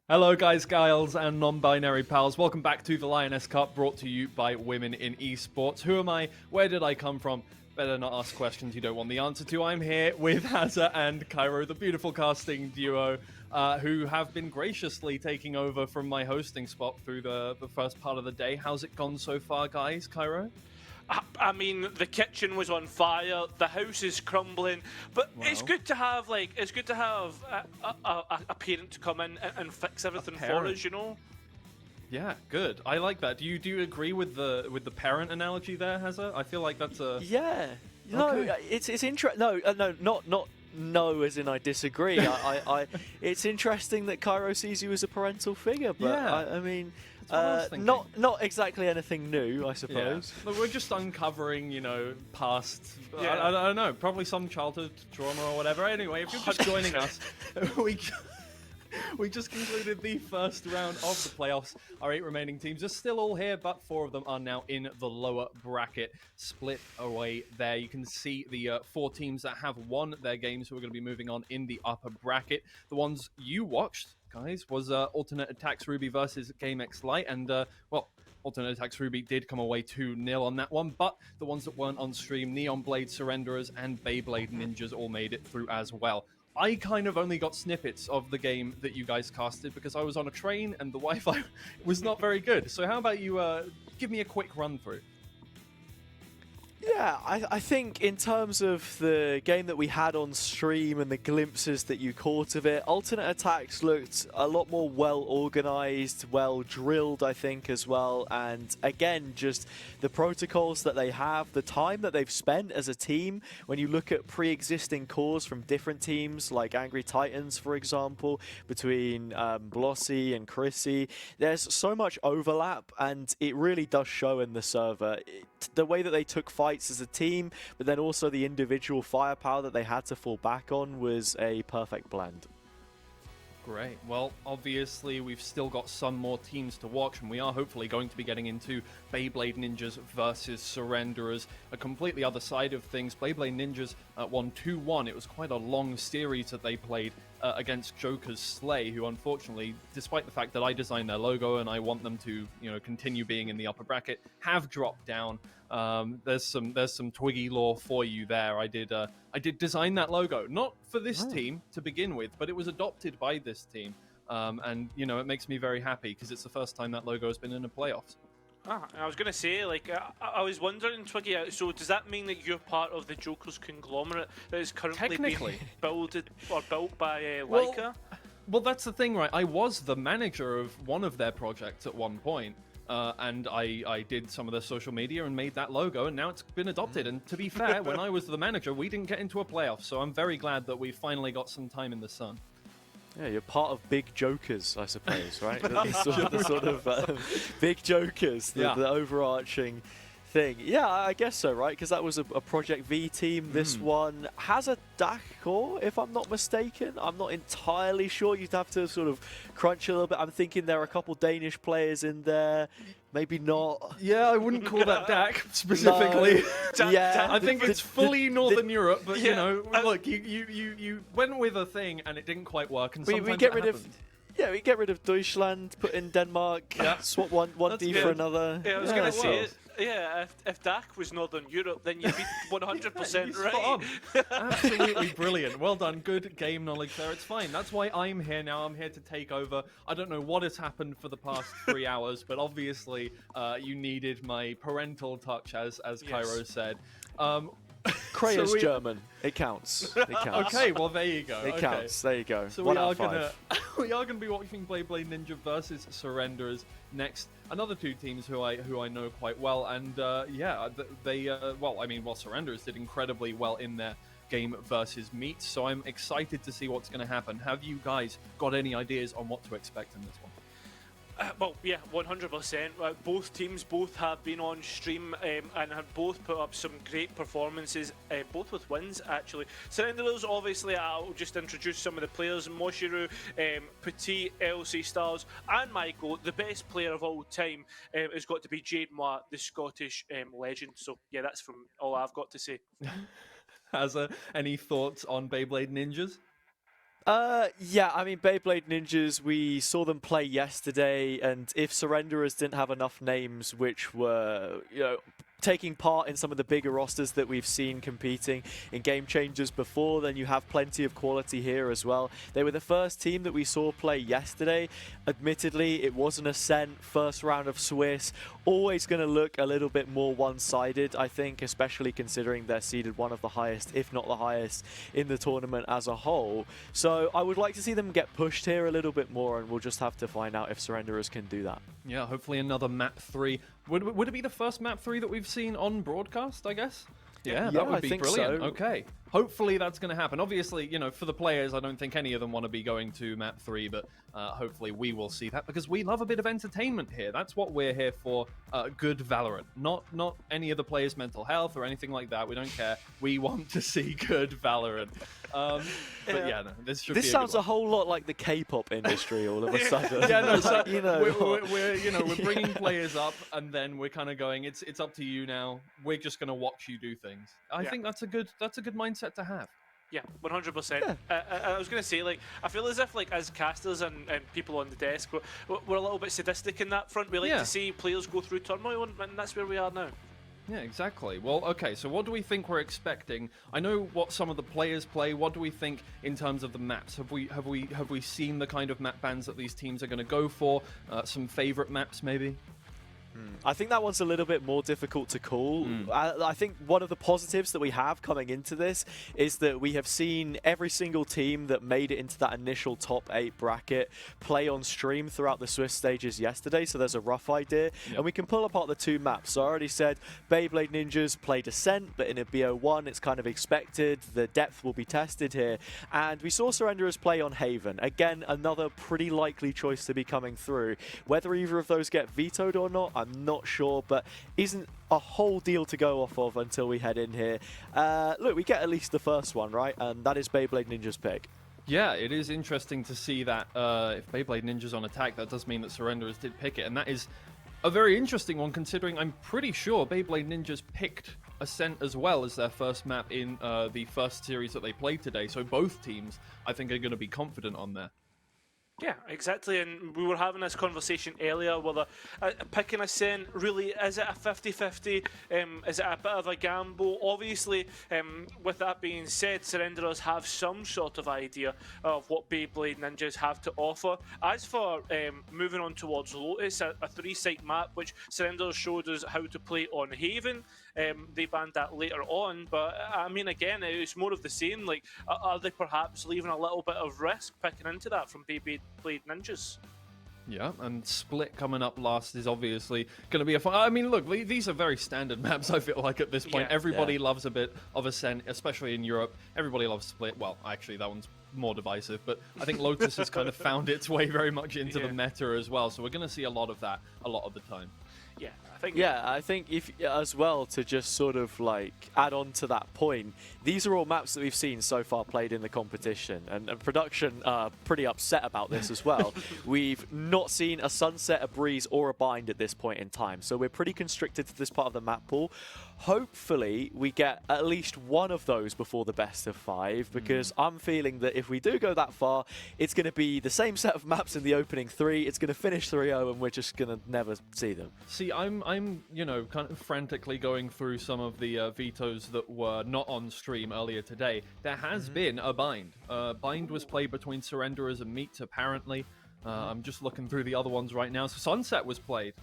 Hello, guys, gals, and non-binary pals. Welcome back to the Lioness Cup, brought to you by Women in Esports. Who am I? Where did I come from? Better not ask questions you don't want the answer to. I'm here with Hazza and Cairo, the beautiful casting duo, who have been graciously taking over from my hosting spot through the first part of the day. How's it gone so far, guys? Cairo? I mean, the kitchen was on fire. The house is crumbling, but it's Wow. good to have a parent to come in and fix everything for parent. us. You know. Yeah, good. I like that. Do you agree with the parent analogy there, Hazza? I feel like that's a Yeah. No, Okay. it's interesting. No, as in I disagree. It's interesting that Cairo sees you as a parental figure, but Yeah. I mean, That's what I was thinking. not exactly anything new, I suppose. Yeah. Look, we're just uncovering, past. Yeah. I don't know, probably some childhood trauma or whatever. Anyway, if you're just joining us, we just concluded the first round of the playoffs. Our 8 remaining teams are still all here, but 4 of them are now in the lower bracket, split away there. You can see the 4 teams that have won their games who are going to be moving on in the upper bracket. The ones you watched, guys, was Alternate Attacks Ruby versus GameX Lite, and Alternate Attacks Ruby did come away 2-0 on that one, but the ones that weren't on stream, Neon Blade Surrenderers and Beyblade Ninjas all made it through as well. I kind of only got snippets of the game that you guys casted because I was on a train and the Wi-Fi was not very good. So how about you give me a quick run through? Yeah, I think in terms of the game that we had on stream and the glimpses that you caught of it, Alternate Attacks looked a lot more well organized, well drilled, I think, as well. And again, just the protocols that they have, the time that they've spent as a team. When you look at pre-existing cores from different teams, like Angry Titans, for example, between Blossy and Chrissy, there's so much overlap, and it really does show in the server. The way that they took fights as a team, but then also the individual firepower that they had to fall back on was a perfect blend. Great. Well, obviously, we've still got some more teams to watch, and we are hopefully going to be getting into Beyblade Ninjas versus Surrenderers, a completely other side of things. Beyblade Ninjas won 2-1. It was quite a long series that they played against Joker's Slay, who unfortunately, despite the fact that I designed their logo and I want them to, continue being in the upper bracket, have dropped down. There's some Twiggy lore for you there. I did design that logo, not for this team to begin with, but it was adopted by this team, and it makes me very happy because it's the first time that logo has been in the playoffs. I was going to say, I was wondering, Twiggy, so does that mean that you're part of the Joker's conglomerate that is currently being Technically. built by Well- Leica? Well, that's the thing, right? I was the manager of one of their projects at one point, and I did some of their social media and made that logo, and now it's been adopted. And to be fair, when I was the manager, we didn't get into a playoff, so I'm very glad that we finally got some time in the sun. Yeah, you're part of Big Jokers, I suppose, right? the sort of Big Jokers, the overarching thing. Yeah, I guess so, right? Because that was a Project V team. This one has a DAC core, if I'm not mistaken. I'm not entirely sure. You'd have to sort of crunch a little bit. I'm thinking there are a couple Danish players in there. Maybe not. Yeah, I wouldn't call that DAC specifically. No. Yeah, I think it's fully Northern Europe, but Yeah. Look, you went with a thing and it didn't quite work, and we sometimes get it rid happens. of. Yeah, we get rid of Deutschland, put in Denmark, swap one That's D good. for another. Yeah, I was Yeah, going to say, well. if DAC was Northern Europe, then you'd be 100% You're right. spot on. Absolutely brilliant. Well done. Good game knowledge there. It's fine. That's why I'm here now. I'm here to take over. I don't know what has happened for the past 3 hours, but obviously you needed my parental touch, as Cairo said. Krea's So we- German. It counts. It counts. Okay, well there you go. It Okay. counts. There you go. So One we out are of five. gonna be watching Beyblade Ninja versus Surrenderers next. Another 2 teams who I know quite well, and Surrenderers did incredibly well in their game versus Meat. So I'm excited to see what's going to happen. Have you guys got any ideas on what to expect in this one? Well, yeah, 100%. Both teams have been on stream and have both put up some great performances, both with wins, actually. Surrenderers, obviously, I'll just introduce some of the players. Moshiru, Petit, LC Stars, and Michael, the best player of all time, has got to be Jade Moore, the Scottish legend. So, yeah, that's from all I've got to say. Any thoughts on Beyblade Ninjas? Yeah, I mean, Beyblade Ninjas, we saw them play yesterday, and if Surrenderers didn't have enough names which were, taking part in some of the bigger rosters that we've seen competing in Game Changers before, then you have plenty of quality here as well. They were the first team that we saw play yesterday. Admittedly, it was an Ascent, first round of Swiss, always going to look a little bit more one-sided, I think, especially considering they're seeded one of the highest, if not the highest, in the tournament as a whole. So I would like to see them get pushed here a little bit more, and we'll just have to find out if Surrenderers can do that. Yeah, hopefully another map 3. Would it be the first map 3 that we've seen on broadcast, I guess? Yeah, that would I be think brilliant. so. Okay. Hopefully that's going to happen. Obviously, for the players, I don't think any of them want to be going to map 3, but hopefully we will see that because we love a bit of entertainment here. That's what we're here for, good Valorant. Not any of the players' mental health or anything like that. We don't care. We want to see good Valorant. But yeah, no, this should be This sounds a whole lot like the K-pop industry all of a sudden. Yeah, no, so we're we're bringing players up, and then we're kind of going. It's up to you now. We're just going to watch you do things. I think that's a good mindset to have. Yeah, 100%. I was going to say, I feel as if, as casters and people on the desk, we're a little bit sadistic in that front. We like to see players go through turmoil, and that's where we are now. Yeah, exactly. Well, okay, so what do we think we're expecting? I know what some of the players play. What do we think in terms of the maps? Have we seen the kind of map bans that these teams are going to go for? Some favorite maps, maybe? I think that one's a little bit more difficult to call. I think one of the positives that we have coming into this is that we have seen every single team that made it into that initial top 8 bracket play on stream throughout the Swiss stages yesterday, so there's a rough idea. And we can pull apart the 2 maps. So I already said Beyblade Ninjas played Ascent, but in a BO1 it's kind of expected. The depth will be tested here. And we saw Surrenderers play on Haven. Again, another pretty likely choice to be coming through. Whether either of those get vetoed or not, I'm not sure, but isn't a whole deal to go off of until we head in here. Look, we get at least the first one, right? And that is Beyblade Ninja's pick. Yeah, it is interesting to see that if Beyblade Ninja's on attack, that does mean that Surrenderers did pick it, and that is a very interesting one considering I'm pretty sure Beyblade Ninjas picked Ascent as well as their first map in the first series that they played today, so both teams I think are going to be confident on there. Yeah, exactly, and we were having this conversation earlier whether picking Ascent, really, is it a 50-50? Is it a bit of a gamble? Obviously, with that being said, Surrenderers have some sort of idea of what Beyblade Ninjas have to offer. As for moving on towards Lotus, a 3-site map which Surrenderers showed us how to play on Haven. They banned that later on, but I mean, again, it's more of the same. Are they perhaps leaving a little bit of risk picking into that from Beyblade Ninjas? Yeah, and Split coming up last is obviously going to be a fun... I mean, look, these are very standard maps, I feel like, at this point. Everybody loves a bit of Ascent, especially in Europe. Everybody loves Split. Well, actually, that one's more divisive, but I think Lotus has kind of found its way very much into the meta as well, so we're going to see a lot of that a lot of the time. Yeah, I think if as well to just sort of add on to that point, these are all maps that we've seen so far played in the competition, and production are pretty upset about this as well. We've not seen a Sunset, a Breeze, or a Bind at this point in time, so we're pretty constricted to this part of the map pool. Hopefully we get at least one of those before the best of 5, because I'm feeling that if we do go that far, it's going to be the same set of maps in the opening 3, it's going to finish 3-0, and we're just going to never see them. See, I'm kind of frantically going through some of the vetoes that were not on stream earlier today. There has been a Bind. Bind was played between Surrenderers and Meats, apparently. I'm just looking through the other ones right now. So Sunset was played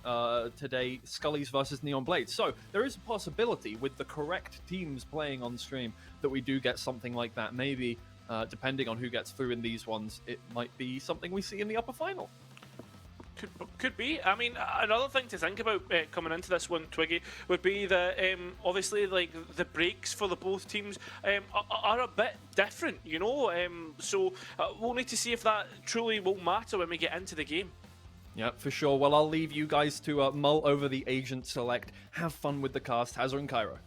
today, Scully's versus Neon Blades. So there is a possibility with the correct teams playing on stream that we do get something like that. Maybe, depending on who gets through in these ones, it might be something we see in the upper final. Could be. I mean, another thing to think about coming into this one, Twiggy, would be that obviously the breaks for the both teams are a bit different, so we'll need to see if that truly will matter when we get into the game. Yeah, for sure. Well, I'll leave you guys to mull over the agent select. Have fun with the cast. Hazard and Cairo.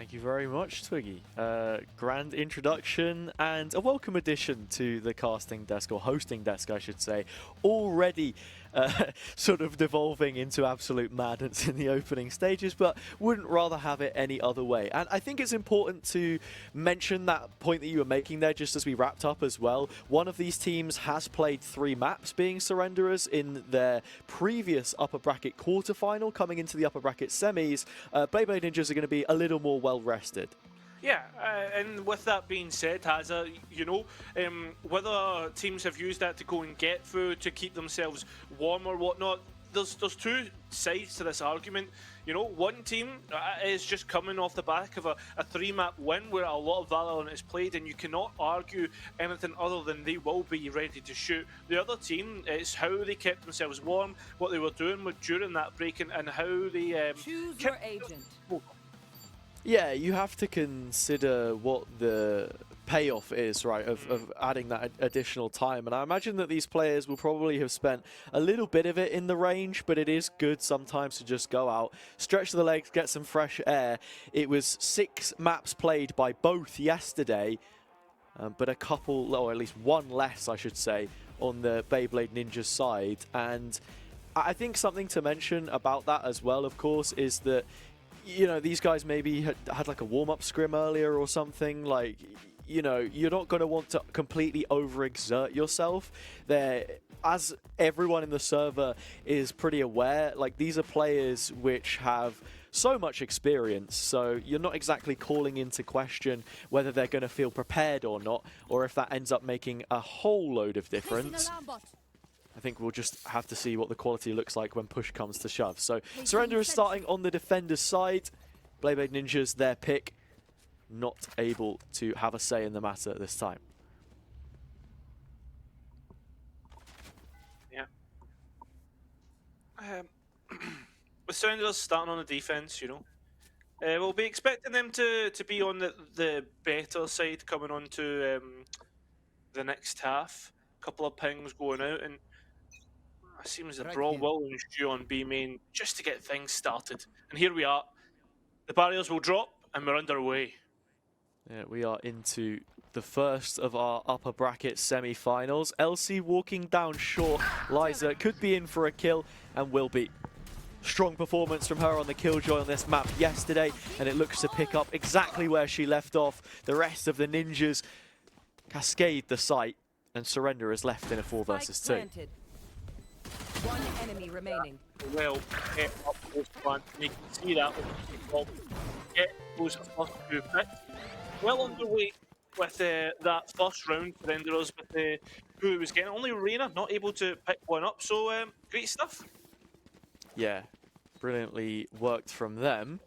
Thank you very much, Twiggy. Grand introduction and a welcome addition to the casting desk, or hosting desk, I should say. Already sort of devolving into absolute madness in the opening stages, but wouldn't rather have it any other way. And I think it's important to mention that point that you were making there just as we wrapped up as well. One of these teams has played 3 maps, being Surrenderers, in their previous upper bracket quarterfinal. Coming into the upper bracket semis, Beyblade Ninjas are going to be a little more well rested. Yeah, and with that being said, Hazza, you know, whether teams have used that to go and get food to keep themselves warm or whatnot, there's 2 sides to this argument. You know, one team is just coming off the back of a 3-map win where a lot of Valorant is played, and you cannot argue anything other than they will be ready to shoot. The other team, it's how they kept themselves warm, what they were doing during that break, and how they Choose your agent. Yeah, you have to consider what the payoff is, right, of adding that additional time. And I imagine that these players will probably have spent a little bit of it in the range, but it is good sometimes to just go out, stretch the legs, get some fresh air. It was 6 maps played by both yesterday, but a couple, or at least one less, I should say, on the Beyblade Ninja side. And I think something to mention about that as well, of course, is that, you know, these guys maybe had like a warm-up scrim earlier or something. Like, you know, you're not going to want to completely overexert yourself. As everyone in the server is pretty aware, like, these are players which have so much experience, so you're not exactly calling into question whether they're going to feel prepared or not, or if that ends up making a whole load of difference. I think we'll just have to see what the quality looks like when push comes to shove. So Surrender is starting on the defender's side. Beyblade Ninjas, their pick, not able to have a say in the matter this time. Yeah. With Sounders starting on the defense, you know, we'll be expecting them to be on the better side coming on to the next half. A couple of pings going out, and it seems the brawl will ensue on B main just to get things started. And here we are. The barriers will drop, and we're underway. Yeah, we are into the first of our upper bracket semi-finals. LC walking down short. Liza could be in for a kill, and will be. Strong performance from her on the Killjoy on this map yesterday, and it looks to pick up exactly where she left off. The rest of the ninjas cascade the site, and Surrender is left in a 4 versus 2. Planted. 1 enemy remaining. Well, get up close front. You can see that with get those first 2 picks. Well underway with that first round for Renderers, with who was getting only Reina not able to pick one up. So great stuff. Yeah, brilliantly worked from them.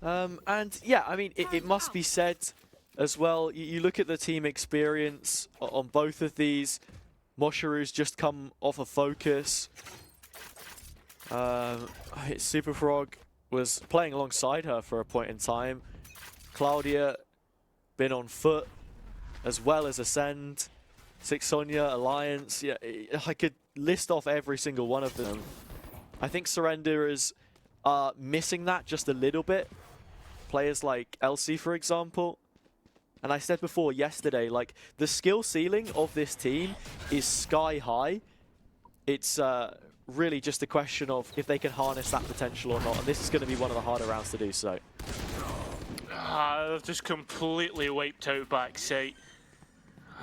And yeah, I mean, it must be said as well, you look at the team experience on both of these. Mosharu's just come off a focus. Super Frog was playing alongside her for a point in time. Claudia been on foot, as well as Ascend. Sixonia, Alliance. Yeah, I could list off every single one of them. I think Surrenderers are missing that just a little bit. Players like Elsie, for example. And I said before yesterday, like, the skill ceiling of this team is sky high. It's really just a question of if they can harness that potential or not. And this is going to be one of the harder rounds to do so. They've just completely wiped out backside.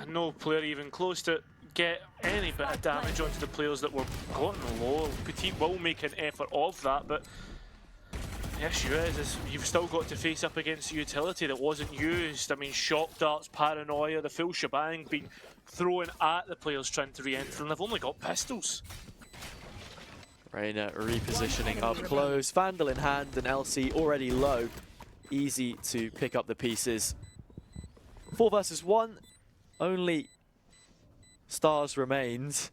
No player even close to get any bit of damage onto the players that were gotten low. Petit will make an effort of that, but the issue is you've still got to face up against a utility that wasn't used. I mean, shock darts, paranoia, the full shebang being thrown at the players trying to re-enter, and they've only got pistols. Reina repositioning up close, Vandal in hand, and LC already low. Easy to pick up the pieces. 4 versus 1, only Stars remains.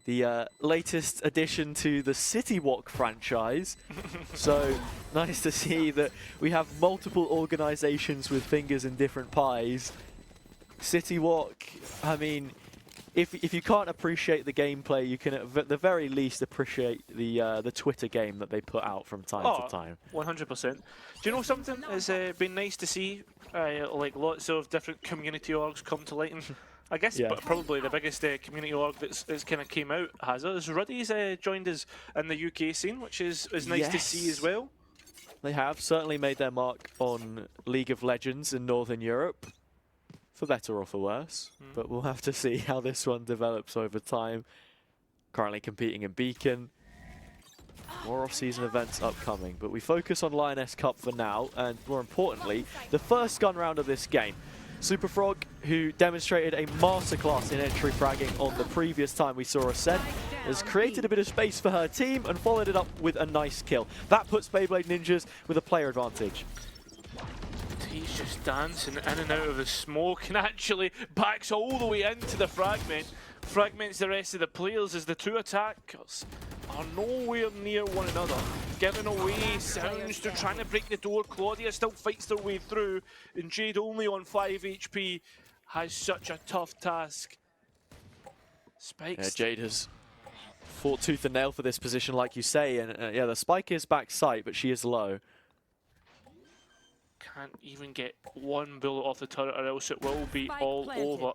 The latest addition to the City Walk franchise. So nice to see that we have multiple organizations with fingers in different pies. City Walk, I mean, if you can't appreciate the gameplay, you can at the very least appreciate the Twitter game that they put out from time to time. 100%. Do you know something? It's been nice to see like lots of different community orgs come to light. And I guess probably the biggest community org that's kind of came out is Ruddy's joined us in the UK scene, which is nice to see as well. They have certainly made their mark on League of Legends in Northern Europe, for better or for worse. But we'll have to see how this one develops over time. Currently competing in Beacon. More off-season events upcoming, but we focus on Lioness Cup for now, and more importantly, the first gun round of this game. Superfrog, who demonstrated a masterclass in entry fragging on the previous time we saw Ascent, has created a bit of space for her team and followed it up with a nice kill. That puts Beyblade Ninjas with a player advantage. He's just dancing in and out of the smoke and actually backs all the way into the fragment. Fragments the rest of the players as the two attackers are nowhere near one another. Giving away sounds to trying to break the door. Claudia still fights their way through, and Jade, only on 5 HP, has such a tough task. Spikes. Yeah, Jade has fought tooth and nail for this position, like you say, and yeah, the spike is back sight, but she is low. Can't even get one bullet off the turret, or else it will be all over.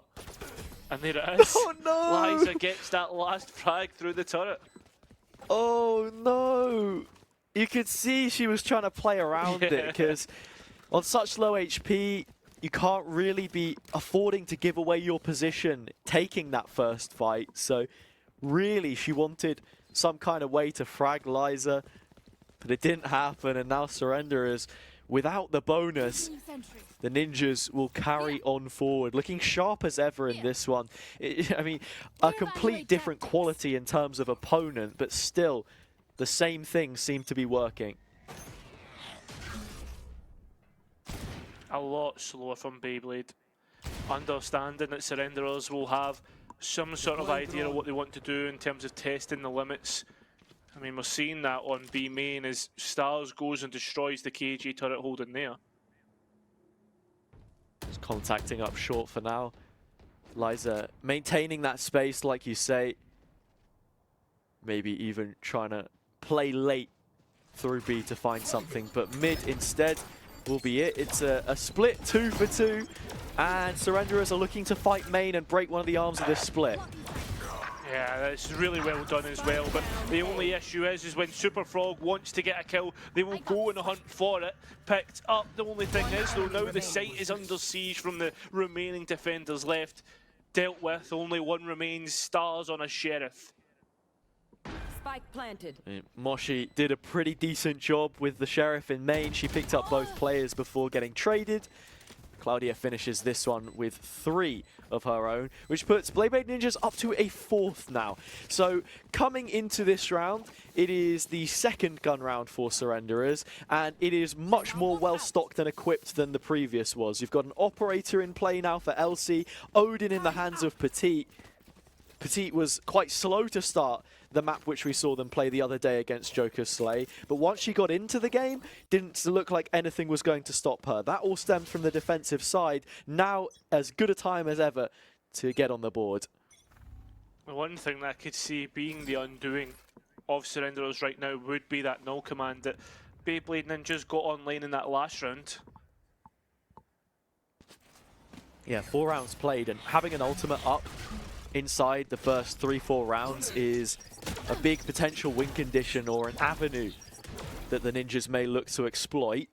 And there it is. Oh no! Liza gets that last frag through the turret. Oh no! You could see she was trying to play around it, because on such low HP, you can't really be affording to give away your position taking that first fight. So really, she wanted some kind of way to frag Liza, but it didn't happen, and now Surrender is without the bonus. The Ninjas will carry on forward, looking sharp as ever in this one. I mean, a complete different quality in terms of opponent, but still, the same things seem to be working. A lot slower from Beyblade. Understanding that Surrenderers will have some sort of idea of what they want to do in terms of testing the limits. I mean, we're seeing that on B main as Stars goes and destroys the KG turret holding there. Just contacting up short for now. Liza maintaining that space, like you say. Maybe even trying to play late through B to find something, but mid instead will be it. It's a split 2 for 2, and Surrenderers are looking to fight main and break one of the arms of this split. Yeah, that's really well done as well, but the only issue is when Superfrog wants to get a kill, they will go and hunt for it. Picked up. The only thing is, though, now the site is under siege from the remaining defenders left. Dealt with, only one remains, Stars on a Sheriff. Spike planted. Moshi did a pretty decent job with the Sheriff in main. She picked up both players before getting traded. Claudia finishes this one with 3 of her own, which puts Beyblade Ninjas up to a 4th now. So coming into this round, it is the second gun round for Surrenderers, and it is much more well-stocked and equipped than the previous was. You've got an operator in play now for Elsie, Odin in the hands of Petite. Petite was quite slow to start the map which we saw them play the other day against Joker Slay, but once she got into the game, didn't look like anything was going to stop her. That all stemmed from the defensive side. Now, as good a time as ever to get on the board. The one thing that I could see being the undoing of Surrenderers right now would be that null command that Beyblade Ninjas got online in that last round. Yeah, 4 rounds played, and having an ultimate up inside the first 3-4 rounds is a big potential win condition or an avenue that the Ninjas may look to exploit.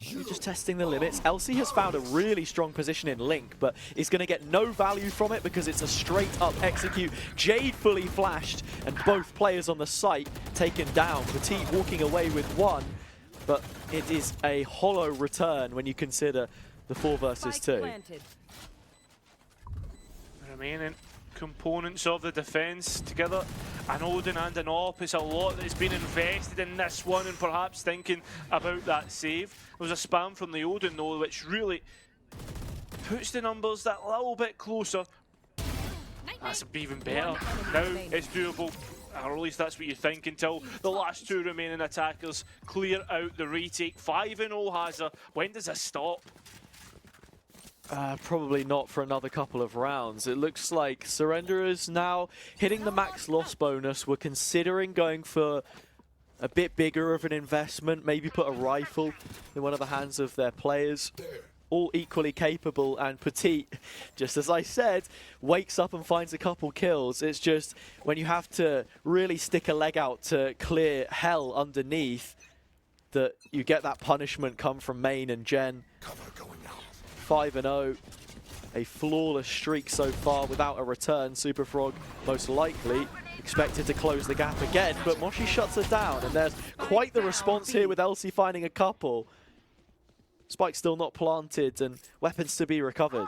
Just testing the limits. Elsie has found a really strong position in Link, but is going to get no value from it because it's a straight up execute. Jade fully flashed, and both players on the site taken down. Petite walking away with 1, but it is a hollow return when you consider the 4 versus 2. Remaining components of the defence together, an Odin and an AWP. It's a lot that's been invested in this one, and perhaps thinking about that save. There was a spam from the Odin though, which really puts the numbers that little bit closer. That's even better. Now it's doable, or at least that's what you think, until the last 2 remaining attackers clear out the retake. 5-0 has her. When does it stop? Probably not for another couple of rounds. It looks like Surrenderers now hitting the max loss bonus. We're considering going for a bit bigger of an investment, maybe put a rifle in one of the hands of their players. All equally capable, and Petit, just as I said, wakes up and finds a couple kills. It's just when you have to really stick a leg out to clear hell underneath that you get that punishment come from Main and Gen. 5-0, a flawless streak so far without a return. Superfrog most likely expected to close the gap again, but Moshi shuts it down, and there's quite the response here with Elsie finding a couple. Spike still not planted, and weapons to be recovered.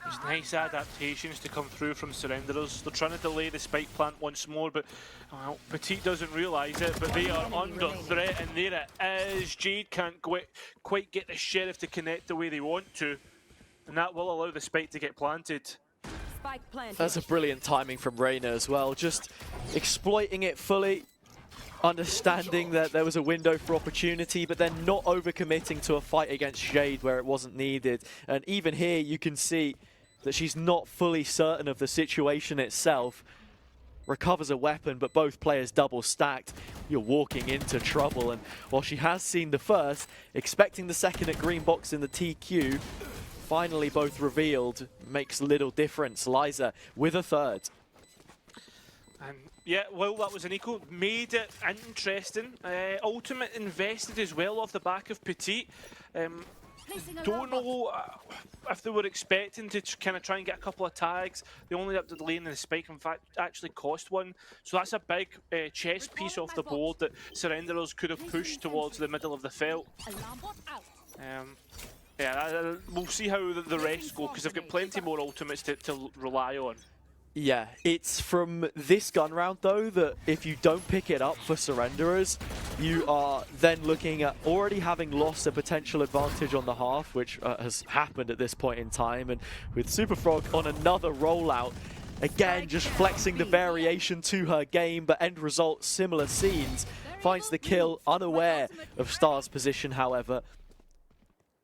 There's nice adaptations to come through from Surrenderers. They're trying to delay the spike plant once more, but well, Petit doesn't realise it, but they are under threat, and there it is. Jade can't quite get the Sheriff to connect the way they want to, and that will allow the spike to get planted. Spike planted. That's a brilliant timing from Reyna as well, just exploiting it fully, understanding that there was a window for opportunity, but then not overcommitting to a fight against Jade where it wasn't needed. And even here you can see that she's not fully certain of the situation itself. Recovers a weapon, but both players double stacked. You're walking into trouble, and while she has seen the first, expecting the second at green box in the TQ, finally both revealed, makes little difference. Liza with a third. And yeah, well, that was an eco. Made it interesting. Ultimate invested as well off the back of Petit. Don't know if they were expecting to kind of try and get a couple of tags. They only ended up delaying the spike, in fact, actually cost one. So that's a big chess piece off the board that Surrenderers could have pushed towards the middle of the felt. Yeah, we'll see how the rest go, because they've got plenty more ultimates to rely on. Yeah, it's from this gun round though that if you don't pick it up for Surrenderers, you are then looking at already having lost a potential advantage on the half, which has happened at this point in time. And with Superfrog on another rollout, again just flexing the variation to her game, but end result similar scenes. Finds the kill, unaware of Star's position however.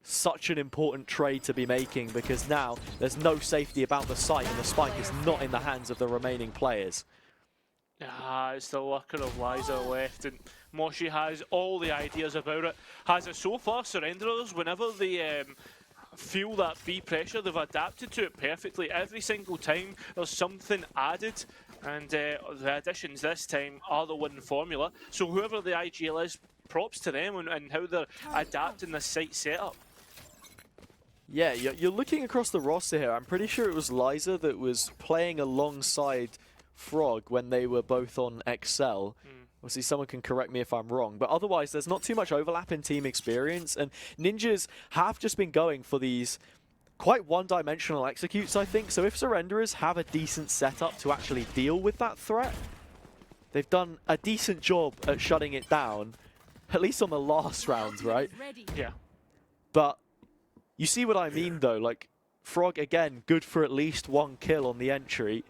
Such an important trade to be making, because now there's no safety about the site and the spike is not in the hands of the remaining players. It's the lucker of Liza left, and Moshi has all the ideas about it. Has it so far. Surrenderers, whenever they feel that B pressure, they've adapted to it perfectly. Every single time there's something added, and the additions this time are the winning formula. So whoever the IGL is, props to them and how they're adapting the site setup. Yeah, you're looking across the roster here. I'm pretty sure it was Liza that was playing alongside Frog when they were both on XL. Obviously, someone can correct me if I'm wrong, but otherwise there's not too much overlap in team experience, and Ninjas have just been going for these quite one-dimensional executes, I think. So if Surrenderers have a decent setup to actually deal with that threat, they've done a decent job at shutting it down, at least on the last round, right? Yeah. But you see what I mean, though. Like, Frog, again, good for at least one kill on the entry.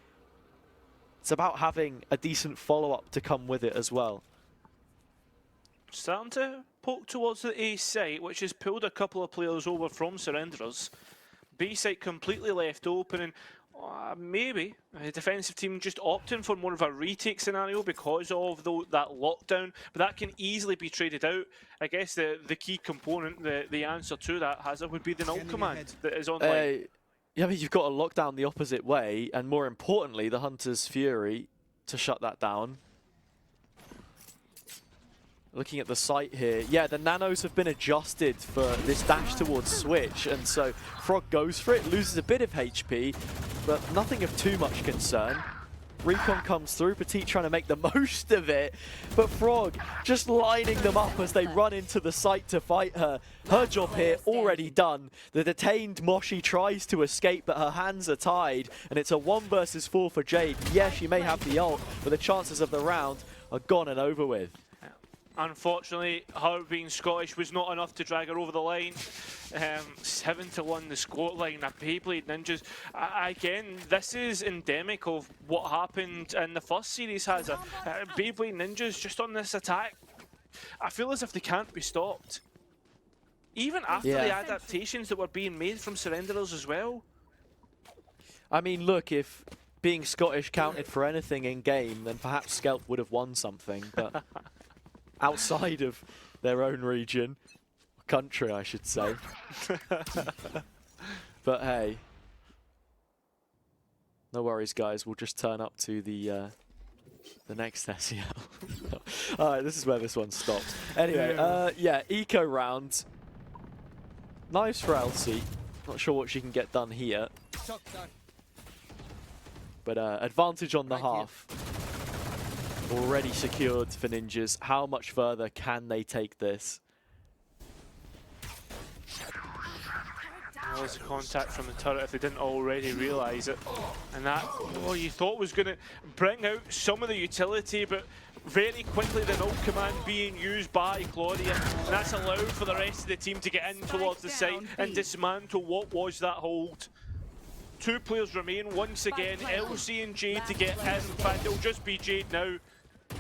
It's about having a decent follow-up to come with it as well. Starting to poke towards the A site, which has pulled a couple of players over from Surrenderers. B site completely left open, and maybe a defensive team just opting for more of a retake scenario because of that lockdown, but that can easily be traded out. I guess the key component, the answer to that, Hazard, would be the null command that is online. Yeah, I mean, you've got to lock down the opposite way, and more importantly, the Hunter's Fury to shut that down. Looking at the site here, yeah, the nanos have been adjusted for this dash towards Switch, and so Frog goes for it, loses a bit of HP, but nothing of too much concern. Recon comes through, Petit trying to make the most of it, but Frog just lining them up as they run into the site to fight her. Her job here already done. The detained Moshi tries to escape, but her hands are tied, and it's a 1 versus 4 for Jade. Yeah, she may have the ult, but the chances of the round are gone and over with. Unfortunately, her being Scottish was not enough to drag her over the line. 7-1 the scoreline. Beyblade Ninjas. Again, this is endemic of what happened in the first series. Has a Beyblade Ninjas just on this attack. I feel as if they can't be stopped. Even after Yeah. the adaptations that were being made from Surrenderers as well. I mean, look, if being Scottish counted for anything in game, then perhaps Skelp would have won something. But outside of their own region, country, I should say. But hey, no worries, guys. We'll just turn up to the next SEL. All right, this is where this one stops. Anyway, yeah, eco round. Nice for Elsie. Not sure what she can get done here. But advantage on the half. Already secured for Ninjas. How much further can they take this? Well, there's a contact from the turret if they didn't already realise it. And that, oh, you thought was going to bring out some of the utility, but very quickly the null command being used by Claudia. And that's allowed for the rest of the team to get in towards the site and dismantle what was that hold. 2 players remain once again, Elsie and Jade to get in. In fact, it'll just be Jade now.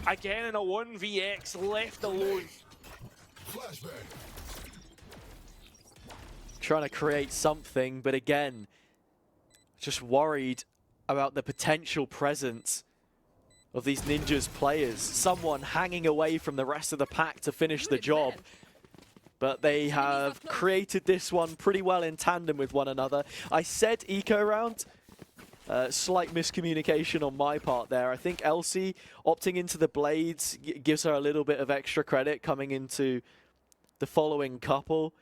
Again in a 1vx, left alone. Trying to create something, but again, just worried about the potential presence of these Ninjas players. Someone hanging away from the rest of the pack to finish the job. But they have created this one pretty well in tandem with one another. I said eco round. Slight miscommunication on my part there. I think Elsie opting into the blades gives her a little bit of extra credit coming into the following couple.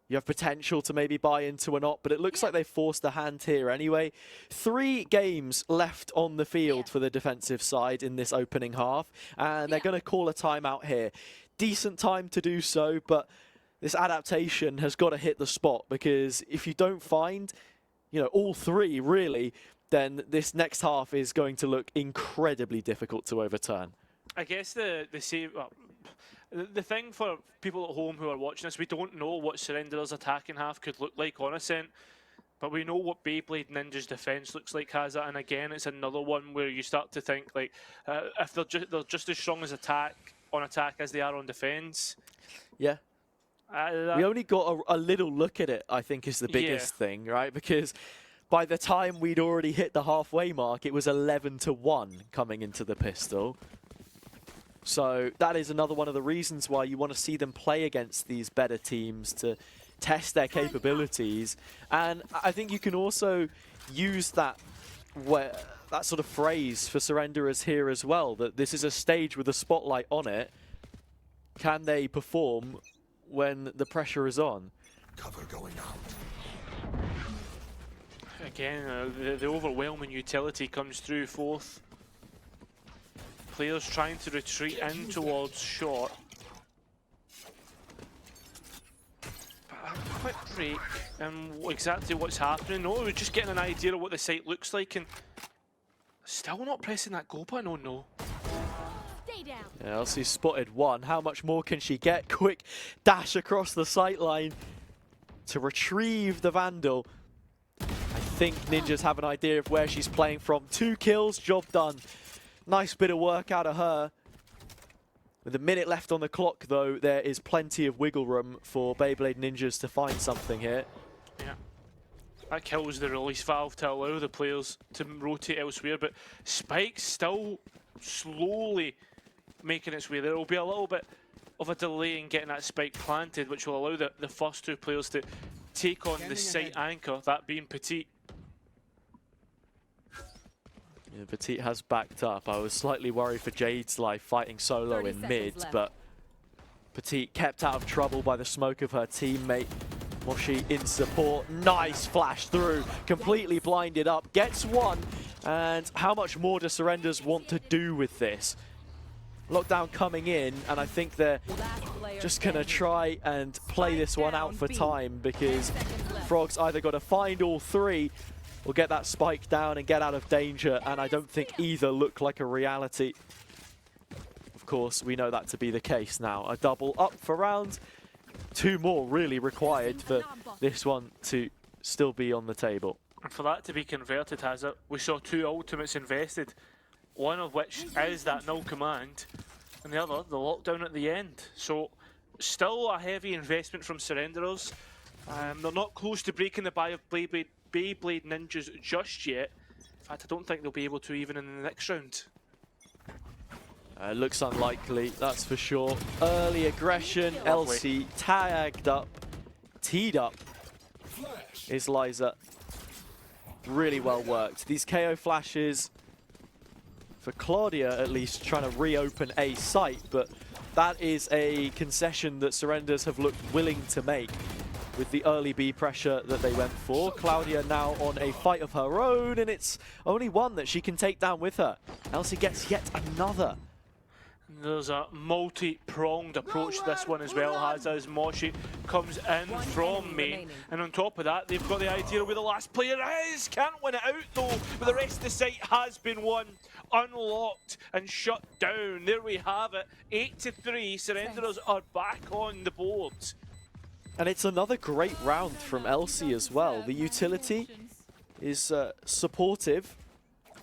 You have potential to maybe buy into an op, but it looks like they forced a hand here anyway. 3 games left on the field for the defensive side in this opening half, and they're going to call a timeout here. Decent time to do so, but this adaptation has got to hit the spot, because if you don't find, you know, all 3 really, then this next half is going to look incredibly difficult to overturn. I guess the thing for people at home who are watching this, we don't know what Surrenderer's attacking half could look like on Ascent, but we know what Beyblade Ninja's defense looks like, Hazza, and again, it's another one where you start to think, like, if they're just as strong as on attack as they are on defense. Yeah. We only got a little look at it, I think, is the biggest thing, right? Because by the time we'd already hit the halfway mark, it was 11-1 coming into the pistol. So that is another one of the reasons why you want to see them play against these better teams, to test their capabilities. And I think you can also use that sort of phrase for Surrenderers here as well, that this is a stage with a spotlight on it. Can they perform when the pressure is on? Cover going out. Again, the overwhelming utility comes through fourth. Players trying to retreat in towards short. But a quick break and exactly what's happening. No, we're just getting an idea of what the site looks like, and still not pressing that go button. Oh no. Stay down. Yeah, Elsie spotted one. How much more can she get? Quick dash across the sight line to retrieve the Vandal. I think Ninjas have an idea of where she's playing from. 2 kills, job done. Nice bit of work out of her. With a minute left on the clock, though, there is plenty of wiggle room for Beyblade Ninjas to find something here. Yeah. That kills the release valve to allow the players to rotate elsewhere, but Spike's still slowly making its way. There will be a little bit of a delay in getting that Spike planted, which will allow the first 2 players to take on the site anchor, that being Petit. Yeah, Petit has backed up. I was slightly worried for Jade's life fighting solo in mid, but Petit kept out of trouble by the smoke of her teammate. Moshi in support. Nice flash through. Completely blinded up. Gets one. And how much more do Surrenders want to do with this? Lockdown coming in, and I think they're just going to try and play this one out for time, because Frog's either got to find all 3 or get that spike down and get out of danger, and I don't think either look like a reality. Of course, we know that to be the case now. A double up for round. 2 more really required for this one to still be on the table. And for that to be converted, we saw 2 ultimates invested, one of which is that null command, and the other, the lockdown at the end. So still a heavy investment from Surrenderers. They're not close to breaking the bye of Beyblade Ninjas just yet. In fact, I don't think they'll be able to even in the next round. Looks unlikely, that's for sure. Early aggression, Lovely. LC tagged up, teed up is Liza. Really well worked. These KO flashes, for Claudia at least, trying to reopen a site, but that is a concession that Surrenders have looked willing to make with the early B pressure that they went for. Claudia now on a fight of her own, and it's only one that she can take down with her. Elsie gets yet another. There's a multi-pronged approach to this one as well, as Moshi comes in from main. And on top of that, they've got the idea of where the last player is. Can't win it out though, but the rest of the site has been won, unlocked and shut down. There we have it, 8-3, Surrenderers are back on the board. And it's another great round from Elsie as well. The utility is supportive.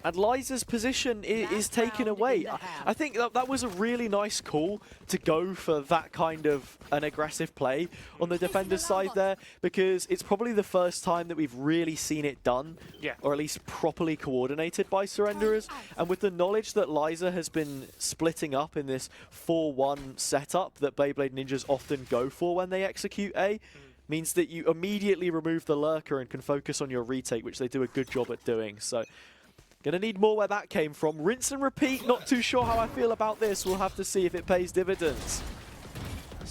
And Liza's position is taken away. I think that was a really nice call to go for that kind of an aggressive play on the defender's side there, because it's probably the first time that we've really seen it done, or at least properly coordinated by Surrenderers. And with the knowledge that Liza has been splitting up in this 4-1 setup that Beyblade Ninjas often go for when they execute A, means that you immediately remove the lurker and can focus on your retake, which they do a good job at doing. So gonna need more where that came from. Rinse and repeat, not too sure how I feel about this. We'll have to see if it pays dividends.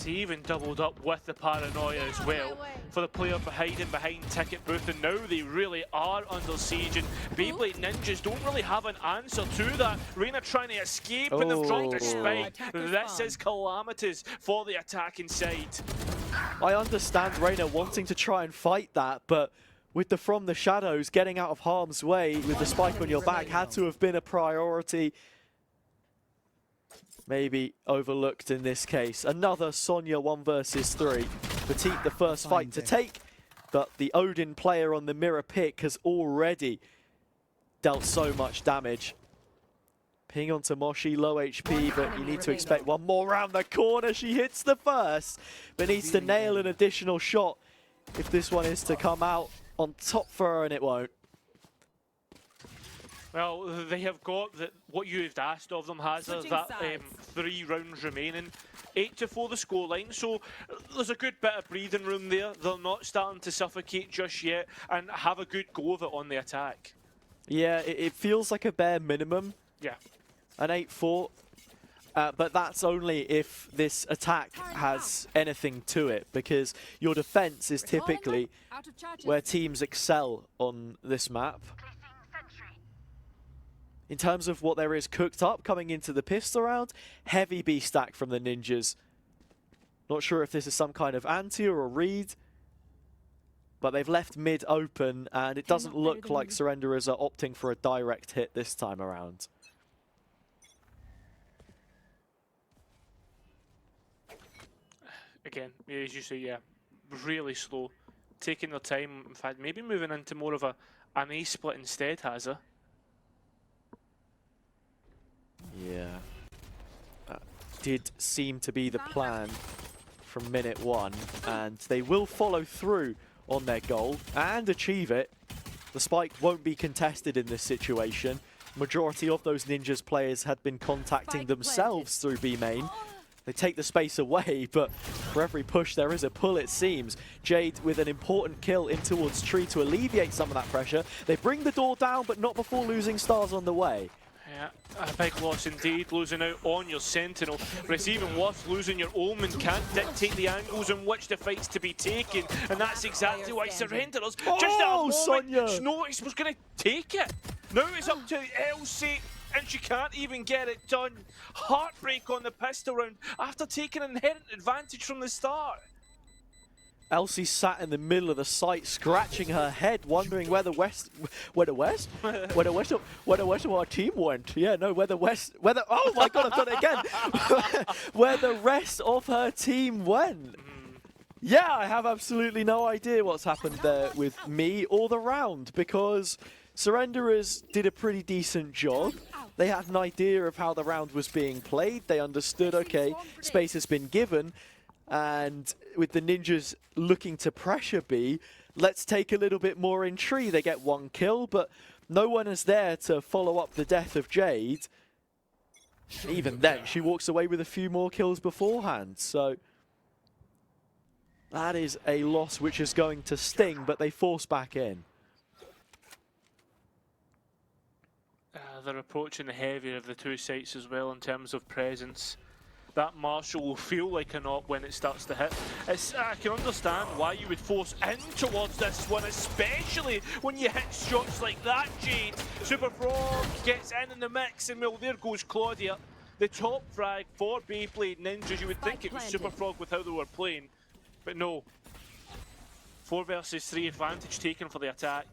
He even doubled up with the paranoia as well for the player hiding behind Ticket Booth, and now they really are under siege, and Beyblade Ninjas don't really have an answer to that. Reina trying to escape and they've tried to spike. This is calamities for the attacking side. I understand Reina wanting to try and fight that, but with the From the Shadows, getting out of harm's way with the spike on your back had to have been a priority. Maybe overlooked in this case. Another Sonya 1 versus 3. Petite the first fight to take, but the Odin player on the mirror pick has already dealt so much damage. Ping onto Moshi, low HP, but you need to expect one more round the corner. She hits the first, but needs to nail an additional shot if this one is to come out on top for her, and it won't. Well, they have got what you've asked of them, Hazard, that 3 rounds remaining. 8-4 the scoreline, so there's a good bit of breathing room there. They're not starting to suffocate just yet and have a good go of it on the attack. Yeah, it feels like a bare minimum. Yeah. An 8-4. But that's only if this attack has anything to it, because your defense is typically where teams excel on this map. In terms of what there is cooked up coming into the pistol round, heavy B stack from the Ninjas. Not sure if this is some kind of anti or a read, but they've left mid open, and it doesn't look like Surrenderers are opting for a direct hit this time around. Again, as you say, yeah, really slow, taking their time. In fact, maybe moving into more of an A split instead, Hazard. Yeah, that did seem to be the plan from minute 1, and they will follow through on their goal and achieve it. The spike won't be contested in this situation. Majority of those Ninjas players had been contacting themselves through B main. They take the space away, but for every push there is a pull, it seems. Jade with an important kill in towards Tree to alleviate some of that pressure. They bring the door down, but not before losing stars on the way. Yeah, a big loss indeed, losing out on your Sentinel. But it's even worse losing your Omen. Can't dictate the angles in which the fight's to be taken. And that's exactly why Surrenderers, just at a moment, Sonya! Snow was going to take it. Now it's up to Elsie, and she can't even get it done. Heartbreak on the pistol round after taking an inherent advantage from the start. Elsie sat in the middle of the site, scratching her head, wondering where the west of our team went. Yeah, no, oh my god, I've done it again. Where the rest of her team went. Yeah, I have absolutely no idea what's happened there with me or the round, because Surrenderers did a pretty decent job. They had an idea of how the round was being played. They understood, okay, space has been given. And with the Ninjas looking to pressure B, let's take a little bit more in tree. They get 1 kill, but no one is there to follow up the death of Jade. Even then, she walks away with a few more kills beforehand. So that is a loss which is going to sting, but they force back in. They're approaching the heavier of the two sites as well in terms of presence. That Marshall will feel like an op when it starts to hit. I can understand why you would force in towards this one, especially when you hit shots like that, Jade. Super Frog gets in the mix, and well, there goes Claudia. The top frag for Beyblade Ninjas. You would think it was Super Frog with how they were playing, but no. 4 versus 3 advantage taken for the attack.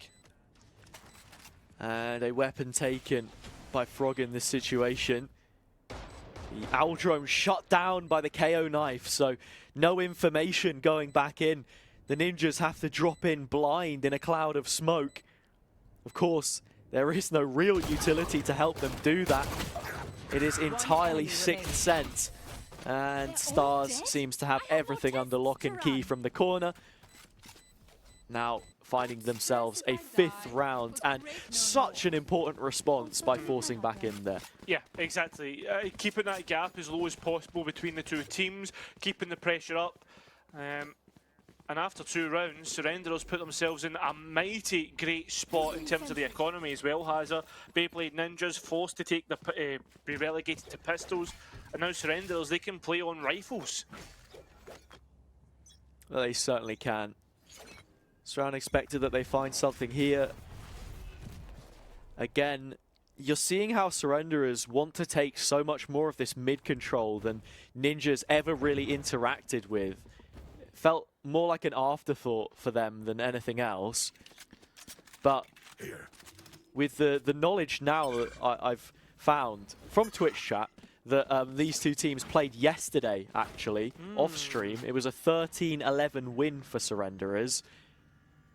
And a weapon taken by Frog in this situation. The Aldrome shut down by the KO knife, so no information going back in. The Ninjas have to drop in blind in a cloud of smoke. Of course, there is no real utility to help them do that. It is entirely sixth sense. And Stars seems to have everything under lock and key from the corner. Now finding themselves a 5th round, and such an important response by forcing back in there. Yeah, exactly. Keeping that gap as low as possible between the two teams, keeping the pressure up. And after 2 rounds, Surrenderers put themselves in a mighty great spot in terms of the economy as well, Hazza. Beyblade Ninjas forced to take be relegated to pistols, and now Surrenderers, they can play on rifles. Well, they certainly can. So unexpected that they find something here. Again, you're seeing how Surrenderers want to take so much more of this mid control than Ninjas ever really interacted with. It felt more like an afterthought for them than anything else. But with the knowledge now that I've found from Twitch chat, that these two teams played yesterday, actually, off stream. It was a 13-11 win for Surrenderers.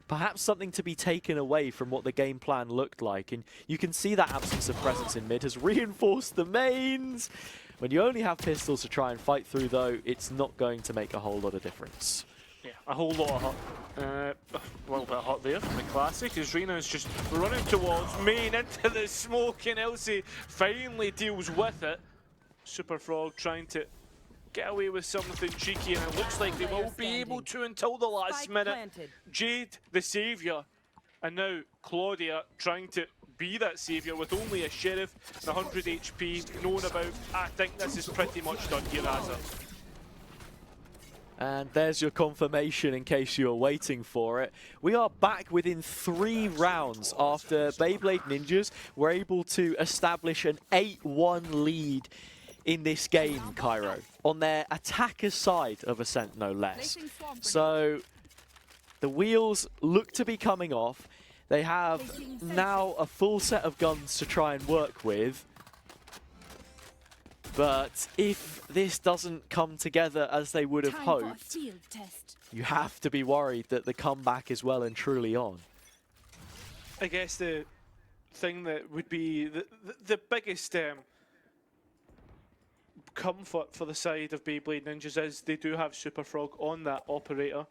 Perhaps something to be taken away from what the game plan looked like. And you can see that absence of presence in mid has reinforced the mains. When you only have pistols to try and fight through, though, it's not going to make a whole lot of difference. Yeah, a whole lot of hot. A little bit of hot there from the Classic, as Rena's just running towards main into the smoke, and Elsie finally deals with it. Super Frog trying to get away with something cheeky, and it looks like they will be able to until the last minute. Jade, the saviour, and now Claudia trying to be that saviour with only a Sheriff and 100 HP known about. I think this is pretty much done here, Azza. And there's your confirmation in case you were waiting for it. We are back within 3 rounds after Beyblade Ninjas were able to establish an 8-1 lead in this game, Cairo, on their attacker's side of Ascent, no less. So the wheels look to be coming off. They have now a full set of guns to try and work with. But if this doesn't come together as they would have hoped, you have to be worried that the comeback is well and truly on. I guess the thing that would be the biggest comfort for the side of Beyblade Ninjas is they do have Super Frog on that operator.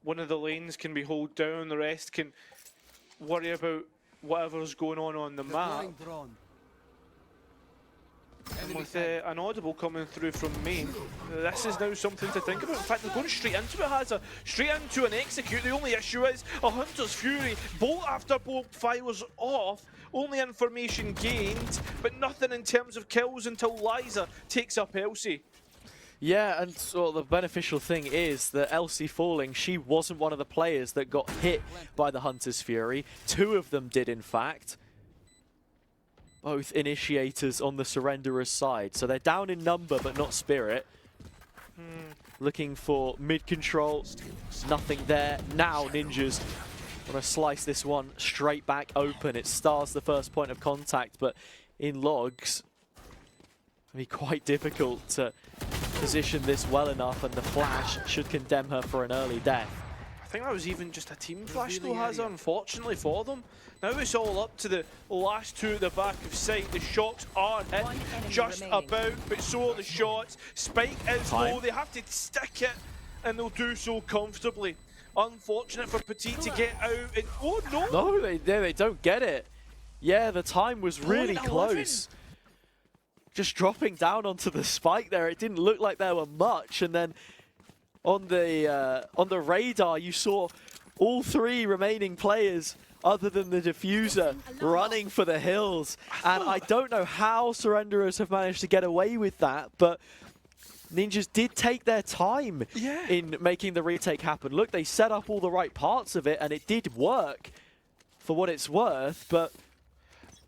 One of the lanes can be held down, the rest can worry about whatever's going on the map. And with an audible coming through from main, this is now something to think about. In fact, they're going straight into it, Hazza. Straight into an execute. The only issue is a Hunter's Fury. Bolt after bolt fires off. Only information gained, but nothing in terms of kills until Liza takes up Elsie. Yeah, and so the beneficial thing is that Elsie falling, she wasn't one of the players that got hit by the Hunter's Fury. 2 of them did, in fact. Both initiators on the Surrenderers side. So they're down in number, but not spirit. Looking for mid-control. Nothing there. Now Ninjas want to slice this one straight back open. It Stars the first point of contact, but in logs, it'll be quite difficult to position this well enough, and the flash should condemn her for an early death. I think that was even just a team flash though, Hazard, unfortunately for them. Now it's all up to the last two at the back of sight. The shots are hit just about, but so are the shots. Spike is low, they have to stick it, and they'll do so comfortably. Unfortunate for Petit to get out, and oh no! No, they don't get it. Yeah, the time was really close. Just dropping down onto the spike there, it didn't look like there were much, and then on the radar you saw all three remaining players other than the diffuser running for the hills, and I don't know how Surrenderers have managed to get away with that, but Ninjas did take their time in making the retake happen. Look, they set up all the right parts of it and it did work for what it's worth, but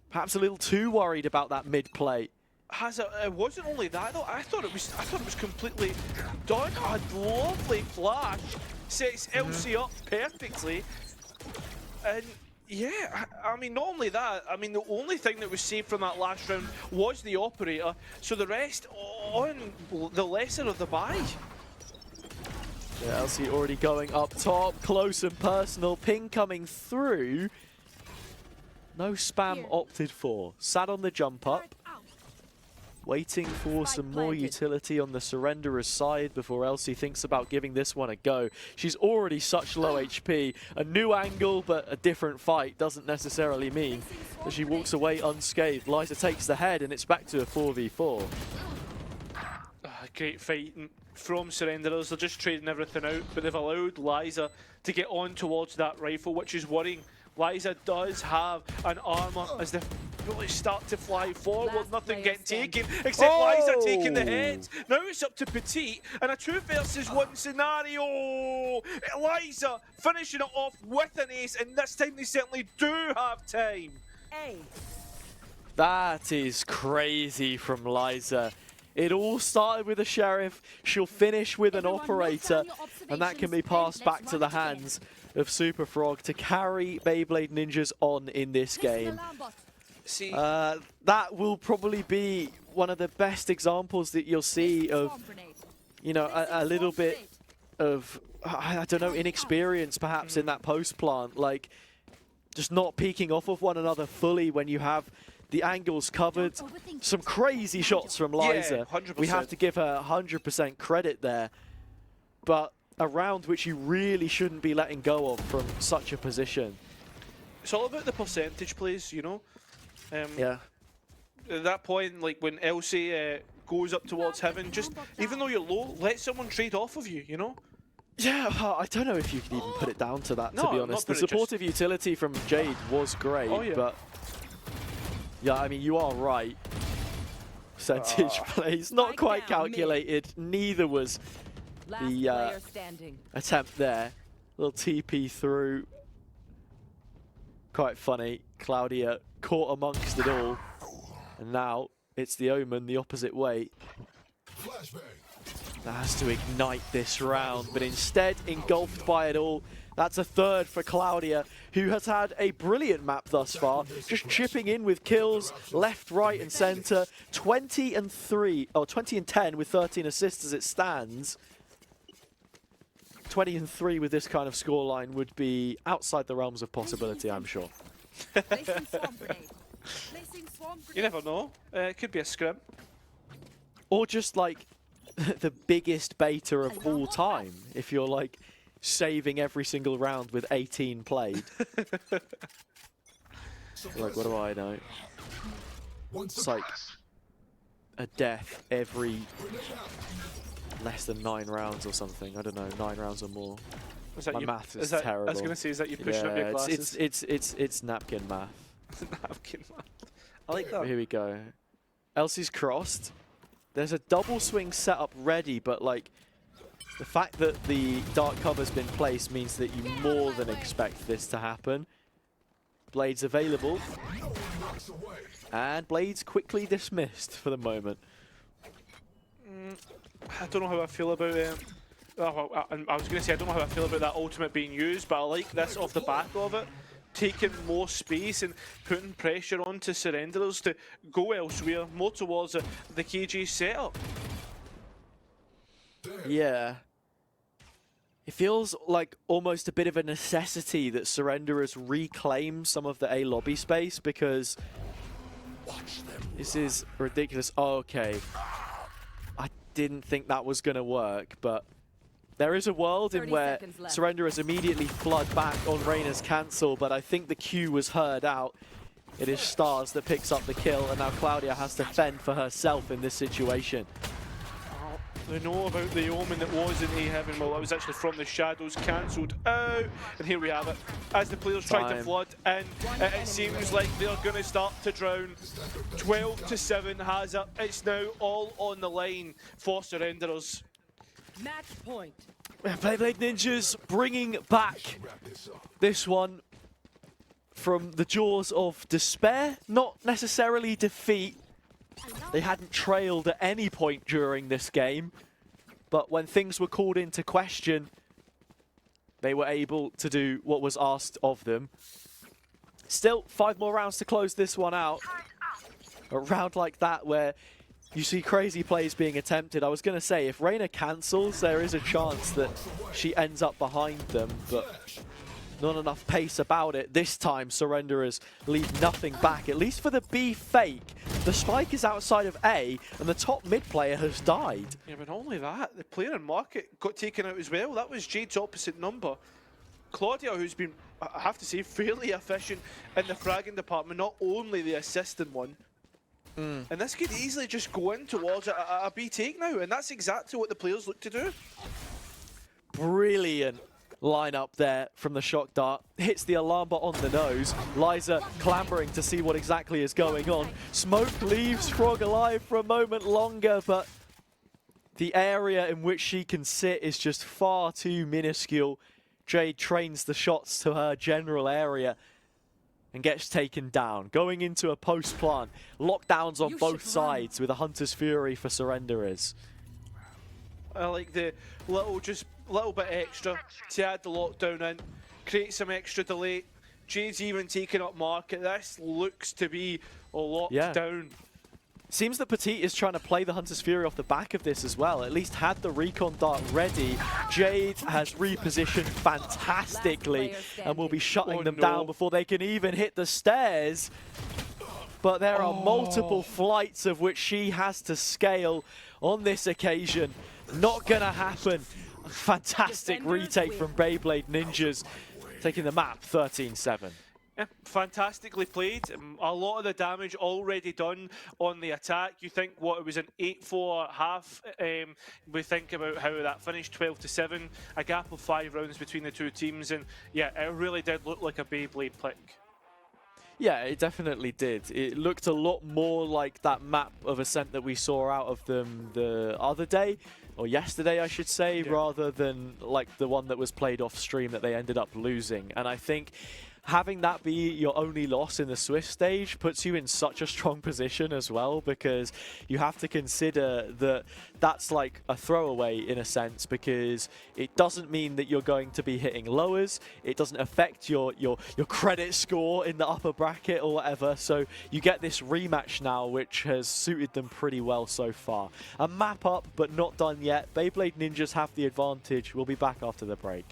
perhaps a little too worried about that mid play. It wasn't only that though. I thought it was completely done. A lovely flash sets LC up perfectly, and yeah, I mean not only that. I mean the only thing that was saved from that last round was the operator. So the rest on the lesser of the buy. Yeah, LC already going up top, close and personal. Ping coming through. No spam opted for. Sat on the jump up. Waiting for some more utility on the Surrenderer's side before Elsie thinks about giving this one a go. She's already such low HP. A new angle, but a different fight doesn't necessarily mean that she walks away unscathed. Liza takes the head, and it's back to a 4v4. Great fight from Surrenderers. They're just trading everything out, but they've allowed Liza to get on towards that rifle, which is worrying. Liza does have an armor as the bullets start to fly forward, nothing getting taken except Liza taking the heads. Now it's up to Petit and a 2 versus 1 scenario. Liza finishing it off with an ace, and this time they certainly do have time. That is crazy from Liza. It all started with a Sheriff, she'll finish with an Operator, and that can be passed back to the hands of Super Frog to carry Beyblade Ninjas on in this game. That will probably be one of the best examples that you'll see of, you know, a little bit of, I don't know, inexperience perhaps in that post plant, like just not peeking off of one another fully when you have the angles covered. Some crazy shots from Liza. Yeah, 100%. We have to give her 100% credit there. But a round which you really shouldn't be letting go of from such a position. It's all about the percentage plays, you know? Yeah. At that point, like when Elsie goes up towards heaven, just even though you're low, let someone trade off of you, you know? Yeah, I don't know if you could even put it down to that, to be honest. The put it supportive utility from Jade was great, but yeah, I mean, you are right. Percentage plays, not quite calculated. Neither was the attempt there. Little TP through. Quite funny. Claudia caught amongst it all. And now it's the Omen the opposite way. That has to ignite this round, but instead engulfed by it all. That's a third for Claudia, who has had a brilliant map thus far, just chipping in with kills left, right, and center. 20 and 10 with 13 assists as it stands. 20 and 3 with this kind of scoreline would be outside the realms of possibility, I'm sure. You never know. It could be a scrim. Or just like the biggest beta of all time, if you're like saving every single round with 18 played. Like, what do I know? It's like a death every less than 9 rounds or something. I don't know, 9 rounds or more. My math is terrible. I was going to say, is that you pushing up your glasses? It's napkin math. Napkin math. I like that. Here we go. Elsie's crossed. There's a double swing setup ready, but like the fact that the dark cover's been placed means that you more than expect this to happen. Blades available. And Blades quickly dismissed for the moment. I don't know how I feel about it. I was going to say I don't know how I feel about that ultimate being used, but I like this off the back of it. Taking more space and putting pressure onto Surrenderers to go elsewhere, more towards the KG setup. Yeah. It feels like almost a bit of a necessity that Surrenderers reclaim some of the A lobby space, because this is ridiculous. Oh, okay. I didn't think that was going to work, but there is a world in 30 where seconds left. Surrenderers immediately flood back on Reyna's cancel, but I think the Q was heard out. It is Stars that picks up the kill, and now Claudia has to fend for herself in this situation. They know about the omen that was in A-Heaven. Well, that was actually from the shadows, cancelled out. And here we have it. As the players try to flood in, it seems like they're going to start to drown. 12-7 has it. It's now all on the line for Surrenderers. Match point. Beyblade Ninjas bringing back this one from the jaws of despair, not necessarily defeat. They hadn't trailed at any point during this game, but when things were called into question, they were able to do what was asked of them. Still, 5 more rounds to close this one out. A round like that where you see crazy plays being attempted. I was going to say, if Reyna cancels, there is a chance that she ends up behind them, but not enough pace about it. This time, Surrenderers leave nothing back, at least for the B fake. The spike is outside of A, and the top mid player has died. Yeah, but not only that, the player in market got taken out as well. That was Jade's opposite number. Claudia, who's been, I have to say, fairly efficient in the fragging department, not only the assistant one. And this could easily just go in towards a B take now, and that's exactly what the players look to do. Brilliant lineup there from the shock dart. Hits the alarm bot on the nose. Liza clambering to see what exactly is going on. Smoke leaves Frog alive for a moment longer, but the area in which she can sit is just far too minuscule. Jade trains the shots to her general area and gets taken down. Going into a post plant. Lockdowns on both sides with a Hunter's Fury for Surrenderers. I like the little bit extra to add the lockdown in, create some extra delay. Jade's even taking up market. This looks to be locked down. Seems that Petit is trying to play the Hunter's Fury off the back of this as well. At least had the recon dart ready. Jade has repositioned fantastically and will be shutting them down before they can even hit the stairs. But there are multiple flights of which she has to scale on this occasion. Not gonna happen. Fantastic retake from Beyblade Ninjas, taking the map 13-7. Yeah, fantastically played. A lot of the damage already done on the attack. You think what it was an 8-4 half. We think about how that finished 12-7. A gap of 5 rounds between the two teams, and yeah, it really did look like a Beyblade pick. Yeah, it definitely did. It looked a lot more like that map of Ascent that we saw out of them the other day, or yesterday I should say, rather than like the one that was played off stream that they ended up losing. And I think having that be your only loss in the Swift stage puts you in such a strong position as well, because you have to consider that that's like a throwaway in a sense, because it doesn't mean that you're going to be hitting lowers. It doesn't affect your credit score in the upper bracket or whatever. So you get this rematch now, which has suited them pretty well so far. A map up, but not done yet. Beyblade Ninjas have the advantage. We'll be back after the break.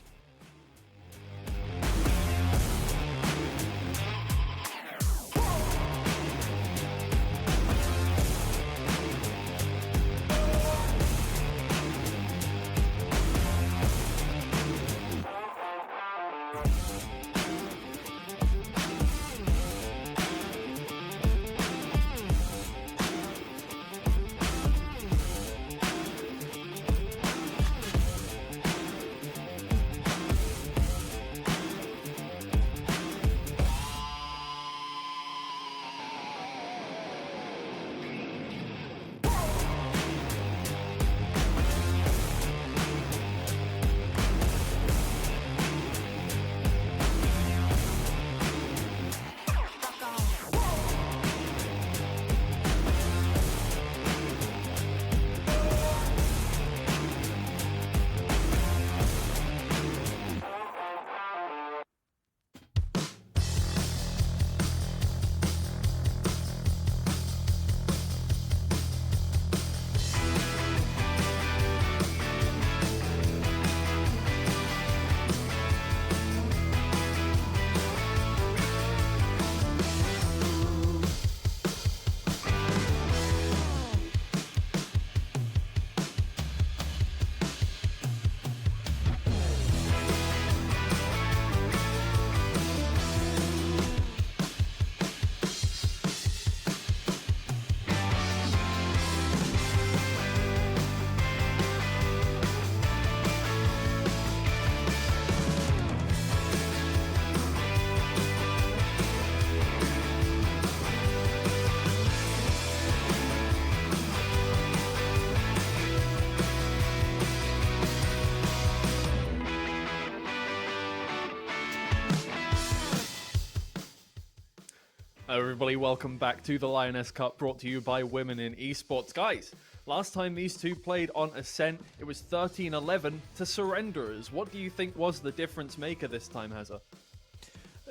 Everybody, welcome back to the Lioness Cup, brought to you by Women in Esports. Guys, last time these two played on Ascent, it was 13-11 to Surrenderers. What do you think was the difference maker this time, Hazza?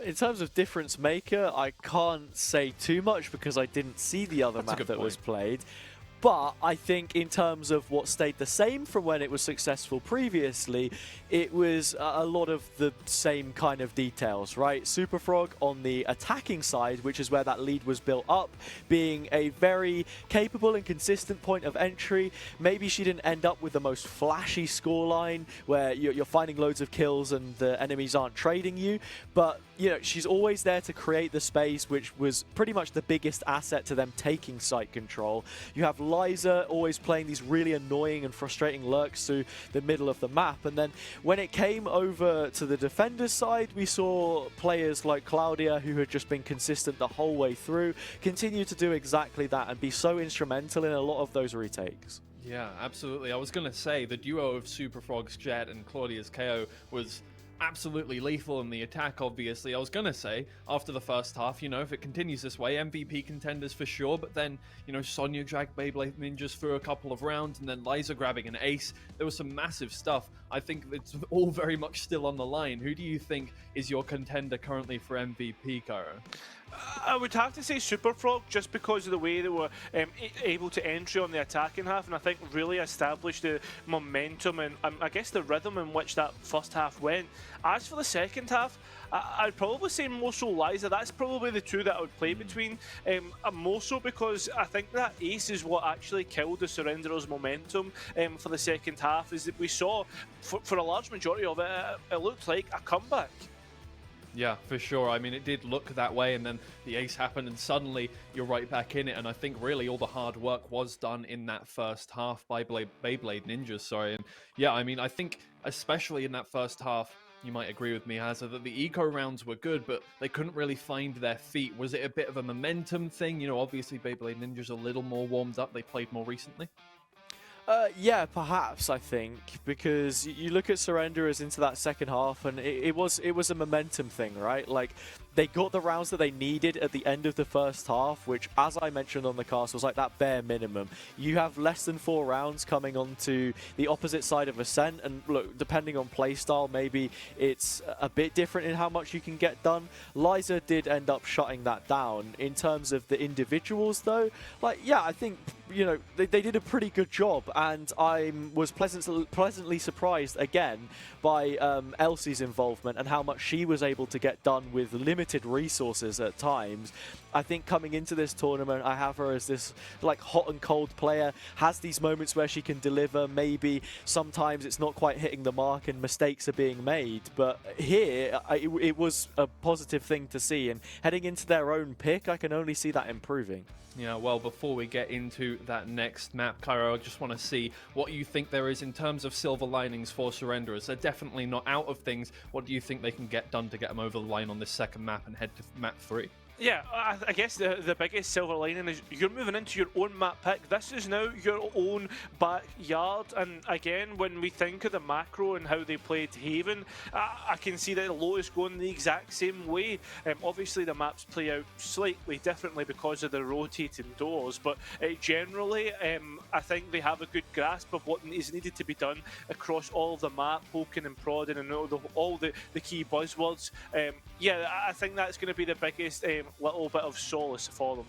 In terms of difference maker, I can't say too much because I didn't see the other map that was played. But I think in terms of what stayed the same from when it was successful previously, it was a lot of the same kind of details, right? Superfrog on the attacking side, which is where that lead was built up, being a very capable and consistent point of entry. Maybe she didn't end up with the most flashy scoreline where you're finding loads of kills and the enemies aren't trading you, but you know, she's always there to create the space, which was pretty much the biggest asset to them taking site control. You have Liza always playing these really annoying and frustrating lurks through the middle of the map. And then when it came over to the defenders side, we saw players like Claudia, who had just been consistent the whole way through, continue to do exactly that and be so instrumental in a lot of those retakes. Yeah, absolutely. I was going to say the duo of Superfrog's Jet and Claudia's KO was absolutely lethal in the attack, obviously. I was going to say, after the first half, you know, if it continues this way, MVP contenders for sure, but then, you know, Sonya dragged Beyblade Ninjas through a couple of rounds, and then Liza grabbing an ace. There was some massive stuff. I think it's all very much still on the line. Who do you think is your contender currently for MVP, Cairo? I would have to say Superfrog, just because of the way they were able to entry on the attacking half, and I think really established the momentum and I guess the rhythm in which that first half went. As for the second half, I'd probably say more so Liza. That's probably the two that I would play between. More so because I think that ace is what actually killed the Surrenderers' momentum for the second half, is that we saw, for a large majority of it, it looked like a comeback. Yeah, for sure. I mean, it did look that way, and then the ace happened, and suddenly you're right back in it. And I think really all the hard work was done in that first half by Beyblade Ninjas. Sorry, and yeah, I mean, I think especially in that first half, you might agree with me, Hazza, that the eco rounds were good, but they couldn't really find their feet. Was it a bit of a momentum thing? You know, obviously Beyblade Ninjas a little more warmed up. They played more recently. Yeah, perhaps, I think, because you look at Surrenderers into that second half, and it was a momentum thing, right? Like, they got the rounds that they needed at the end of the first half, which, as I mentioned on the cast, was like that bare minimum. You have less than 4 rounds coming onto the opposite side of Ascent, and look, depending on playstyle, maybe it's a bit different in how much you can get done. Liza did end up shutting that down. In terms of the individuals, though, like, yeah, I think, you know, they did a pretty good job, and I was pleasantly surprised again by Elsie's involvement and how much she was able to get done with limited resources at times. I think coming into this tournament, I have her as this like hot and cold player, has these moments where she can deliver. Maybe sometimes it's not quite hitting the mark and mistakes are being made, but here it was a positive thing to see, and heading into their own pick, I can only see that improving. Yeah, well, before we get into that next map, Cairo, I just want to see what you think there is in terms of silver linings for Surrenderers. They're definitely not out of things. What do you think they can get done to get them over the line on this second map and head to map 3? Yeah, I guess the biggest silver lining is you're moving into your own map pick. This is now your own backyard, and again, when we think of the macro and how they played Haven, I can see that Lotus going the exact same way. Obviously, the maps play out slightly differently because of the rotating doors, but generally, I think they have a good grasp of what is needed to be done across all of the map, poking and prodding, and all the key buzzwords. Yeah, I think that's going to be the biggest little bit of solace for them.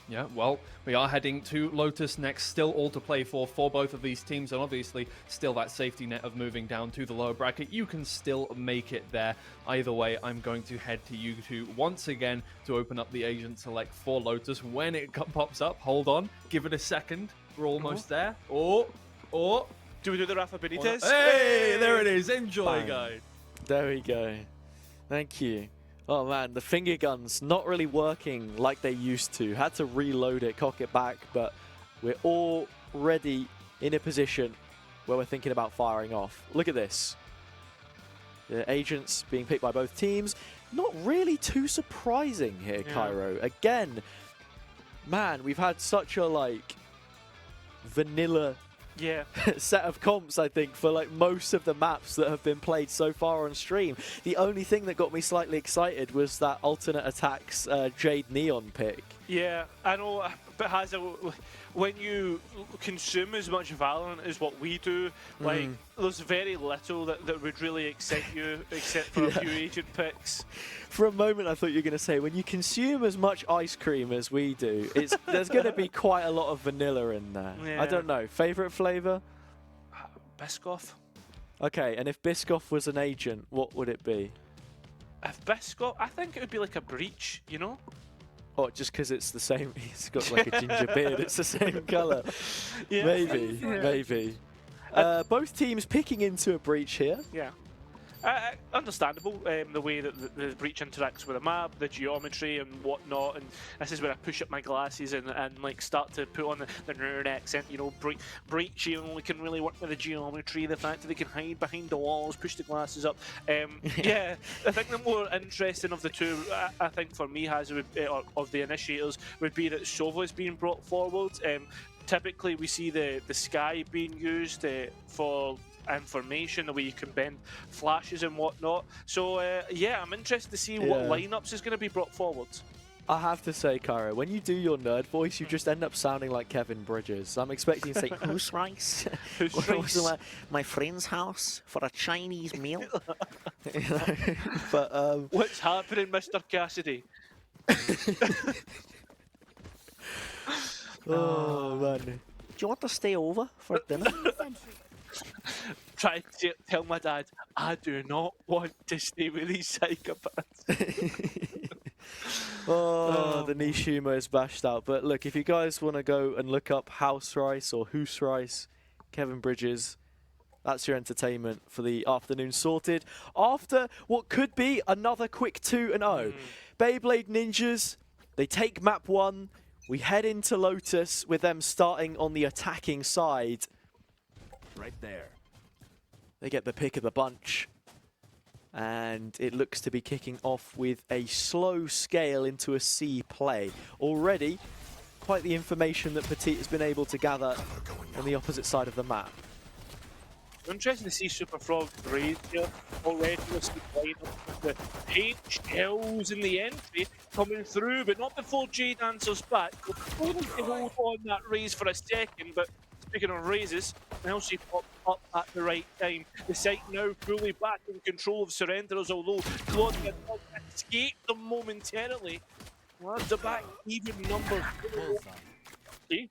Yeah, well, we are heading to Lotus next. Still all to play for both of these teams, and obviously still that safety net of moving down to the lower bracket. You can still make it there. Either way, I'm going to head to you two once again to open up the agent select for Lotus. When it pops up, hold on, give it a second. We're almost there. Or do we do the Rafa Benitez? Hey, there it is. Enjoy, Bang. guys. There we go. Thank you. Oh man, the finger guns not really working like they used to. Had to reload it, cock it back, but we're already in a position where we're thinking about firing off. Look at this. The agents being picked by both teams. Not really too surprising here, Yeah. Cairo. Again, man, we've had such a like vanilla Yeah. set of comps, I think, for like most of the maps that have been played so far on stream. The only thing that got me slightly excited was that alternate attacks Jade Neon pick. Yeah, I know, but when you consume as much Valorant as what we do, like, there's very little that would really excite you, except for a few agent picks. For a moment, I thought you were going to say, when you consume as much ice cream as we do, there's going to be quite a lot of vanilla in there. Yeah. I don't know. Favorite flavor? Biscoff? Okay, and if Biscoff was an agent, what would it be? If Biscoff, I think it would be like a breach, you know? Oh, just because it's the same. He's got like a ginger beard. It's the same colour. Yeah. Maybe, Yeah. maybe. Both teams picking into a breach here. Yeah. Understandable, the way that the breach interacts with the map, the geometry and whatnot, and this is where I push up my glasses and like start to put on the nerd accent, you know, breach, you know, can really work with the geometry, the fact that they can hide behind the walls, push the glasses up. Yeah, I think the more interesting of the two, I think for me, of the initiators, would be that Sova is being brought forward. Typically, we see the sky being used for information, the way you can bend flashes and whatnot. So yeah, I'm interested to see what lineups is going to be brought forward. I have to say, Kara, when you do your nerd voice, you just end up sounding like Kevin Bridges. I'm expecting you to say, "Who's rice? Who's rice? My friend's house for a Chinese meal." You know? But What's happening, Mr. Cassidy? oh man, do you want to stay over for dinner? Sentry. Try to tell my dad, I do not want to stay with these psychopaths. Oh, the niche humour is bashed out. But look, if you guys want to go and look up House Rice or Hoose Rice, Kevin Bridges, that's your entertainment for the afternoon sorted. After what could be another quick 2-0. Beyblade Ninjas, they take map 1. We head into Lotus with them starting on the attacking side. Right there. They get the pick of the bunch. And it looks to be kicking off with a slow scale into a C play. Already, quite the information that Petit has been able to gather on the opposite side of the map. Interesting to see Super Frog raise here already with the lineup, the paint shells in the entry coming through, but not before Jade answers back. We'll hold on that raise for a second, but speaking of raises, Elsie popped up at the right time. The site now fully back in control of Surrenderers, although Claudia escaped them momentarily. Well, that's the back even numbers. Okay.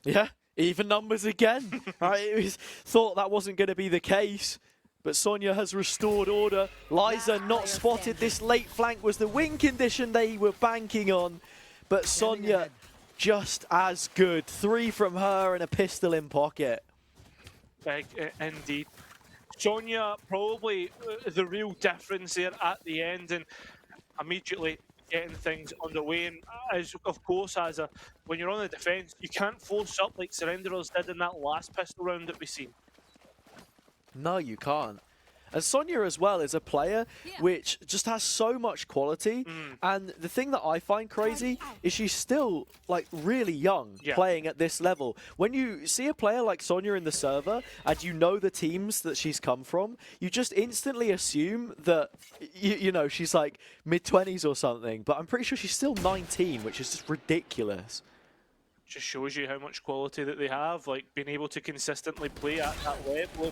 Yeah, even numbers again. Right, it was thought that wasn't going to be the case. But Sonya has restored order. Liza not spotted. This late flank was the win condition they were banking on. But Sonya just as good. 3 from her and a pistol in pocket. Indeed. Sonya probably the real difference there at the end and immediately getting things underway. And as of course, when you're on the defence, you can't force up like Surrenderers did in that last pistol round that we seen. No, you can't. And Sonya as well is a player which just has so much quality. And the thing that I find crazy is she's still like really young playing at this level. When you see a player like Sonya in the server and you know the teams that she's come from, you just instantly assume that, you know, she's like mid-20s or something. But I'm pretty sure she's still 19, which is just ridiculous. Just shows you how much quality that they have, like being able to consistently play at that level.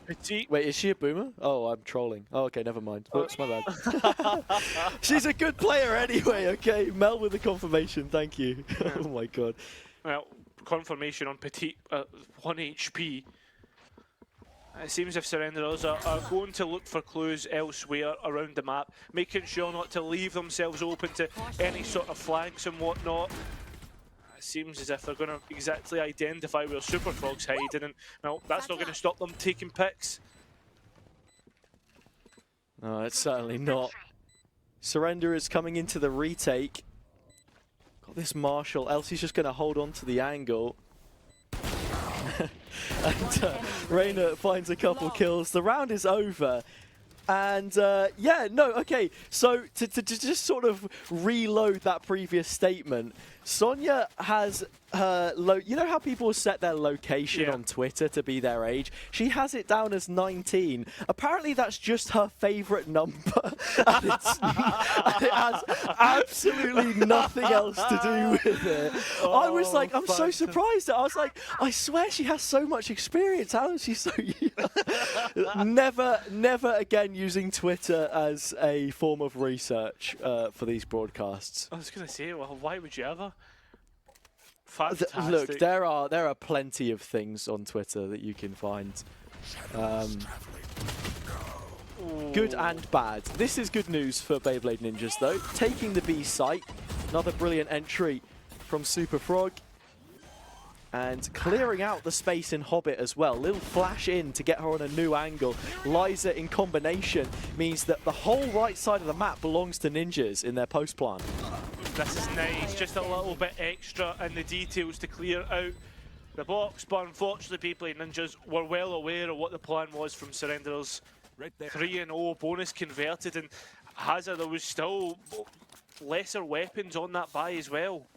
Petit. Wait, is she a boomer? Oh, I'm trolling. Oh, okay, never mind. Oops, my bad. She's a good player anyway, okay? Mel with the confirmation, thank you. Oh my god. Well, confirmation on Petit, 1 HP. It seems if Surrenderers are going to look for clues elsewhere around the map, making sure not to leave themselves open to any sort of flanks and whatnot. Seems as if they're going to exactly identify where Super Frog's hiding, and well, that's not going to stop them taking picks. No, it's certainly not. Surrender is coming into the retake. Got this Marshall. Elsie's just going to hold on to the angle. And Reyna finds a couple kills. The round is over. And yeah, no, okay, so to just sort of reload that previous statement, Sonya has her you know how people set their location on Twitter to be their age? She has it down as 19. Apparently that's just her favorite number. And it has absolutely nothing else to do with it. I was like, I'm so surprised. I was like, I swear she has so much experience. How is she so young? Never again using Twitter as a form of research for these broadcasts. I was going to say, well, why would you ever? Fantastic. Look, there are plenty of things on Twitter that you can find. Good and bad. This is good news for Beyblade Ninjas, though. Taking the B site, another brilliant entry from Super Frog. And clearing out the space in Hobbit as well. Little flash in to get her on a new angle. Liza in combination means that the whole right side of the map belongs to Ninjas in their post plan. This is nice, just a little bit extra in the details to clear out the box, but unfortunately Beyblade Ninjas were well aware of what the plan was from Surrenderers. Right there. 3-0, bonus converted, and Hazard, there was still lesser weapons on that buy as well.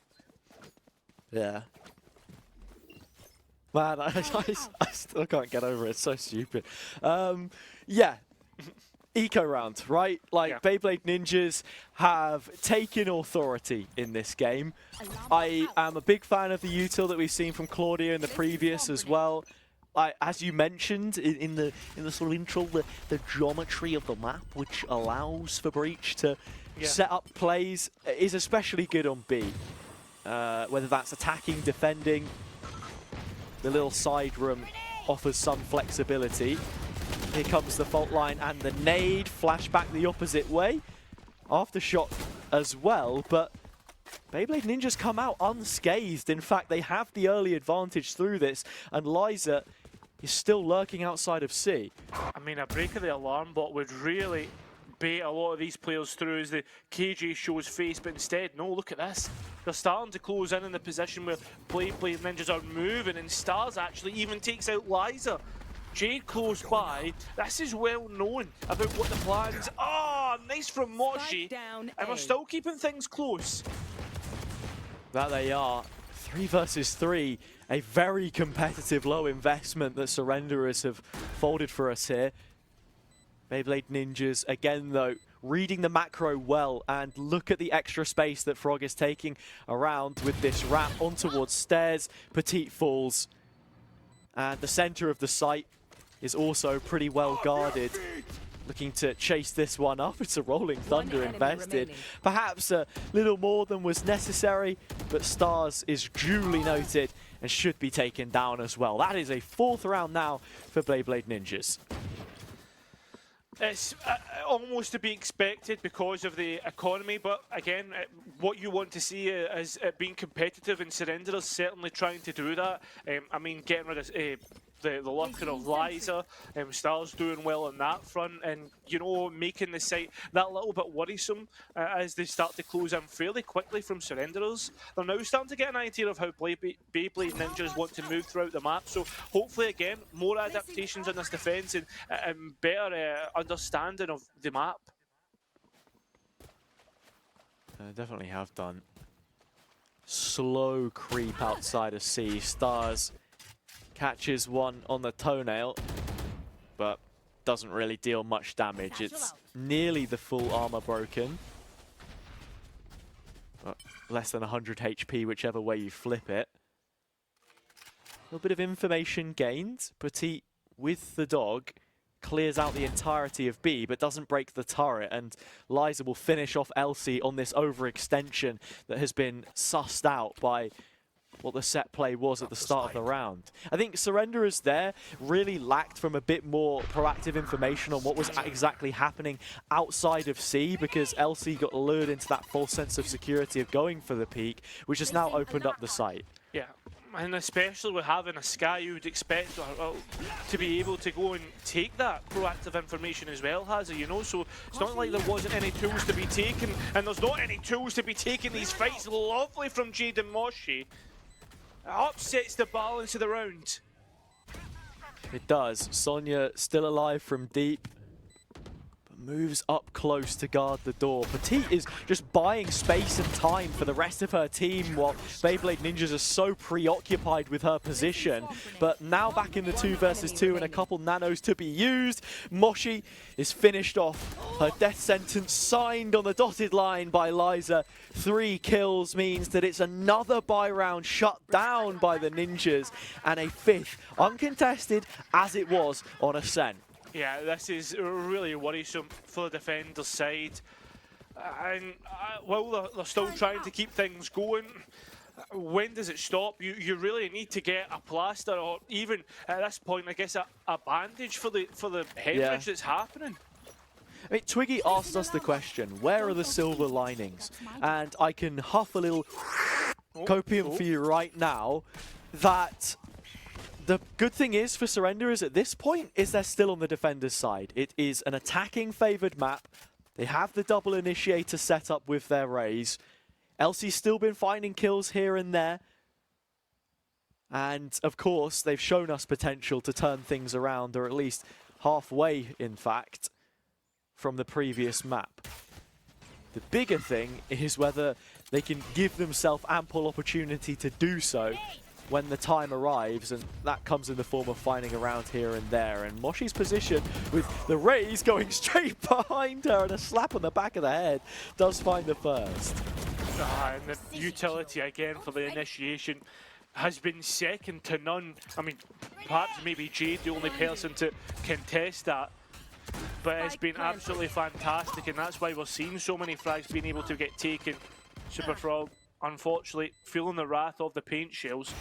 Yeah. Man, I still can't get over it. It's so stupid. Yeah. Eco round, right? Like, Beyblade Ninjas have taken authority in this game. I am a big fan of the util that we've seen from Claudia in the previous as well. As you mentioned in the sort of intro, the geometry of the map, which allows for Breach to set up plays, is especially good on B. Whether that's attacking, defending, the little side room offers some flexibility. Here comes the fault line and the nade, flashback the opposite way. Aftershock as well, but Beyblade Ninjas come out unscathed. In fact, they have the early advantage through this, and Liza is still lurking outside of C. I mean, a break of the alarm bot would really bait a lot of these players through as the KJ shows face, but instead, no, look at this. They're starting to close in the position where Beyblade Ninjas are moving, and Stars actually even takes out Liza. Jade close by. This is well known about what the plans are. Nice from Moshi. And we're still keeping things close. That they are. 3 versus 3. A very competitive low investment that Surrenderers have folded for us here. Beyblade Ninjas, again though, reading the macro well, and look at the extra space that Frog is taking around with this wrap on towards stairs. Petite falls. And the center of the site is also pretty well guarded. Looking to chase this one up. It's a Rolling Thunder invested. Perhaps a little more than was necessary, but Stars is duly noted and should be taken down as well. That is a 4th round now for Beyblade Ninjas. It's almost to be expected because of the economy, but again, what you want to see is it being competitive, and Surrenderers certainly trying to do that. I mean, getting rid of the lurker of Liza, Stars doing well on that front, and you know, making the site that little bit worrisome as they start to close in fairly quickly from Surrenderers. They're now starting to get an idea of how Beyblade Ninjas want to move throughout the map, so hopefully again, more adaptations on this defense and better understanding of the map. Definitely have done. Slow creep outside of C. Stars catches one on the toenail, but doesn't really deal much damage. It's nearly the full armor broken, but less than 100 HP whichever way you flip it. A little bit of information gained. Petite with the dog clears out the entirety of B, but doesn't break the turret, and Liza will finish off Elsie on this overextension that has been sussed out by what the set play was at the start of the round. I think Surrenderers there really lacked from a bit more proactive information on what was exactly happening outside of C, because Elsie got lured into that false sense of security of going for the peak, which has now opened up the site. Yeah, and especially with having a Sky, you would expect to be able to go and take that proactive information as well, Hazard, you know, so it's not like there wasn't any tools to be taken, and there's not any tools to be taken these fights. Lovely from Jade and Moshi. It upsets the balance of the round. It does. Sonya still alive from deep. moves up close to guard the door. Petite is just buying space and time for the rest of her team while Beyblade Ninjas are so preoccupied with her position. But now back in the 2 versus 2 and a couple nanos to be used. Moshi is finished off. Her death sentence signed on the dotted line by Liza. 3 kills means that it's another buy round shut down by the Ninjas and a 5th uncontested as it was on Ascent. Yeah, this is really worrisome for the defender's side. And while they're still trying to keep things going, when does it stop? You really need to get a plaster or even, at this point, I guess, a bandage for the hemorrhage that's happening. I mean, Twiggy asked us the question, where are the silver linings? And I can huff a little copium for you right now that the good thing is for Surrenderers at this point is they're still on the defender's side. It is an attacking favored map. They have the double initiator set up with their Rays. Elsie's still been finding kills here and there. And of course, they've shown us potential to turn things around, or at least halfway, in fact, from the previous map. The bigger thing is whether they can give themselves ample opportunity to do so when the time arrives, and that comes in the form of finding around here and there. And Moshi's position with the Rays going straight behind her and a slap on the back of the head does find the first. And the utility again for the initiation has been second to none. I mean, perhaps maybe Jade the only person to contest that, but it's been absolutely fantastic, and that's why we're seeing so many frags being able to get taken. Super Frog, unfortunately, feeling the wrath of the paint shells.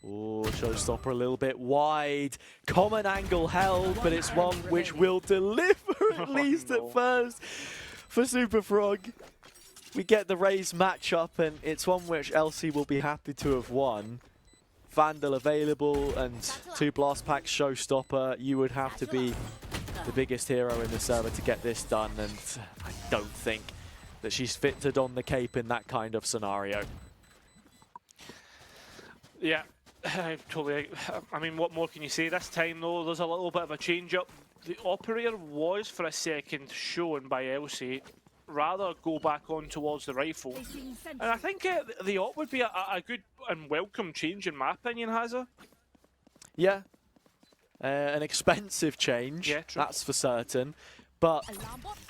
Oh, Showstopper a little bit wide. Common angle held, but it's one which will deliver at least at first for Super Frog. We get the Rays matchup, and it's one which Elsie will be happy to have won. Vandal available and 2 blast packs Showstopper. You would have to be the biggest hero in the server to get this done, and I don't think that she's fit to don the cape in that kind of scenario. Yeah, totally. I mean, what more can you say? This time, though, there's a little bit of a change-up. The operator was, for a second, shown by Elsie rather go back on towards the rifle. And I think the op would be a good and welcome change, in my opinion, Hazza. Yeah, an expensive change, yeah, that's for certain. But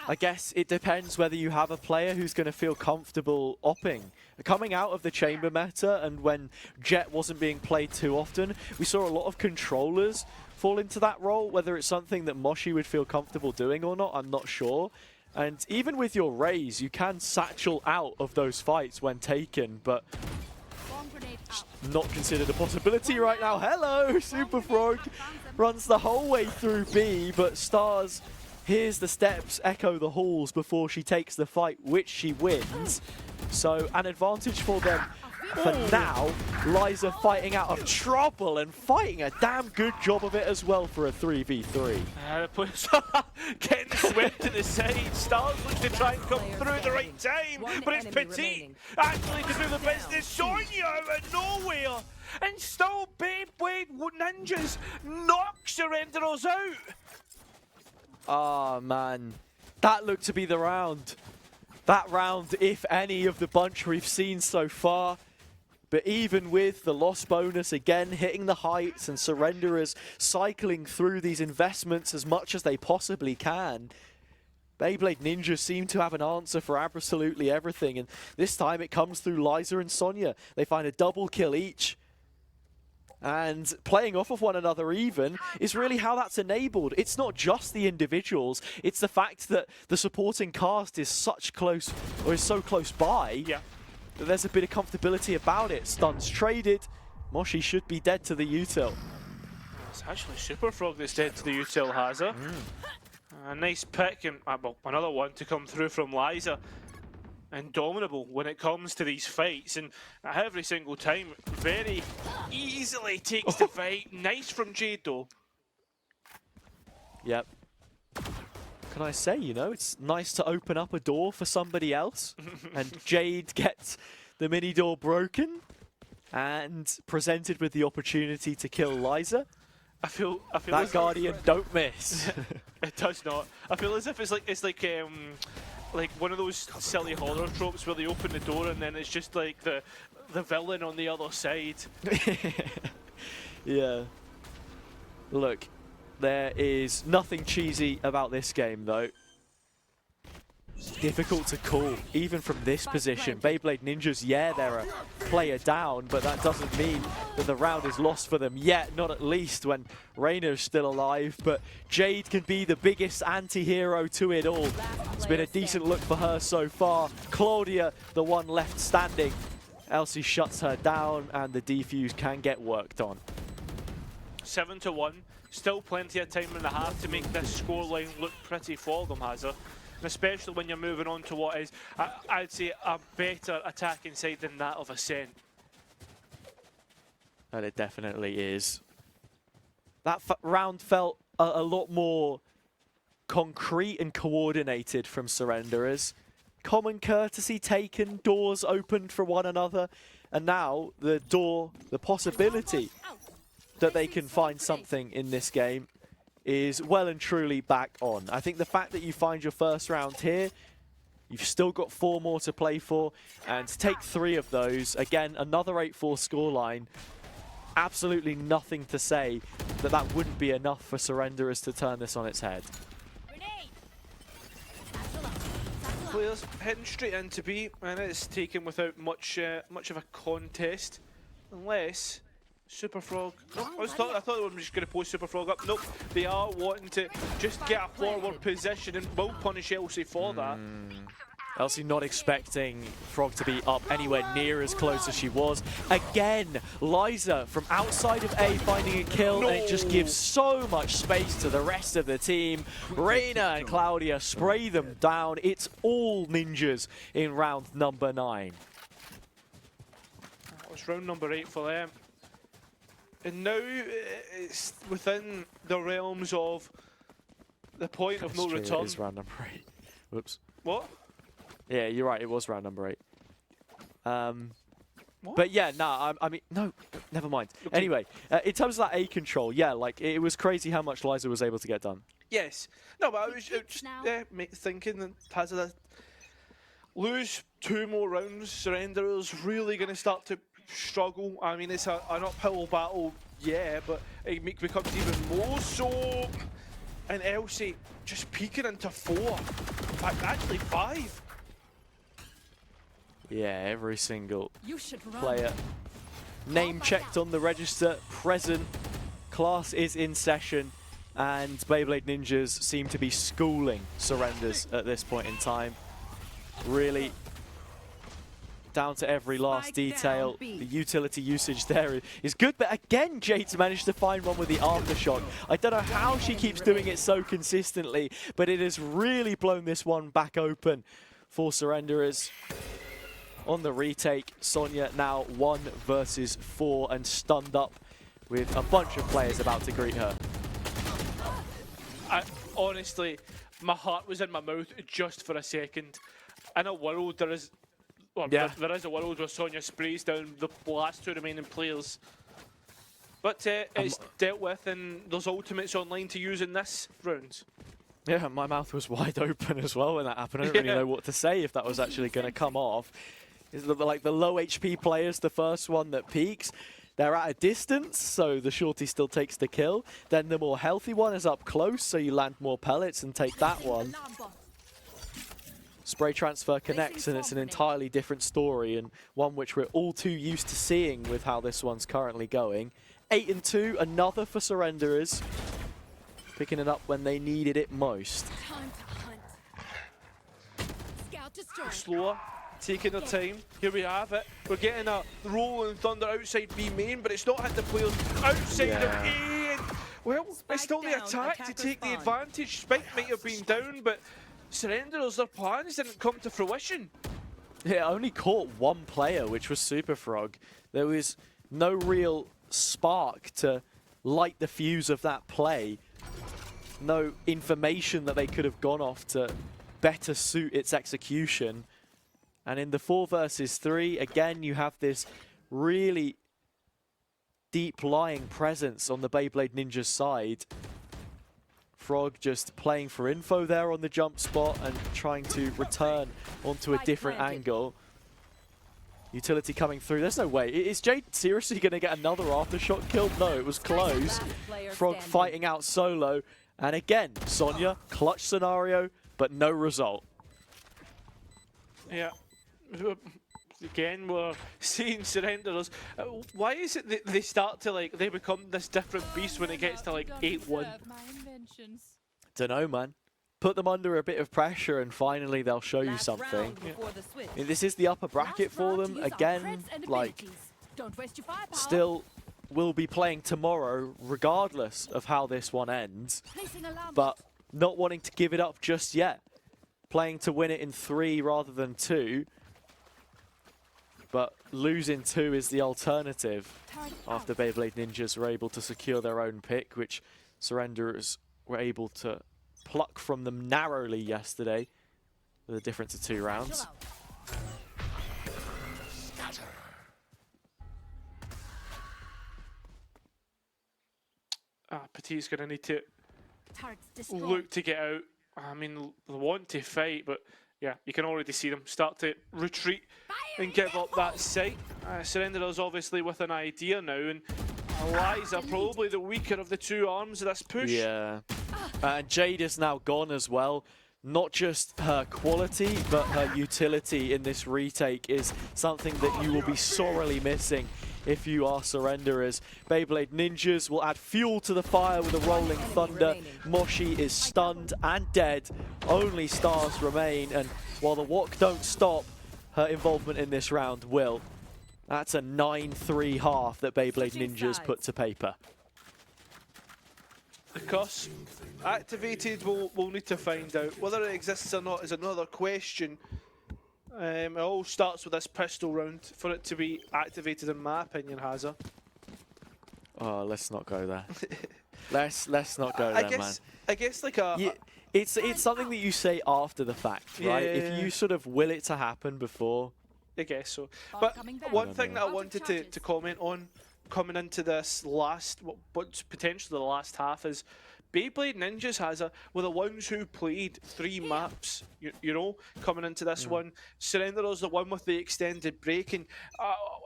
I guess it depends whether you have a player who's going to feel comfortable opping. Coming out of the chamber meta and when Jet wasn't being played too often, we saw a lot of controllers fall into that role. Whether it's something that Moshi would feel comfortable doing or not, I'm not sure. And even with your Rays, you can satchel out of those fights when taken, but not considered a possibility right now. Hello, Super Frog runs the whole way through B, but Stars hears the steps echo the halls before she takes the fight, which she wins. So an advantage for them for now. Liza fighting out of trouble and fighting a damn good job of it as well for a 3v3. Getting swept to the side. Stars looks to try and come through at the right time, but it's Petite actually to do the business. Sonya out of nowhere, and still Beyblade Ninjas knock Surrenderers out. Ah, man. That looked to be the round. That round, if any, of the bunch we've seen so far. But even with the loss bonus again hitting the heights and Surrenderers cycling through these investments as much as they possibly can, Beyblade Ninja seem to have an answer for absolutely everything. And this time it comes through Liza and Sonya. They find a double kill each. And playing off of one another even is really how that's enabled. It's not just the individuals, it's the fact that the supporting cast is so close by. Yeah. That there's a bit of comfortability about it. Stuns traded. Moshi should be dead to the util. It's actually Super Frog that's dead to the util, Hazza. A nice pick, and well, another one to come through from Liza. Indomitable when it comes to these fights, and every single time very easily takes the fight. Nice from Jade though. Yep. Can I say, you know, it's nice to open up a door for somebody else. And Jade gets the mini door broken and presented with the opportunity to kill Liza. I feel That as Guardian don't miss. it does not. I feel as if it's like one of those silly horror tropes where they open the door and then it's just like the villain on the other side. Yeah. Look, there is nothing cheesy about this game though. Difficult to call, even from this position. Beyblade Ninjas, yeah, they're a player down, but that doesn't mean that the round is lost for them yet, not at least when Reyna's still alive. But Jade can be the biggest anti-hero to it all. It's been a decent look for her so far. Claudia, the one left standing. Elsie shuts her down, and the defuse can get worked on. 7-1, still plenty of time and a half to make this scoreline look pretty for them, Hazard. And especially when you're moving on to what is, I'd say, a better attacking side than that of Ascent. And it definitely is. That round felt a lot more concrete and coordinated from Surrenderers. Common courtesy taken, doors opened for one another, and now the possibility that they can find something in this game is well and truly back on. I think the fact that you find your first round here, you've still got 4 more to play for, and to take 3 of those, again, another 8-4 scoreline, absolutely nothing to say that that wouldn't be enough for Surrenderers to turn this on its head. Players heading straight into B, and it's taken without much of a contest, unless Superfrog. No, I thought they were just going to post Superfrog up. Nope, they are wanting to just get a forward position and will punish Elsie for that. Elsie not expecting Frog to be up anywhere near as close as she was. Again, Liza from outside of A finding a kill, and it just gives so much space to the rest of the team. Reyna and Claudia spray them down. It's all ninjas in round number 9. It's round number 8 for them. And now it's within the realms of the point of no return. It is round number 8. Whoops. What? Yeah, you're right. It was round number 8. What? But yeah, no, I mean, no, never mind. Okay. Anyway, in terms of that A control, yeah, like it was crazy how much Liza was able to get done. Yes. No, but I was just thinking that Hazard lose 2 more rounds, Surrenderers really going to start to struggle. I mean, it's an uphill battle, yeah, but it becomes even more so. And Elsie just peeking into 4. In fact, actually 5. Yeah, every single You should run. player name checked on the register, present, class is in session, and Beyblade Ninjas seem to be schooling Surrenders at this point in time. Really down to every last Spike detail. down, B. The utility usage there is good, but again, Jade's managed to find one with the aftershock. I don't know how she keeps doing it so consistently, but it has really blown this one back open for Surrenderers. On the retake, Sonya now 1 versus 4 and stunned up with a bunch of players about to greet her. Honestly, my heart was in my mouth just for a second. In a world there is a world where Sonya sprays down the last 2 remaining players. But it's dealt with, and there's ultimates online to use in this round. Yeah, my mouth was wide open as well when that happened. I don't really know what to say if that was actually going to come off. Is like the low HP players, the first one that peaks, they're at a distance, so the shorty still takes the kill. Then the more healthy one is up close, so you land more pellets and take that one. Spray transfer connects, and it's an entirely different story, and one which we're all too used to seeing with how this one's currently going. 8-2, another for Surrenderers. Picking it up when they needed it most. Time to hunt. Scout destroy. Slower, taking their time. Here we have it. We're getting a rolling thunder outside B main, but it's not hit the players outside of A. And, well, it's still the down, attack to attacker take the spawn. advantage. Spike might have been down, but Surrenderers, their plans didn't come to fruition. Yeah, only caught 1 player, which was Superfrog. There was no real spark to light the fuse of that play. No information that they could have gone off to better suit its execution. And in the 4 versus 3, again, you have this really deep-lying presence on the Beyblade Ninja side. Frog just playing for info there on the jump spot and trying to return onto a different angle. Utility coming through. There's no way. Is Jade seriously going to get another aftershock kill? No, it was close. Frog fighting out solo. And again, Sonya, clutch scenario, but no result. Yeah. Again, we're seeing surrenders. Why is it that they start to, like, they become this different beast when it gets to, like, 8-1? Dunno, man. Put them under a bit of pressure and finally they'll show you something. I mean, this is the upper bracket for them. Again, like, still will be playing tomorrow regardless of how this one ends. But not wanting to give it up just yet. Playing to win it in 3 rather than 2. But losing 2 is the alternative after Beyblade Ninjas were able to secure their own pick, which Surrenderers were able to pluck from them narrowly yesterday with a difference of 2 rounds. Petit's going to need to look to get out. I mean, they want to fight, but yeah, you can already see them start to retreat and give up that site. Surrenderers obviously with an idea now, and Eliza probably the weaker of the 2 arms of this push. Yeah. And Jade is now gone as well. Not just her quality, but her utility in this retake is something that you will be sorely missing if you are Surrenderers. Beyblade Ninjas will add fuel to the fire with a rolling thunder. Moshi is stunned and dead. Only stars remain, and while the walk don't stop, her involvement in this round will. That's a 9-3 half that Beyblade Ninjas put to paper. The curse activated, we'll need to find out. Whether it exists or not is another question. It all starts with this pistol round for it to be activated, in my opinion, Hazza. Oh, let's not go there. let's not go there, man. I guess like a... Yeah, it's something that you say after the fact, right? Yeah. If you sort of will it to happen before. I guess so. But one thing that I wanted to comment on coming into this last, what's potentially the last half, is Beyblade Ninjas were the ones who played 3 maps, you know, coming into this one. Surrenderers the one with the extended break, and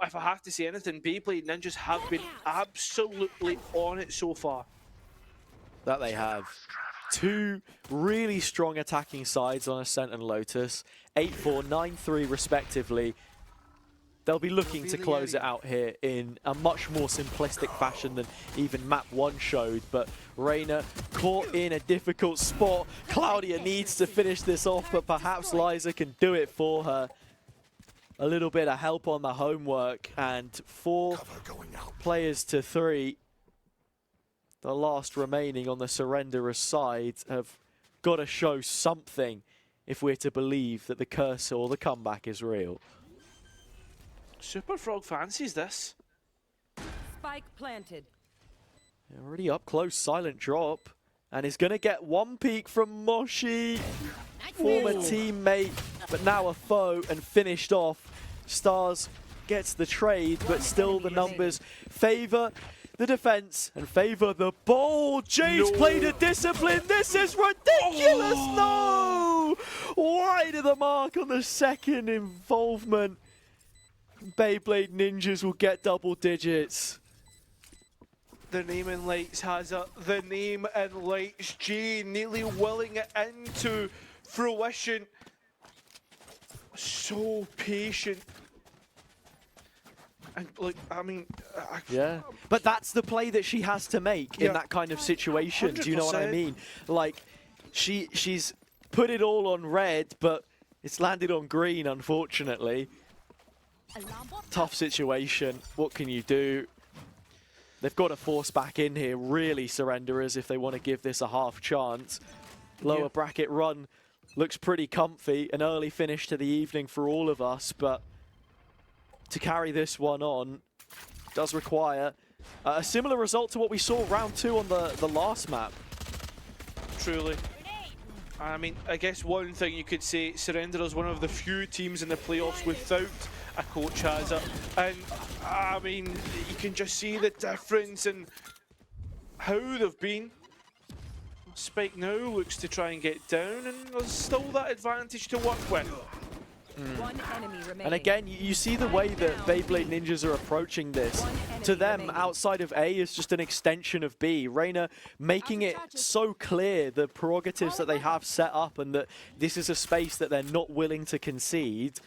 if I have to say anything, Beyblade Ninjas have been absolutely on it so far. That they have. 2 really strong attacking sides on Ascent and Lotus. 8-4, 9-3 respectively. They'll be looking to close it out here in a much more simplistic fashion than even map 1 showed, but Reyna caught in a difficult spot. Claudia needs to finish this off, but perhaps Liza can do it for her. A little bit of help on the homework, and 4 players to 3. The last remaining on the Surrenderer side have got to show something if we're to believe that the curse or the comeback is real. Super Frog fancies this. Spike planted. Already up close, silent drop, and is going to get 1 peek from Moshi. Former teammate, but now a foe, and finished off. Stars gets the trade, but still the numbers favor the defense and favor the ball. Jade's played a discipline. This is ridiculous. No! Wide of the mark on the second involvement. Beyblade Ninjas will get double digits. The name in lights has it. The name in lights. Jade nearly willing it into fruition. So patient. And like, I mean, yeah, but that's the play that she has to make in that kind of situation. 100%. Do you know what I mean? Like, she's put it all on red, but it's landed on green, unfortunately. Tough situation. What can you do? They've got to force back in here, really, Surrenderers, if they want to give this a half chance. Lower bracket run looks pretty comfy. An early finish to the evening for all of us, but to carry this one on does require a similar result to what we saw round 2 on the last map. Truly. I mean, I guess one thing you could say, Surrenderers one of the few teams in the playoffs without a coach has it. And I mean, you can just see the difference in how they've been. Spike now looks to try and get down, and there's still that advantage to work with. One enemy remaining. And again, you see the way that Beyblade Ninjas are approaching this. To them, outside of A is just an extension of B. Reina making it so clear the prerogatives that they have set up and that this is a space that they're not willing to concede.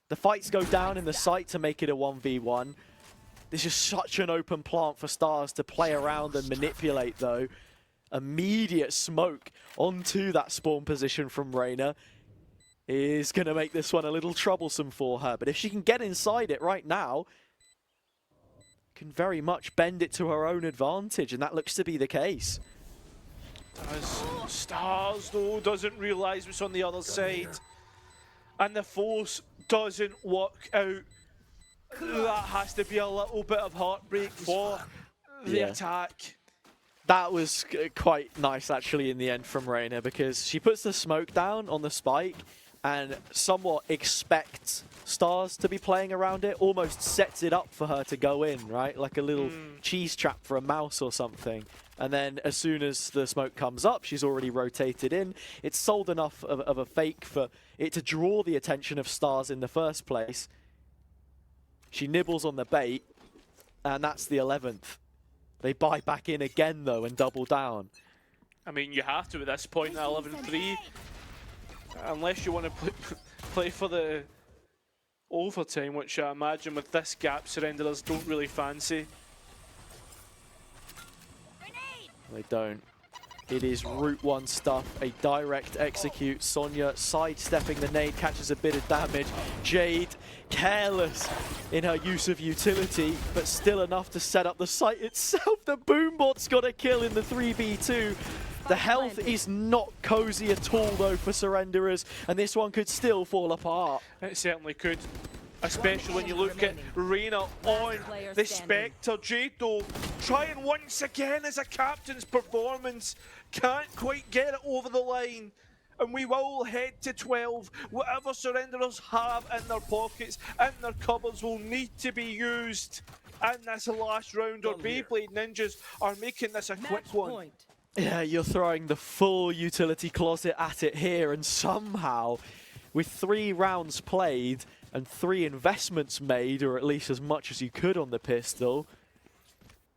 The fights go down in the site to make it a 1v1. This is such an open plant for Stars to play around and manipulate, though. Immediate smoke onto that spawn position from Reina is going to make this one a little troublesome for her. But if she can get inside it right now, can very much bend it to her own advantage, and that looks to be the case. Stars, though, doesn't realise what's on the other side. And the force doesn't work out. That has to be a little bit of heartbreak for the attack. That was quite nice, actually, in the end from Reina, because she puts the smoke down on the spike and somewhat expects Stars to be playing around it, almost sets it up for her to go in, right? Like a little cheese trap for a mouse or something. And then as soon as the smoke comes up, she's already rotated in. It's sold enough of a fake for it to draw the attention of Stars in the first place. She nibbles on the bait, and that's the 11th. They buy back in again, though, and double down. I mean, you have to at this point at 11-3. Unless you want to play for the overtime, which I imagine with this gap, Surrenderers don't really fancy. They don't. It is Route 1 stuff, a direct execute. Sonya sidestepping the nade, catches a bit of damage. Jade, careless in her use of utility, but still enough to set up the site itself. The Boombot's got a kill in the 3v2. The health is not cozy at all, though, for Surrenderers, and this one could still fall apart. It certainly could. Especially when you look at Reina on the Spectre. Jade, though, trying once again as a captain's performance. Can't quite get it over the line. And we will head to 12. Whatever Surrenderers have in their pockets, in their cupboards, will need to be used in this last round, or Beyblade Ninjas are making this a quick one. Yeah, you're throwing the full utility closet at it here, and somehow, with 3 rounds played and 3 investments made, or at least as much as you could on the pistol,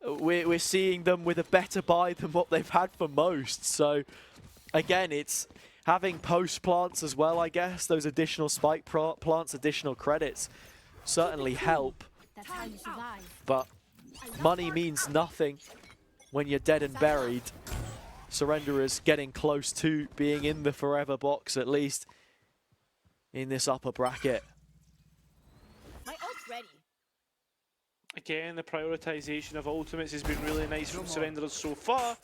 we're seeing them with a better buy than what they've had for most. So, again, it's having post plants as well, I guess. Those additional spike plants, additional credits certainly help. That's how you survive. But money means nothing when you're dead and buried. Surrenderers getting close to being in the forever box, at least in this upper bracket. My ult's ready. Again, the prioritization of ultimates has been really nice from Surrenderers so far,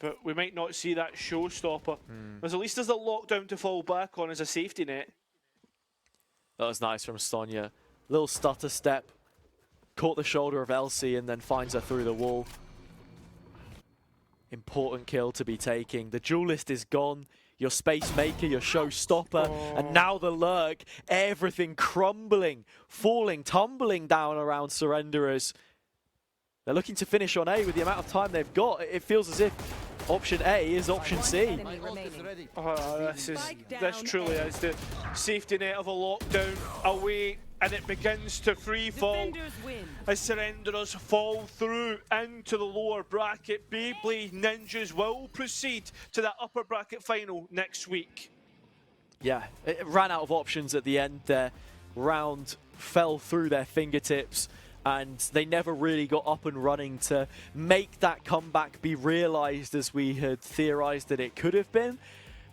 but we might not see that showstopper. There's at least there's a lockdown to fall back on as a safety net. That was nice from Sonya. Little stutter step, caught the shoulder of Elsie and then finds her through the wall. Important kill to be taking. The duelist is gone. Your space maker, your showstopper, and now the lurk. Everything crumbling, falling, tumbling down around Surrenderers. They're looking to finish on A with the amount of time they've got. It feels as if option A is option C. This truly is the safety net of a lockdown away, and it begins to free fall as Surrenderers fall through into the lower bracket. Beyblade Ninjas will proceed to that upper bracket final next week. Yeah, it ran out of options at the end there. Round fell through their fingertips, and they never really got up and running to make that comeback be realized as we had theorized that it could have been.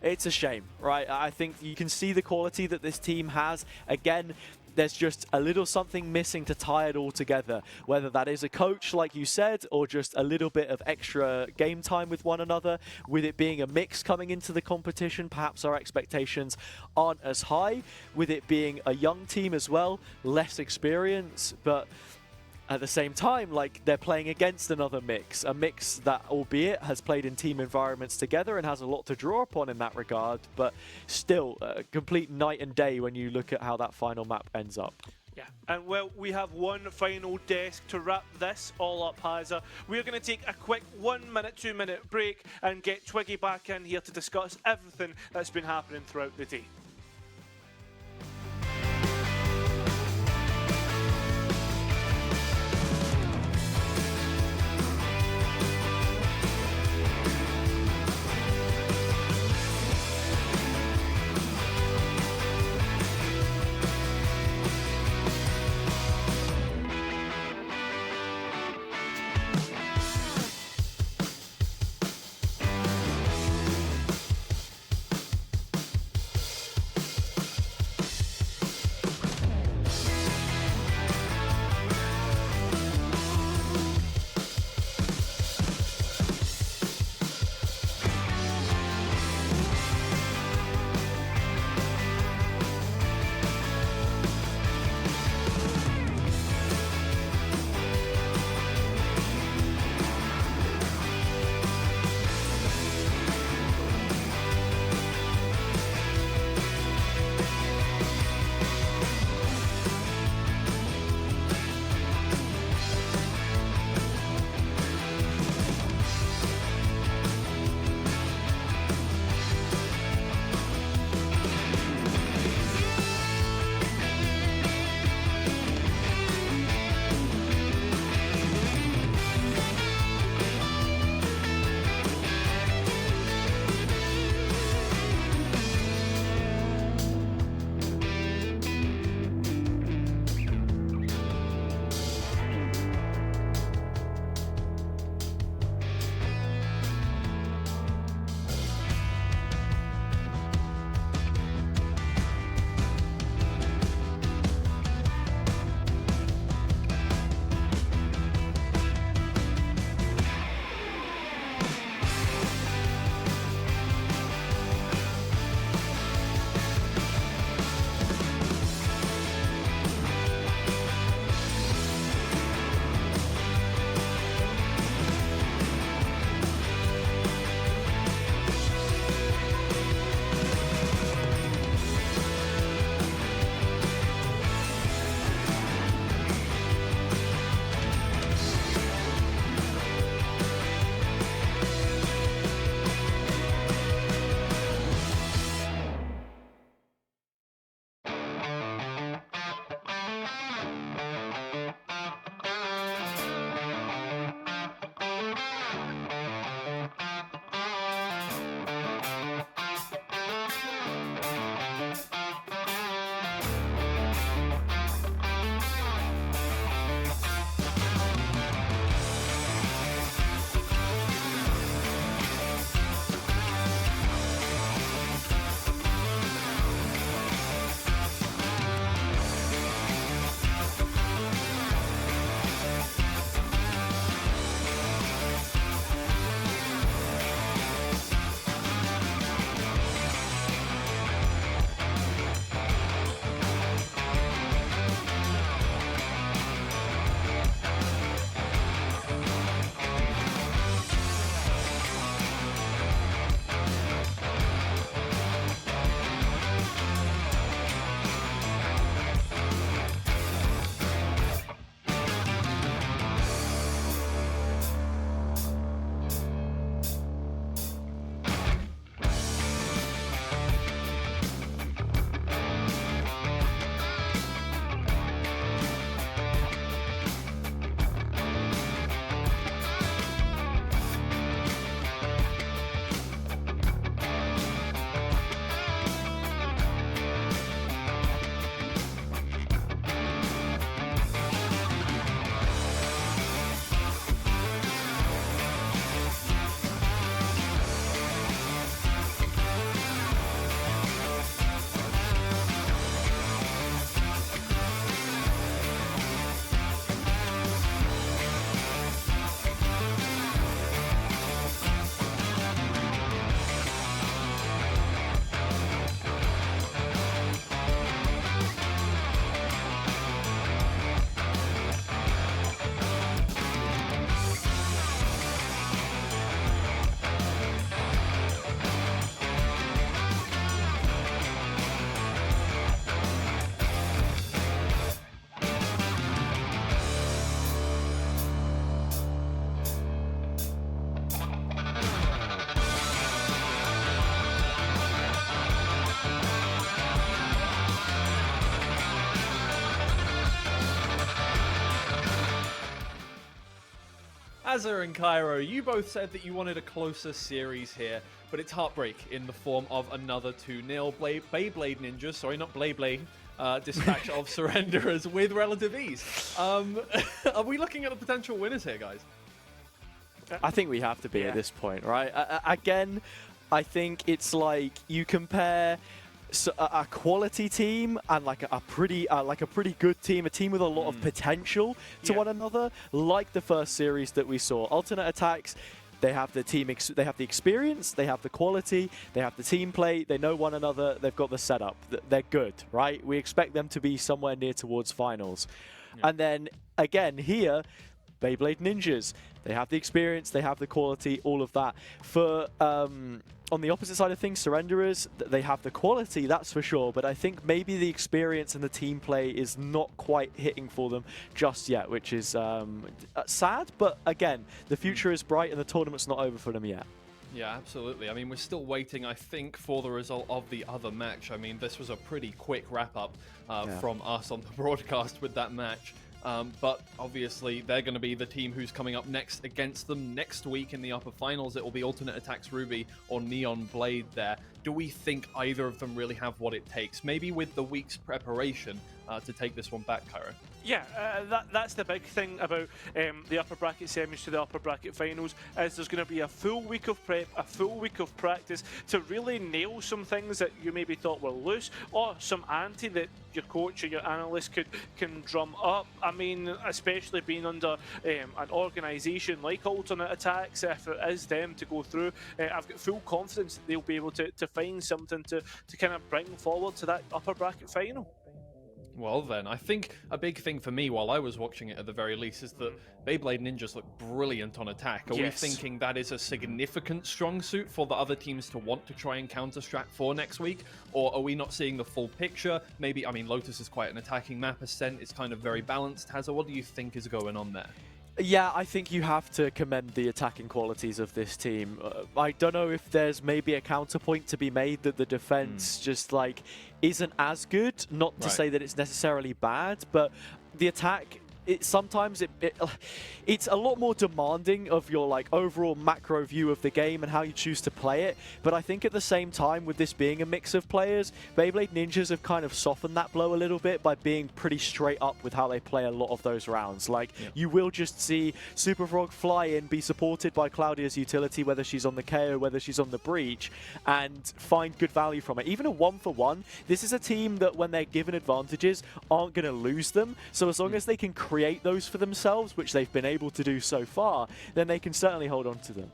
It's a shame, right? I think you can see the quality that this team has. Again, there's just a little something missing to tie it all together, whether that is a coach, like you said, or just a little bit of extra game time with one another. With it being a mix coming into the competition, perhaps our expectations aren't as high. With it being a young team as well, less experience, but at the same time, like, they're playing against another mix, a mix that, albeit, has played in team environments together and has a lot to draw upon in that regard, but still a complete night and day when you look at how that final map ends up. Yeah, and well, we have one final desk to wrap this all up, Hazza. We're going to take a quick 1 minute, 2 minute break and get Twiggy back in here to discuss everything that's been happening throughout the day. Hazza and Cairo, you both said that you wanted a closer series here, but it's heartbreak in the form of another 2-0. Beyblade Ninjas, sorry, not Blade, dispatch of Surrenderers with relative ease. Are we looking at the potential winners here, guys? I think we have to be at this point, right? Again, I think it's like you compare a quality team and like a pretty good team, a team with a lot of potential to one another, like the first series that we saw. Alternate Attacks, they have the they have the experience, they have the quality, they have the team play, they know one another, they've got the setup. They're good, right? We expect them to be somewhere near towards finals. And then again here, Beyblade Ninjas, they have the experience, they have the quality, all of that. For on the opposite side of things, Surrenderers, they have the quality, that's for sure, but I think maybe the experience and the team play is not quite hitting for them just yet, which is sad, but again, the future is bright and the tournament's not over for them yet. Yeah, absolutely. I mean, we're still waiting, I think, for the result of the other match. I mean, this was a pretty quick wrap-up from us on the broadcast with that match. But obviously, they're going to be the team who's coming up next against them next week in the upper finals. It will be Alternate Attacks Ruby or Neon Blade there. Do we think either of them really have what it takes? Maybe with the week's preparation to take this one back, Cairo. Yeah, that's the big thing about the upper bracket semis to the upper bracket finals, is there's going to be a full week of prep, a full week of practice to really nail some things that you maybe thought were loose, or some ante that your coach or your analyst can drum up. I mean, especially being under an organisation like Alternate Attacks, if it is them to go through, I've got full confidence that they'll be able to find something to kind of bring forward to that upper bracket final. Well then, I think a big thing for me while I was watching it at the very least is that Beyblade Ninjas look brilliant on attack. Are we thinking that is a significant strong suit for the other teams to want to try and counter-strat for next week? Or are we not seeing the full picture? Maybe, I mean, Lotus is quite an attacking map. Ascent is kind of very balanced. Hazza, what do you think is going on there? Yeah, I think you have to commend the attacking qualities of this team. I don't know if there's maybe a counterpoint to be made that the defense just like isn't as good. Not to say that it's necessarily bad, but the attack, sometimes it's a lot more demanding of your like overall macro view of the game and how you choose to play it. But I think at the same time, with this being a mix of players, Beyblade Ninjas have kind of softened that blow a little bit by being pretty straight up with how they play a lot of those rounds. Like you will just see Super Frog fly in, be supported by Claudia's utility, whether she's on the KO, whether she's on the breach, and find good value from it. Even a 1-for-1, this is a team that when they're given advantages aren't going to lose them. So as long as they can create those for themselves, which they've been able to do so far, then they can certainly hold on to them.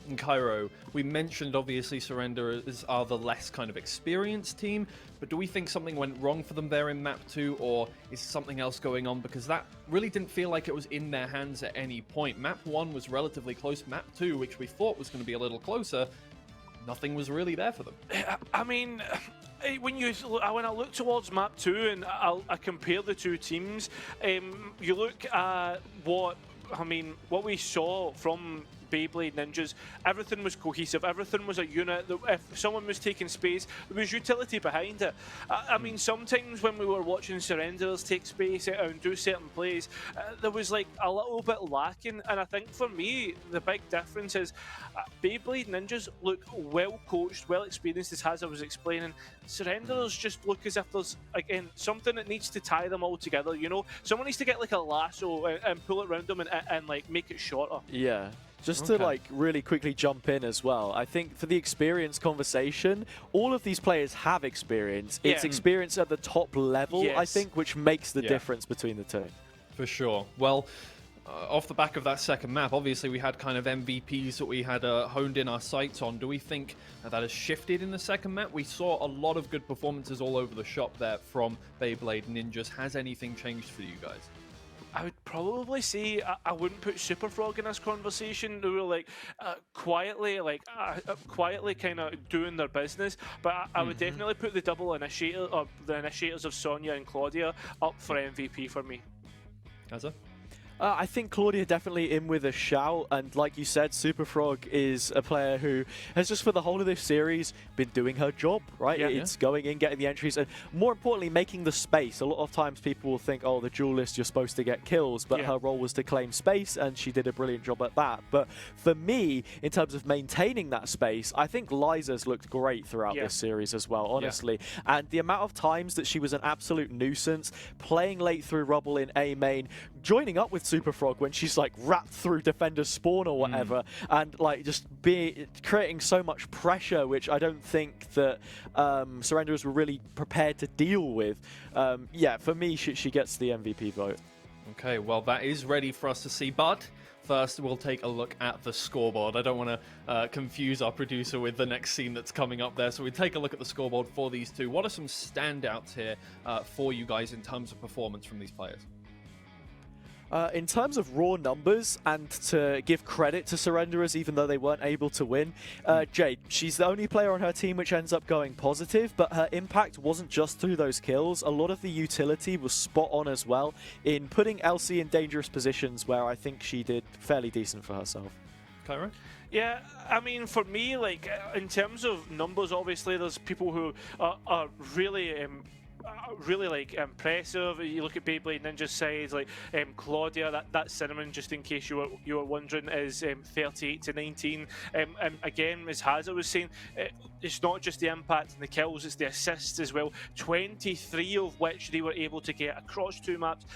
And Cairo, we mentioned obviously Surrenderers are the less kind of experienced team, but do we think something went wrong for them there in map 2, or is something else going on? Because that really didn't feel like it was in their hands at any point. Map 1 was relatively close. Map 2, which we thought was going to be a little closer, nothing was really there for them. I mean, when I look towards map 2 and I compare the two teams, you look at what we saw from Beyblade Ninjas, everything was cohesive, everything was a unit. If someone was taking space, there was utility behind it. I mean, sometimes when we were watching Surrenderers take space and do certain plays, there was like a little bit lacking, and I think for me, the big difference is Beyblade Ninjas look well coached, well experienced, as I was explaining. Surrenderers just look as if there's, again, something that needs to tie them all together, you know? Someone needs to get like a lasso and pull it around them and like make it shorter. Yeah. Just to like really quickly jump in as well, I think for the experience conversation, all of these players have experience. It's experience at the top level, I think, which makes the difference between the two. For sure. Well, off the back of that second map, obviously we had kind of MVPs that we had honed in our sights on. Do we think that has shifted in the second map? We saw a lot of good performances all over the shop there from Beyblade Ninjas. Has anything changed for you guys? I would probably say I wouldn't put Super Frog in this conversation. They were like quietly kind of doing their business, but I would definitely put the double initiator, or the initiators of Sonia and Claudia, up for MVP for me. Hazza? I think Claudia definitely in with a shout, and like you said, Superfrog is a player who has just for the whole of this series been doing her job, right? Yeah. It's going in, getting the entries, and more importantly, making the space. A lot of times people will think, oh, the duelist, you're supposed to get kills, but her role was to claim space, and she did a brilliant job at that. But for me, in terms of maintaining that space, I think Liza's looked great throughout this series as well, honestly. And the amount of times that she was an absolute nuisance, playing late through Rubble in A main, joining up with Superfrog when she's like wrapped through defender's spawn or whatever, and like just creating so much pressure, which I don't think that Surrenderers were really prepared to deal with. Yeah, for me, she gets the MVP vote. Okay, well, that is ready for us to see, but first we'll take a look at the scoreboard. I don't want to confuse our producer with the next scene that's coming up there, so we take a look at the scoreboard for these two. What are some standouts here for you guys in terms of performance from these players? In terms of raw numbers, and to give credit to Surrenderers, even though they weren't able to win, Jade, she's the only player on her team which ends up going positive, but her impact wasn't just through those kills. A lot of the utility was spot on as well in putting Elsie in dangerous positions where I think she did fairly decent for herself. Kyra? Yeah, I mean, for me, like, in terms of numbers, obviously, there's people who are really like impressive. You look at Beyblade Ninja's sides, like Claudia, that Cinnamon, just in case you were wondering, is 38 to 19. And again, as Hazard was saying, it's not just the impact and the kills, it's the assists as well. 23 of which they were able to get across 2 maps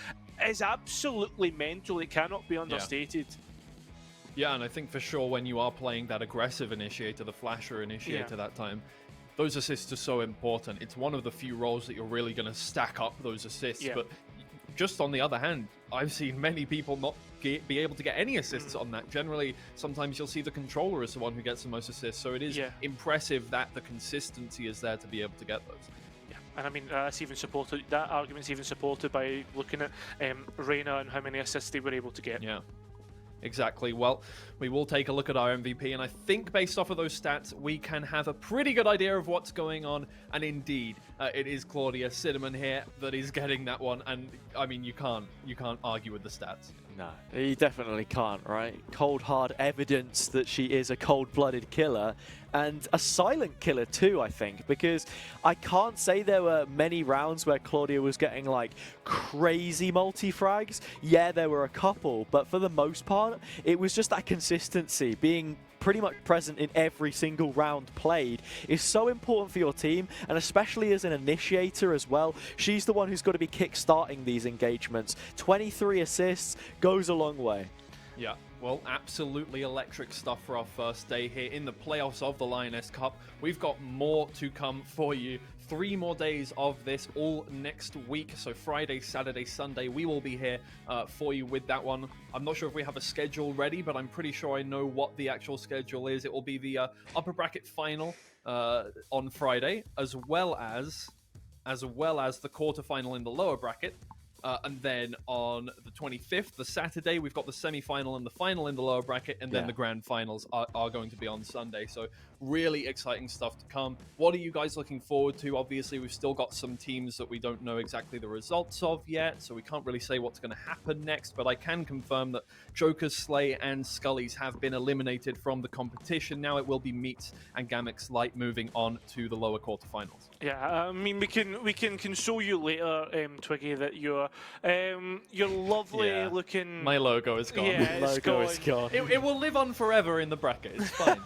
is absolutely mental. It cannot be understated. Yeah, and I think for sure when you are playing that aggressive initiator, the flasher initiator that time, those assists are so important. It's one of the few roles that you're really going to stack up those assists. But just on the other hand, I've seen many people not be able to get any assists on that. Generally, sometimes you'll see the controller as the one who gets the most assists. So it is impressive that the consistency is there to be able to get those. And I mean, that's even supported. That argument's even supported by looking at Reyna and how many assists they were able to get. Yeah. Exactly. Well, we will take a look at our MVP, and I think based off of those stats, we can have a pretty good idea of what's going on. And indeed, it is Claudia Cinnamon here that is getting that one. And I mean, you can't argue with the stats. No, you definitely can't, right? Cold, hard evidence that she is a cold-blooded killer, and a silent killer too, I think, because I can't say there were many rounds where Claudia was getting like crazy multi-frags. Yeah, there were a couple, but for the most part, it was just that consistency, being pretty much present in every single round played is so important for your team, and especially as an initiator as well. She's the one who's got to be kick-starting these engagements. 23 assists goes a long way. Yeah, well, absolutely electric stuff for our first day here in the playoffs of the Lioness Cup. We've got more to come for you. 3 more days of this all next week. So Friday, Saturday, Sunday, we will be here for you with that one. I'm not sure if we have a schedule ready, but I'm pretty sure I know what the actual schedule is. It will be the upper bracket final on Friday, as well as the quarterfinal in the lower bracket. And then on the 25th, the Saturday, we've got the semi-final and the final in the lower bracket, and then the grand finals are going to be on Sunday. So really exciting stuff to come. What are you guys looking forward to? Obviously, we've still got some teams that we don't know exactly the results of yet, so we can't really say what's going to happen next, but I can confirm that Joker's, Slay, and Scully's have been eliminated from the competition. Now it will be Meats and Gamix Light moving on to the lower quarterfinals. Yeah, I mean, we can console you later, Twiggy, that your lovely looking. My logo is gone. Yeah, Logo is gone. It will live on forever in the bracket. It's fine.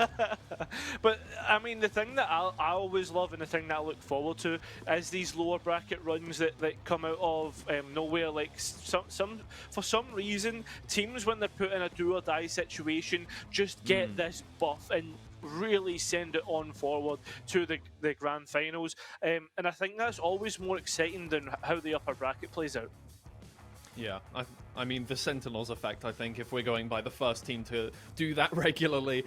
But I mean, the thing that I always love and the thing that I look forward to is these lower bracket runs that come out of nowhere. Like for some reason, teams when they're put in a do or die situation just get this buff and really send it on forward to the grand finals. And I think that's always more exciting than how the upper bracket plays out. Yeah, I mean, the Sentinels effect, I think, if we're going by the first team to do that regularly,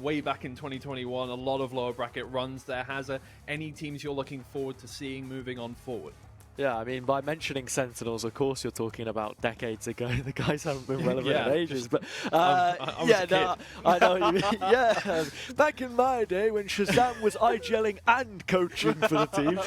way back in 2021, a lot of lower bracket runs there. Any teams you're looking forward to seeing moving on forward? Yeah, I mean, by mentioning Sentinels, of course, you're talking about decades ago. The guys haven't been relevant Yeah, in ages, but I was yeah, a kid. no, I know what you mean. Yeah, back in my day when Shazam was IGLing and coaching for the team.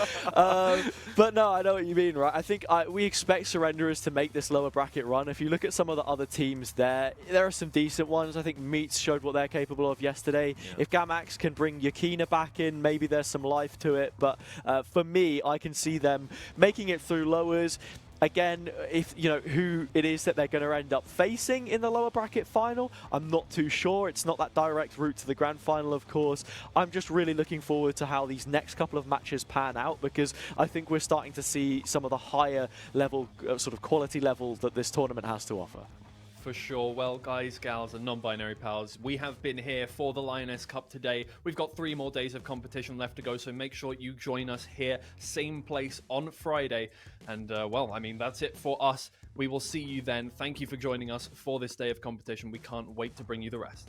But no, I know what you mean, right? I think we expect Surrenderers to make this lower bracket run. If you look at some of the other teams there are some decent ones. I think Meats showed what they're capable of yesterday. Yeah. If Gamax can bring Yakina back in, maybe there's some life to it. But for me, I can see them making it through lowers. Again, if you know who it is that they're going to end up facing in the lower bracket final, I'm not too sure. It's not that direct route to the grand final, of course. I'm just really looking forward to how these next couple of matches pan out, because I think we're starting to see some of the higher level, sort of quality level that this tournament has to offer. For sure. Well, guys, gals, and non-binary pals, we have been here for the Lioness Cup today. We've got 3 more days of competition left to go, so make sure you join us here, same place on Friday. And, well, I mean, that's it for us. We will see you then. Thank you for joining us for this day of competition. We can't wait to bring you the rest.